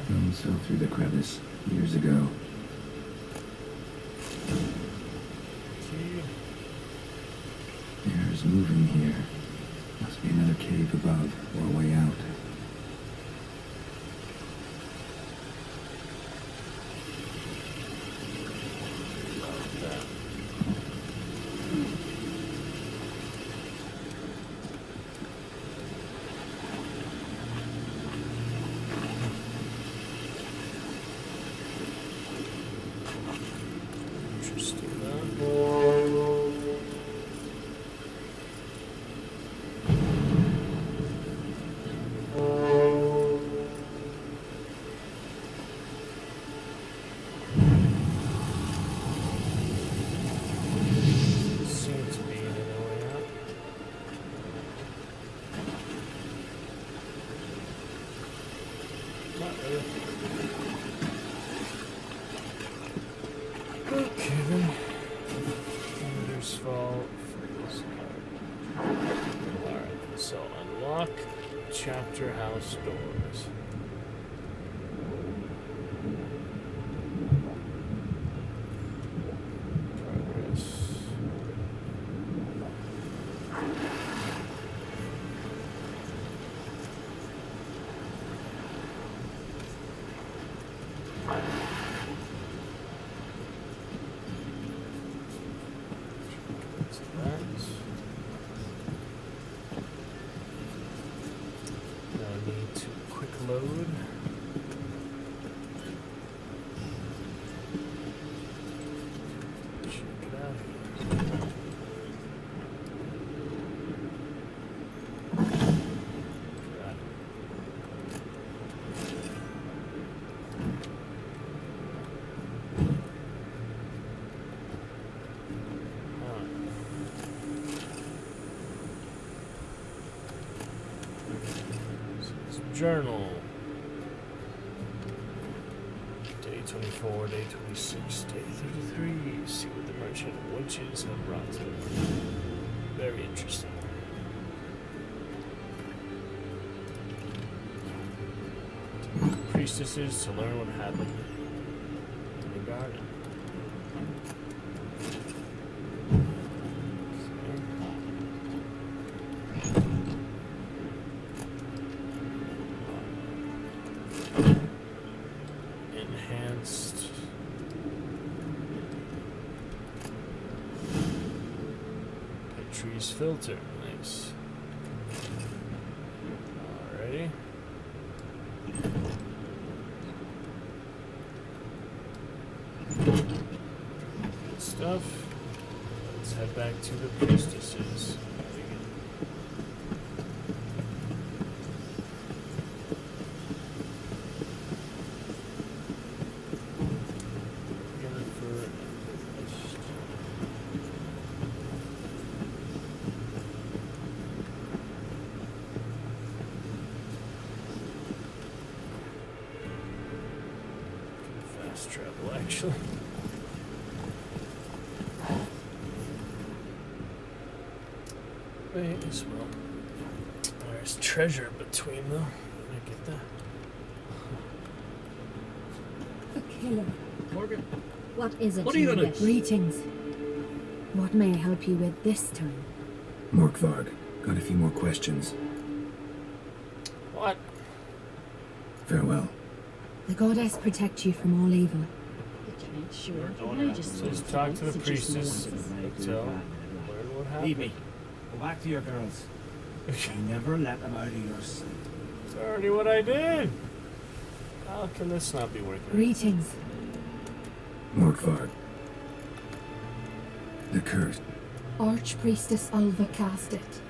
One fell through the crevice years ago. Air's moving here. Must be another cave above or a way out. Okay then. Wonders fall. Alright, so unlock chapter house doors. Journal. Day 24, day 26, day 33. See what the merchant witches have brought to them. Very interesting. Priestesses to learn what happened in the garden. Filter, nice. Alrighty. Good stuff. Let's head back to the priestesses. Travel, actually. May as well. There's treasure between them. I get that. killer. Morgan. What is it, What are you gonna- Juliet? Greetings. What may I help you with this time? Morkvarg, got a few more questions. What? Farewell. The goddess protect you from all evil. Sure. Just talk to the priestess. Tell learn what happened. Leave me. Go back to your girls. Never let them out of your sight. It's already what I did. How can this not be working? Greetings. Morkvarg. The curse. Archpriestess Ulva cast it.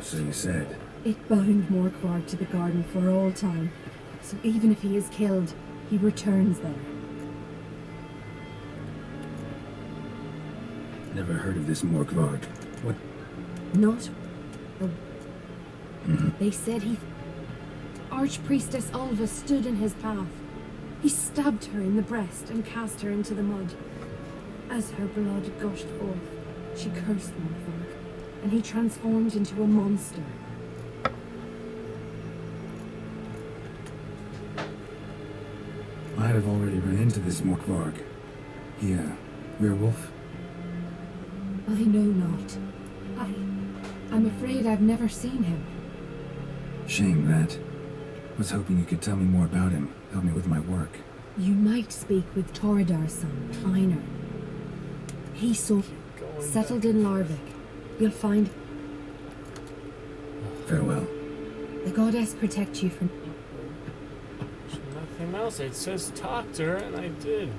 So you said. It bound Morkvarg to the garden for all time. So even if he is killed, he returns there. Never heard of this Morkvarg. What? Not. They said he. Archpriestess Ulva stood in his path. He stabbed her in the breast and cast her into the mud. As her blood gushed forth, she cursed Morkvarg, and he transformed into a monster. I have already run into this Morkvarg. He, werewolf? I know not. I'm afraid I've never seen him. Shame that. Was hoping you could tell me more about him, help me with my work. You might speak with Torridar's son, Einar. He settled in Larvik. You'll find... Farewell. The goddess protect you from... Nothing else. It says talk to her, and I did.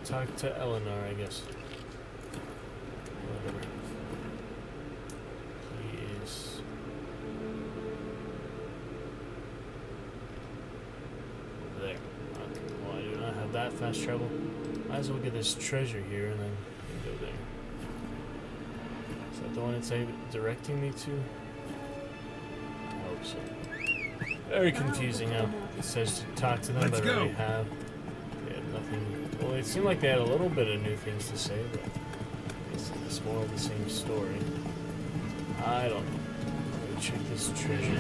Talk to Eleanor, I guess. Whatever. Please. Over there. Okay, well, I do not have that fast travel. Might as well get this treasure here and then go there. Is that the one it's directing me to? I hope so. Very confusing how it says to talk to them, but I already have. They had nothing. Well, it seemed like they had a little bit of new things to say, but it's more of the same story. I don't know. Let me check this treasure.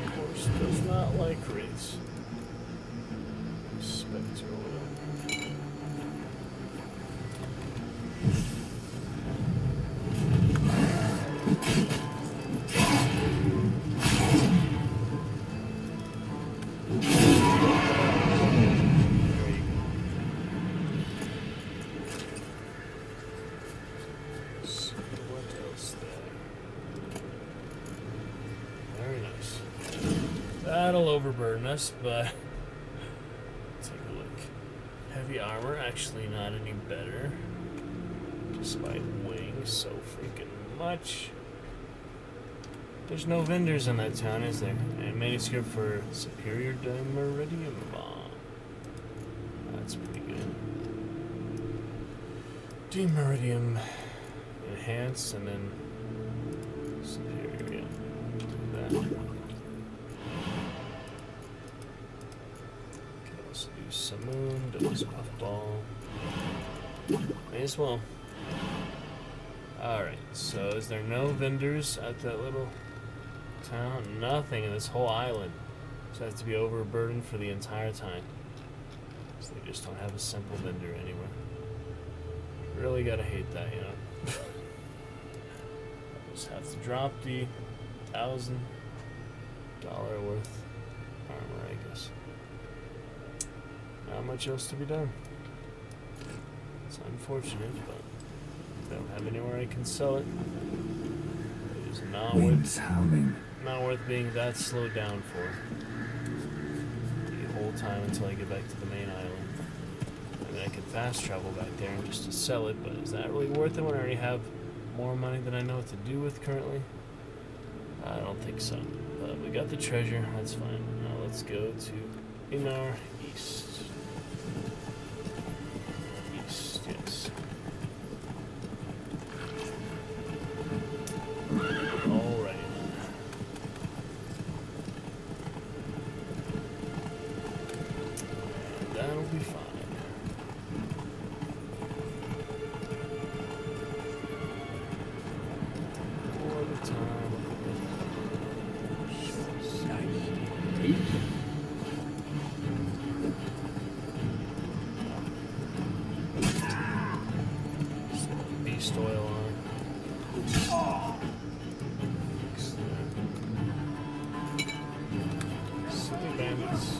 Of course, does not like wraiths. Spectre oil. That'll overburden us, but take a look. Heavy armor, actually not any better. Despite weighing so freaking much. There's no vendors in that town, is there? And manuscript for Superior Dimeridium Bomb. That's pretty good. Dimeridium Enhance and then Superior, yeah. Do that. Simoon, Devil's Puffball. May as well. Alright, so is there no vendors at that little town? Nothing in this whole island. So it has to be overburdened for the entire time. So they just don't have a simple vendor anywhere. Really gotta hate that, you know. Just have to drop the $1,000 worth armor, I guess. Not much else to be done. It's unfortunate, but I don't have anywhere I can sell it. It is not worth being that slowed down for the whole time until I get back to the main island. I mean, I could fast travel back there and just to sell it, but is that really worth it when I already have more money than I know what to do with currently? I don't think so. But we got the treasure, that's fine. Now let's go to Inar East. Yes. Alrighty then. And that'll be fine. All the time. Beast oil on. Silly bandits.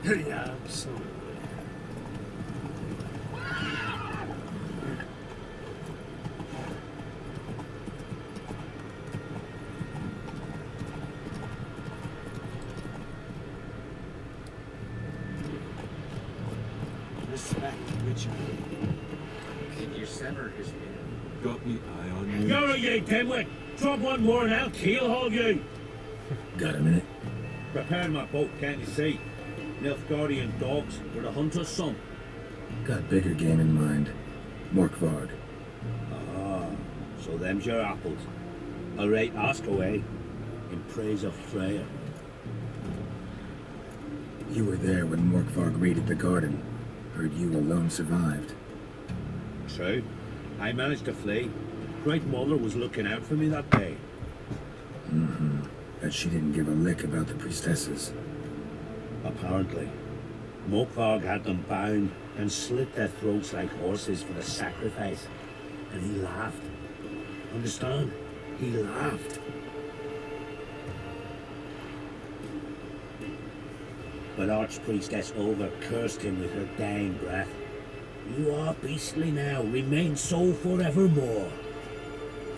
Yeah, absolutely. Respect, Richard. Can you sever his head? Got me eye on you. You're a ye dimwit! Drop one more and I'll keelhaul you! Got a minute? Prepare my boat, can't you see? Nilfgaardian dogs were the hunter's son. Got bigger game in mind. Morkvarg. Ah, so them's your apples. All right, ask away. In praise of Freya. You were there when Morkvarg raided the garden. Heard you alone survived. True. I managed to flee. Great Mother was looking out for me that day. Mm-hmm. But she didn't give a lick about the priestesses. Apparently. Morkvarg had them bound and slit their throats like horses for the sacrifice. And he laughed. Understand? He laughed. But Archpriestess Olga cursed him with her dying breath. You are beastly now, remain so forevermore.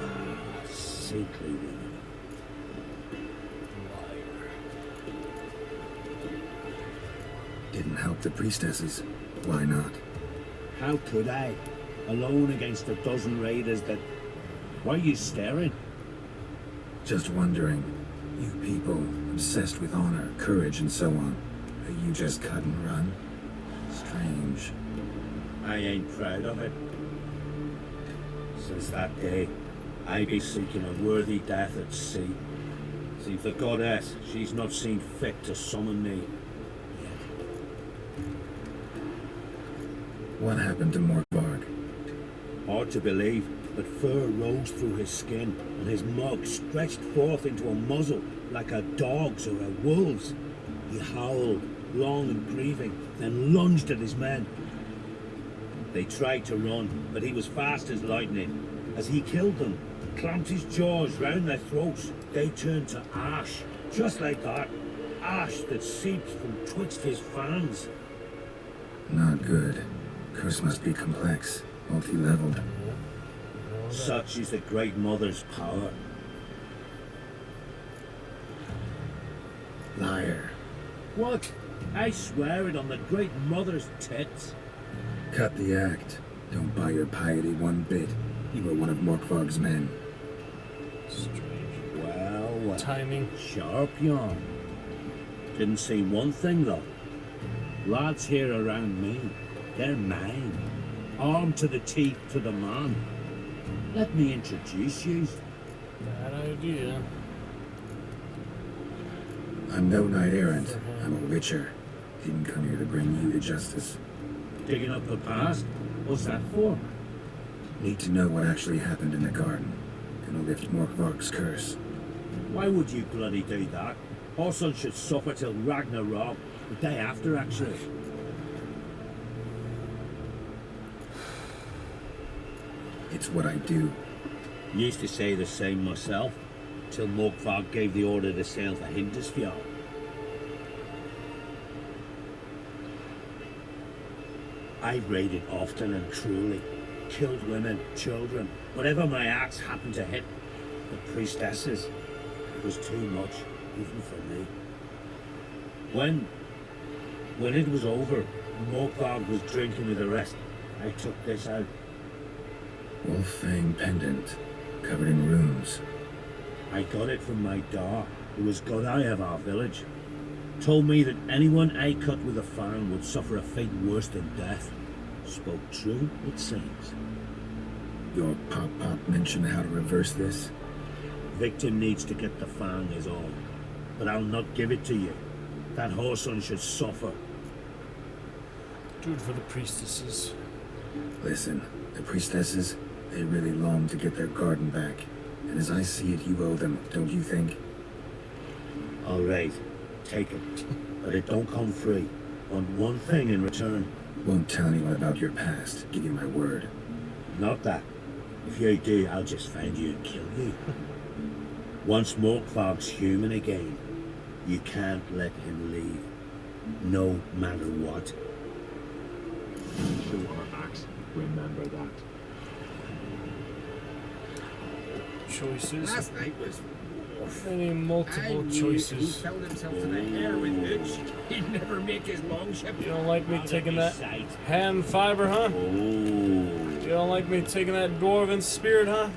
Ah, saintly woman. Didn't help the priestesses. Why not? How could I? Alone against a dozen raiders that... Why are you staring? Just wondering. You people, obsessed with honor, courage, and so on. Are you just cut and run? Strange. I ain't proud of it. Since that day, I be seeking a worthy death at sea. See, the goddess, she's not seen fit to summon me. What happened to Morkvarg? Hard to believe, but fur rose through his skin, and his mug stretched forth into a muzzle like a dog's or a wolf's. He howled, long and grieving, then lunged at his men. They tried to run, but he was fast as lightning. As he killed them, clamped his jaws round their throats, they turned to ash, just like that. Ash that seeped from twixt his fangs. Not good. Curse must be complex, multi-leveled. Such is the Great Mother's power. Liar. What? I swear it on the Great Mother's tits. Cut the act. Don't buy your piety one bit. You were one of Morkvarg's men. Strange. Well, timing. Sharp yarn. Didn't see one thing though. Lads here around me, they're mine. Armed to the teeth to the man. Let me introduce you. Bad idea. I'm no knight errant. I'm a witcher. Didn't come here to bring you to justice. Digging up the past? What's that for? Need to know what actually happened in the garden. Gonna lift Morkvarg's curse. Why would you bloody do that? Our son should suffer till Ragnarok, the day after, actually. It's what I do. Used to say the same myself, till Morkvarg gave the order to sail for Hindisfjord. I raided often and truly, killed women, children, whatever my axe happened to hit. The priestesses, it was too much, even for me. When it was over, Morkvarg was drinking with the rest. I took this out. Wolf-fang pendant, covered in runes. I got it from my da, who was godai of our village. Told me that anyone I cut with a fang would suffer a fate worse than death. Spoke true, it seems. Your pop-pop mentioned how to reverse this? Victim needs to get the fang is all. But I'll not give it to you. That whoreson should suffer. Do it for the priestesses. Listen, the priestesses, they really long to get their garden back. And as I see it, you owe them, don't you think? All right, take it. But it don't come free. Want one thing in return. Won't tell anyone about your past. Give you my word. Not that. If you do, I'll just find you and kill you. Once Morkvarg's human again, you can't let him leave. No matter what. Show our axe. Remember that. Choices. Last night was Any multiple choices. He found himself to the heroin bitch. He'd never make his longship. You don't like me taking that ham fiber, huh? You don't like me taking that dwarven spirit, huh?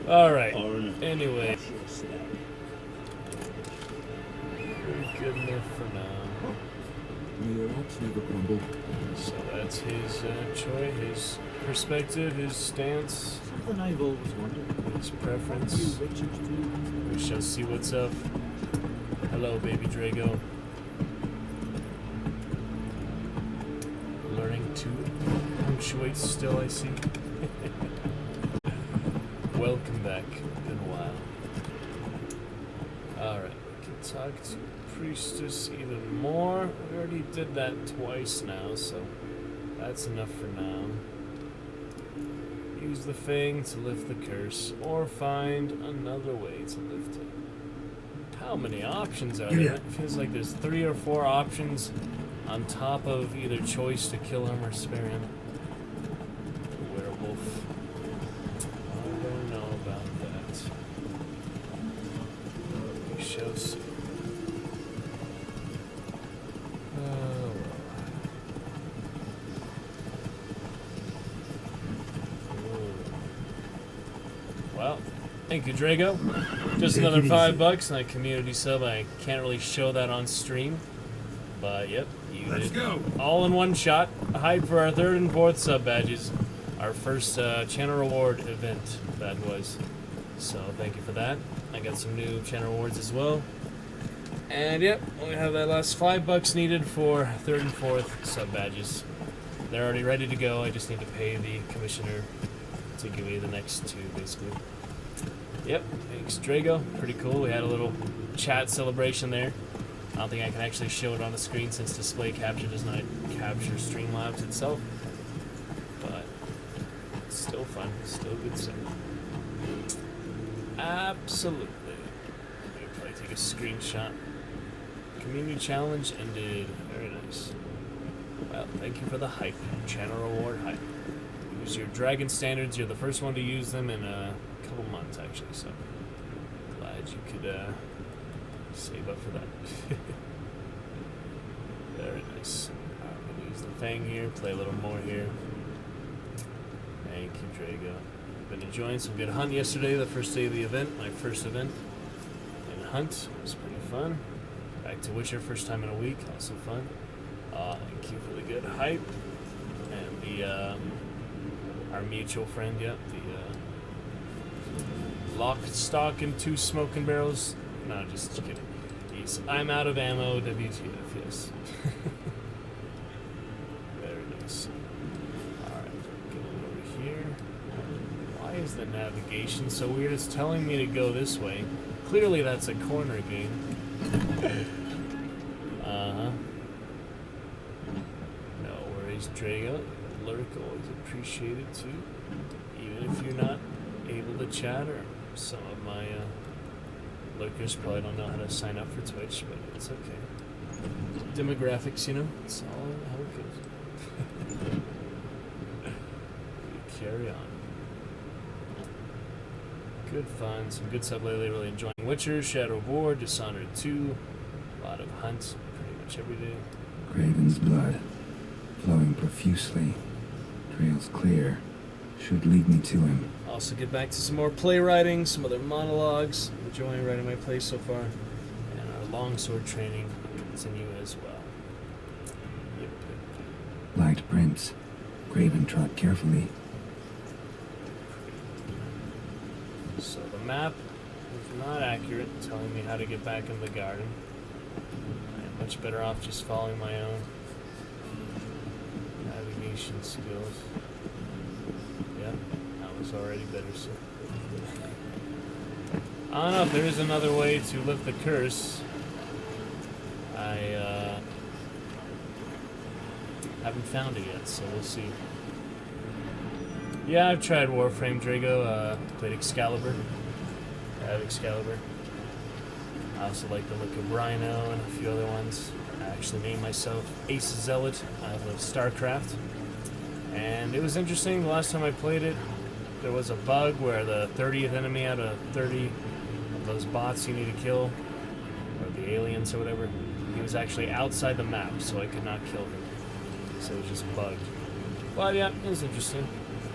Alright. Anyway. Good enough for now. Your ops never crumble. So that's his choice, his perspective, his stance. Something I've always wondered. His preference. We shall see what's up. Hello, baby Drago. Learning to punctuate still, I see. Welcome back. Been a while. Alright, we can talk to Priestess even more. We already did that twice now, so that's enough for now. Use the fang to lift the curse, or find another way to lift it. How many options are there? It feels like there's 3 or 4 options on top of either choice to kill him or spare him. Werewolf. I don't know about that. We shall see. Well, thank you, Drago. Just another $5 and a community sub. I can't really show that on stream, but yep, you Let's go. All in one shot. Hype for our 3rd and 4th sub badges. Our first channel reward event that was. So thank you for that. I got some new channel rewards as well. And yep, we have that last $5 needed for 3rd and 4th sub badges. They're already ready to go. I just need to pay the commissioner to give me the next 2, basically. Yep, thanks Drago. Pretty cool. We had a little chat celebration there. I don't think I can actually show it on the screen since display capture does not capture Streamlabs itself. But it's still fun. Still good stuff. Absolutely. Let me probably take a screenshot. Community challenge ended. Very nice. Well, thank you for the hype. Channel reward hype. Use your dragon standards. You're the first one to use them in a couple months, actually. So glad you could save up for that. Very nice. I'm gonna use the fang here. Play a little more here. Thank you, Drago. Been enjoying some good hunt yesterday. The first day of the event. My first event in hunt. It was pretty fun. Back to Witcher, first time in a week. Also fun. Thank you for the good hype. And the our mutual friend, yep, the lock, stock, and 2 smoking barrels. No, just kidding. I'm out of ammo, WTF, yes. Very nice. Alright, get over here. Why is is the navigation so weird? It's telling me to go this way. Clearly that's a corner game. Uh-huh. No worries, Drago. Lurk always appreciated too. Even if you're not able to chat, or some of my lurkers probably don't know how to sign up for Twitch, but it's okay. Demographics, you know, it's all how it goes. We carry on. Good fun, some good stuff lately, really enjoying Witcher, Shadow of War, Dishonored 2, a lot of hunts pretty much every day. Graven's blood, flowing profusely, trails clear, should lead me to him. Also get back to some more playwriting, some other monologues, enjoying writing my plays so far, and our longsword training continue as well. Yep. Light prints, Graven trod carefully. So the map is not accurate, telling me how to get back in the garden. I'm much better off just following my own navigation skills. Yeah, that was already better, so. I don't know if there is another way to lift the curse. I haven't found it yet, so we'll see. Yeah, I've tried Warframe, Drago. Played Excalibur. I have Excalibur. I also like the look of Rhino and a few other ones. I actually named myself Ace Zealot out of StarCraft. And it was interesting, the last time I played it, there was a bug where the 30th enemy out of 30 of those bots you need to kill, or the aliens or whatever, he was actually outside the map, so I could not kill him. So it was just bugged. But yeah, it was interesting.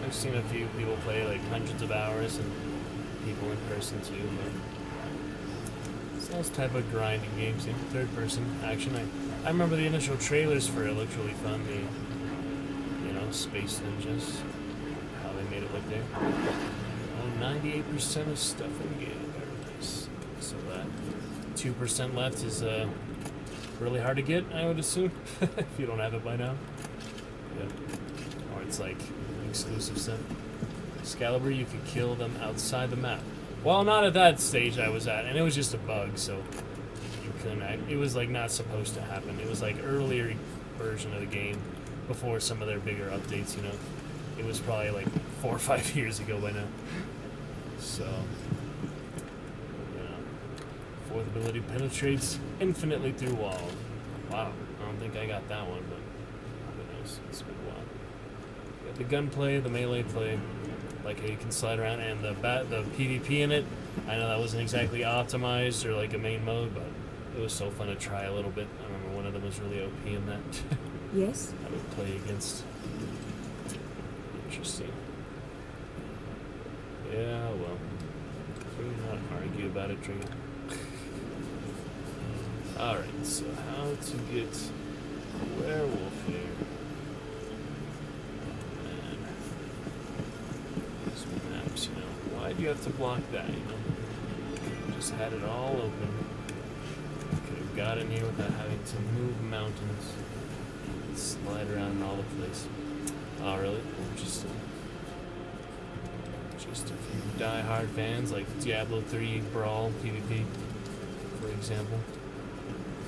I've seen a few people play like hundreds of hours, and people in person too, but it's those type of grinding games, you know, third person action. I remember the initial trailers for it looked really fun, the, you know, Space Ninjas, how they made it look there. Oh, 98% of stuff in the game, very nice. So that 2% left is really hard to get, I would assume, if you don't have it by now. Yeah. Or it's like exclusive stuff. Excalibur, you could kill them outside the map. Well, not at that stage I was at, and it was just a bug, so you couldn't it was like not supposed to happen. It was like earlier version of the game before some of their bigger updates, you know. It was probably like 4 or 5 years ago by now. So, you know, fourth ability penetrates infinitely through wall. Wow, I don't think I got that one, but who knows? It's been a while. The gunplay, the melee play, like how you can slide around, and the PvP in it. I know that wasn't exactly optimized or like a main mode, but it was so fun to try a little bit. I remember one of them was really OP in that. Yes? I would play against. Interesting. Yeah, well, we'll not argue about it, Dragon. Alright, so how to get werewolf here? Maps, you know. Why do you have to block that, you know? Just had it all open. Could have got in here without having to move mountains. Slide around in all the place. Oh, really? Interesting. Just a few die-hard fans like Diablo 3 Brawl PvP, for example.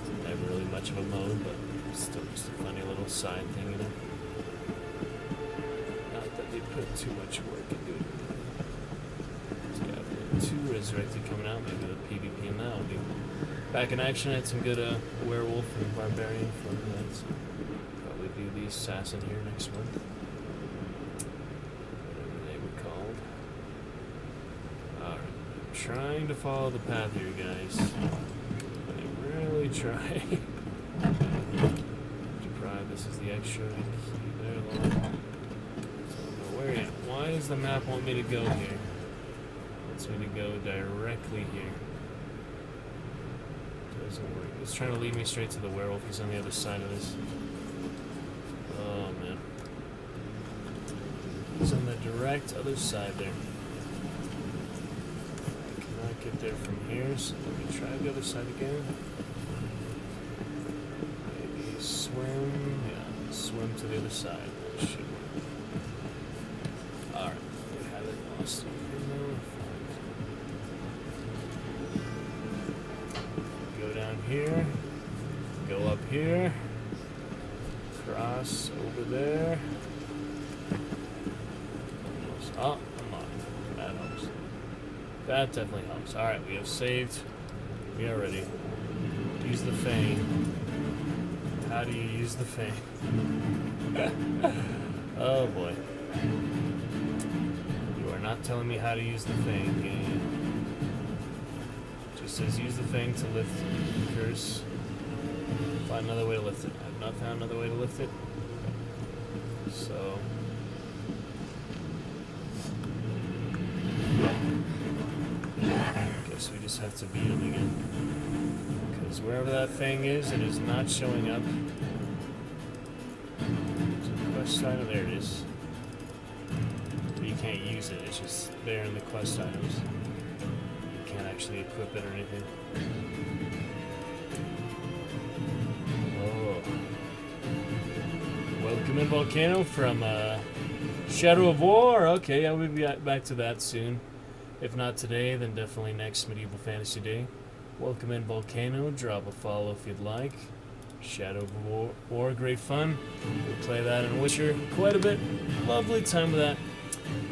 It's never really much of a mode, but still just a funny little side thing, you know? Not that they put too much work into it. Diablo 2 Resurrected coming out, maybe the PvP in that will be back in action. I had some good werewolf and barbarian fun that. So probably do the assassin here next month. Whatever they were called. Alright, I'm trying to follow the path here, guys. I'm really trying. This is the extra key there. So where am I? Why does the map want me to go here? It wants me to go directly here. Doesn't work. It's trying to lead me straight to the werewolf. He's on the other side of this. Oh man. He's on the direct other side there. I cannot get there from here, so let me try the other side again. Maybe swim. Yeah, swim to the other side. That should work. Alright, we have it lost. here. Cross over there. Oh, come on. That helps. That definitely helps. Alright, we have saved. We are ready. Use the Fang. How do you use the Fang? Oh boy. You are not telling me how to use the Fang, game. Just says use the Fang to lift the curse. Find another way to lift it. I have not found another way to lift it. So guess we just have to beat him again. Because wherever that Fang is, it is not showing up. There's a quest item. There it is. But you can't use it. It's just there in the quest items. You can't actually equip it or anything. Oh. Welcome in, Volcano, from Shadow of War. Okay, I will be back to that soon. If not today, then definitely next Medieval Fantasy Day. Welcome in, Volcano. Drop a follow if you'd like. Shadow of War, great fun. We play that in Witcher quite a bit. Lovely time with that.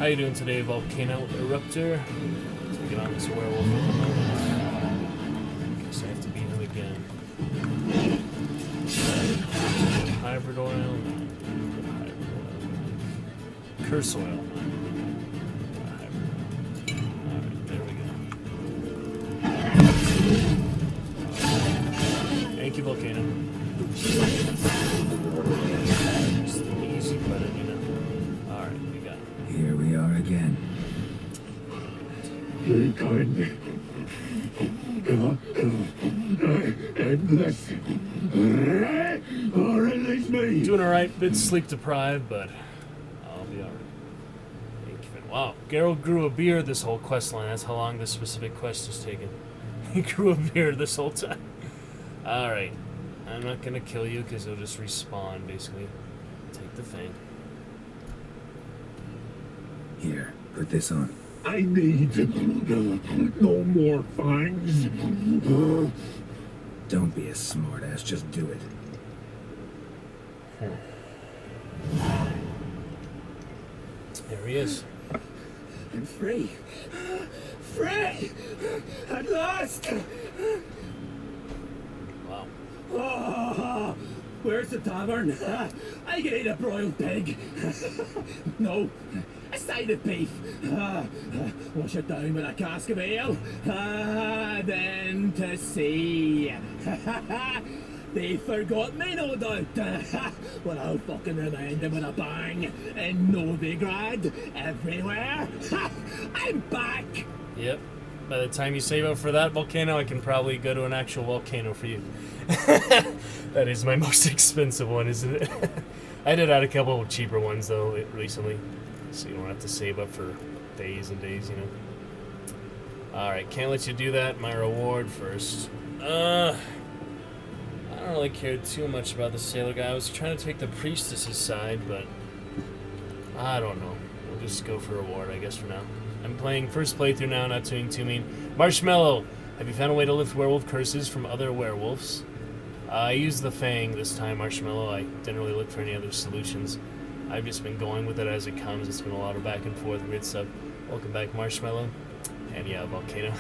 How you doing today, Volcano Eruptor? Taking on this werewolf at the moment. Guess I have to beat him again. Hybrid oil. Hybrid oil. Curse oil. Thank you, Volcano. Just an easy button, you know. Alright, we got him. Here we are again. Very kind. I bless you. Or release me. Doing alright, bit sleep deprived, but I'll be alright. Wow, Geralt grew a beard this whole quest line. That's how long this specific quest has taken. He grew a beard this whole time. Alright. I'm not gonna kill you because it'll just respawn, basically. Take the Fang. Here, put this on. I need no more fangs. Don't be a smartass, just do it. There he is. I'm free. Free! At last! Wow. Oh, where's the tavern? I can eat a broiled pig. No, a side of beef. Wash it down with a cask of ale. Then to sea. They forgot me, no doubt. Well, I'll fucking remind them with a bang. In Novigrad, everywhere. I'm back. Yep. By the time you save up for that volcano, I can probably go to an actual volcano for you. That is my most expensive one, isn't it? I did add a couple of cheaper ones, though, recently. So you don't have to save up for days and days, you know. Alright, can't let you do that. My reward first. I don't really care too much about the sailor guy. I was trying to take the priestess's side, but I don't know. We'll just go for reward, I guess, for now. I'm playing first playthrough now, not doing too mean. Marshmallow, have you found a way to lift werewolf curses from other werewolves? I used the Fang this time, Marshmallow. I didn't really look for any other solutions. I've just been going with it as it comes. It's been a lot of back and forth, weird stuff. Welcome back, Marshmallow. And yeah, Volcano.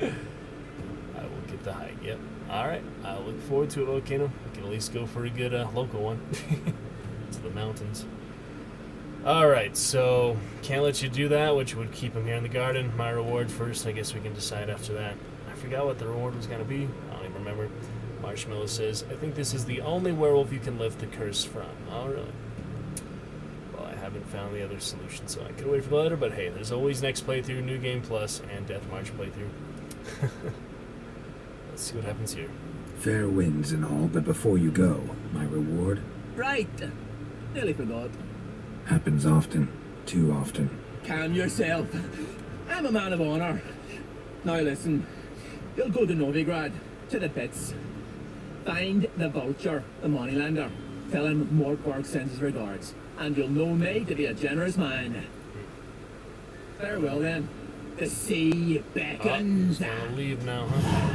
I will get the hike, yep. Alright, I'll look forward to it, Volcano. We can at least go for a good local one. To the mountains. Alright, so can't let you do that, which would keep him here in the garden. My reward first, I guess we can decide after that. I forgot what the reward was going to be. I don't even remember. Marshmallow says, I think this is the only werewolf you can lift the curse from. Oh, really? Well, I haven't found the other solution, so I could wait for the letter, but hey, there's always next playthrough, New Game Plus, and Death March playthrough. Let's see what happens here. Fair winds and all, but before you go, my reward? Right. Nearly forgot. Happens often. Too often. Calm yourself. I'm a man of honor. Now listen. You'll go to Novigrad, to the pits. Find the vulture, the moneylender. Tell him Morkborg sends his regards. And you'll know me to be a generous man. Farewell then. The sea beckons. He's gonna leave now, huh?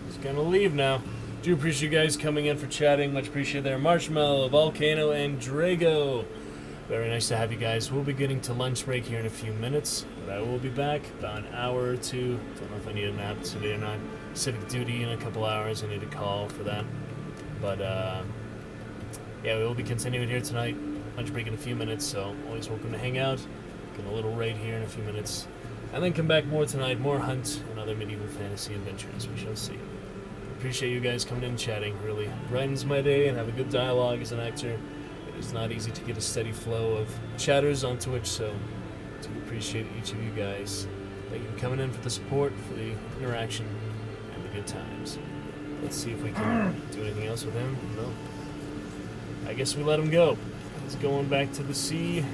He's gonna leave now. Do appreciate you guys coming in for chatting. Much appreciated there. Marshmallow, Volcano, and Drago. Very nice to have you guys. We'll be getting to lunch break here in a few minutes, but I will be back about an hour or two. Don't know if I need a nap today or not. Civic duty in a couple hours. I need to call for that. But, yeah, we will be continuing here tonight. Lunch break in a few minutes, so always welcome to hang out. Get a little raid here in a few minutes. And then come back more tonight, more Hunt and other medieval fantasy adventures. We shall see. Appreciate you guys coming in and chatting. Really brightens my day and have a good dialogue as an actor. It is not easy to get a steady flow of chatters on Twitch, so do appreciate each of you guys. Thank you for coming in, for the support, for the interaction, and the good times. Let's see if we can do anything else with him. No. I guess we let him go. He's going back to the sea.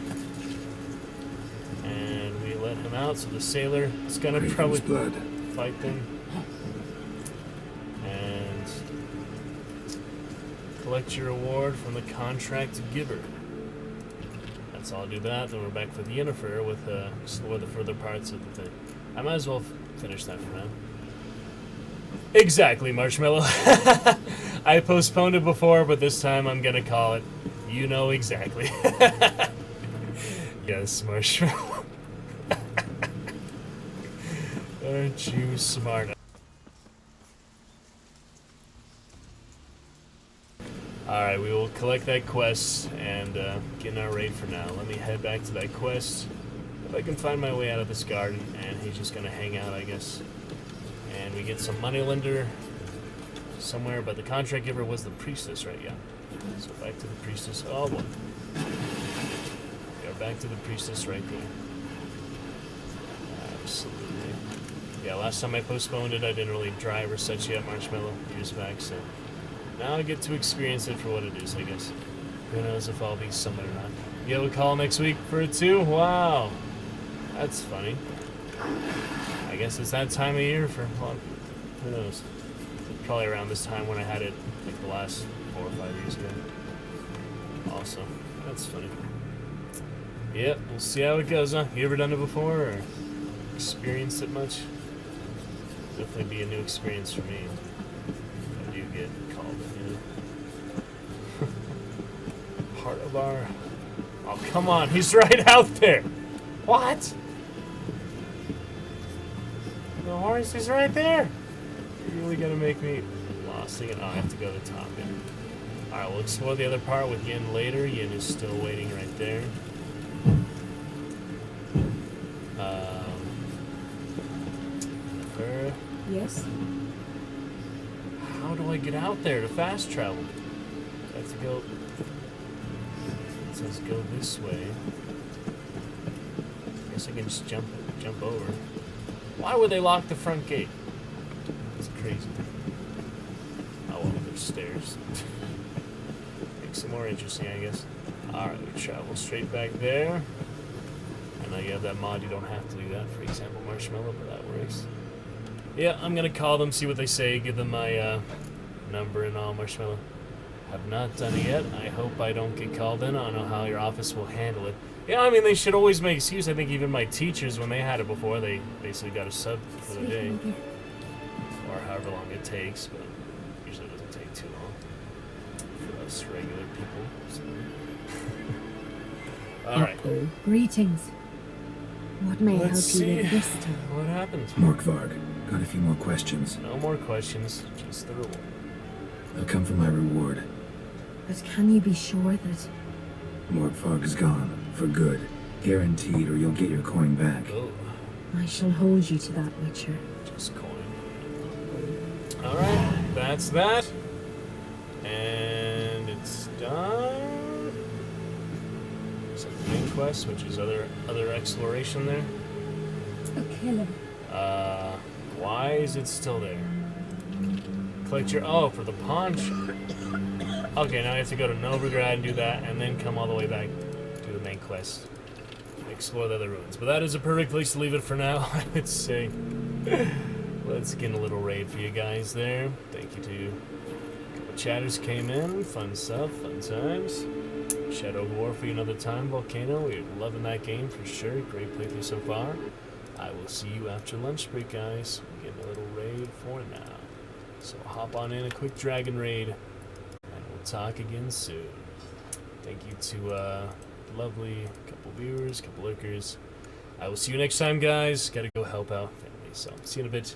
And we let him out, so the sailor is gonna probably fight them. And collect your reward from the contract giver. That's all. I'll do that. Then we're back with Yennefer with explore the further parts of the thing. I might as well finish that for now. Exactly, Marshmallow. I postponed it before, but this time I'm gonna call it. You know exactly. Yes, Marshmallow. Aren't you smart? Alright, we will collect that quest and get in our raid for now. Let me head back to that quest. If I can find my way out of this garden, and he's just gonna hang out, I guess. And we get some moneylender somewhere, but the contract giver was the priestess, right? Yeah. So back to the priestess. Oh boy. We are back to the priestess right there. Absolutely. Yeah, last time I postponed it, I didn't really drive or such yet, Marshmallow, years back, so now I get to experience it for what it is, I guess. Who knows if I'll be somewhere or not. You have a call next week for it too? Wow. That's funny. I guess it's that time of year for, well, who knows. Probably around this time when I had it, like the last 4 or 5 years ago. Also, that's funny. Yep, we'll see how it goes, huh? You ever done it before, or experienced it much? Definitely be a new experience for me. If I do get called in, you know? Part of our... Oh, come on, he's right out there! What? The horse is right there! You're really gonna make me lost thinking, oh, I have to go to the top, yeah. Alright, we'll explore the other part with Yen later. Yen is still waiting right there. Yes? How do I get out there to fast travel? I have to go... It says go this way. I guess I can just jump over. Why would they lock the front gate? It's crazy. Oh well, there's stairs. Makes it more interesting, I guess. Alright, we travel straight back there. And now you have that mod, you don't have to do that, for example, Marshmallow, but that works. Yeah, I'm gonna call them, see what they say, give them my number and all, Marshmallow. Have not done it yet. I hope I don't get called in. I don't know how your office will handle it. Yeah, I mean, they should always make excuse. I think even my teachers, when they had it before, they basically got a sub for the day. Or however long it takes, but usually it doesn't take too long for us regular people. So. Alright. Greetings. What may Let's help you see with this time? what happened. Morkvarg, got a few more questions. No more questions, just the reward. They'll come for my reward. But can you be sure that... Morkvarg is gone, for good. Guaranteed, or you'll get your coin back. Oh. I shall hold you to that, Witcher. Just coin. Alright, that's that. And it's done. So the main quest, which is other exploration there. A killer. Why is it still there? Collect your... Oh, for the pawn shop. Okay, now I have to go to Novigrad and do that, and then come all the way back to the main quest. Explore the other ruins. But that is a perfect place to leave it for now, I would say. Let's get a little raid for you guys there. Thank you to a couple chatters came in. Fun stuff, fun times. Shadow of War for you another time, Volcano. We're loving that game for sure. Great playthrough so far. I will see you after lunch break, guys. We're getting a little raid for now. So hop on in a quick dragon raid, and we'll talk again soon. Thank you to lovely couple viewers, couple lurkers. I will see you next time, guys. Gotta go help out family, so see you in a bit.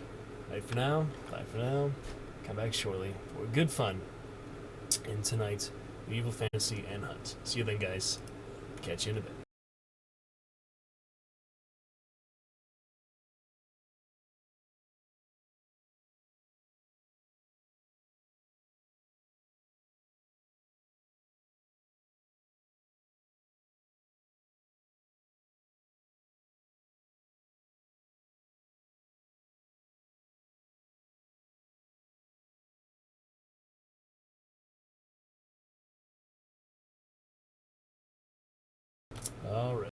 Bye for now. Bye for now. Come back shortly for good fun in tonight, Medieval Fantasy and Hunt. See you then, guys. Catch you in a bit. All right.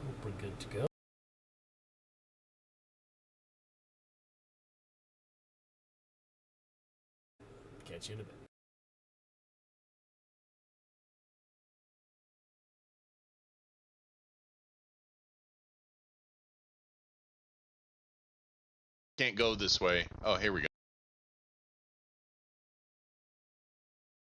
Hope we're good to go. Catch you in a bit. Can't go this way. Oh, here we go.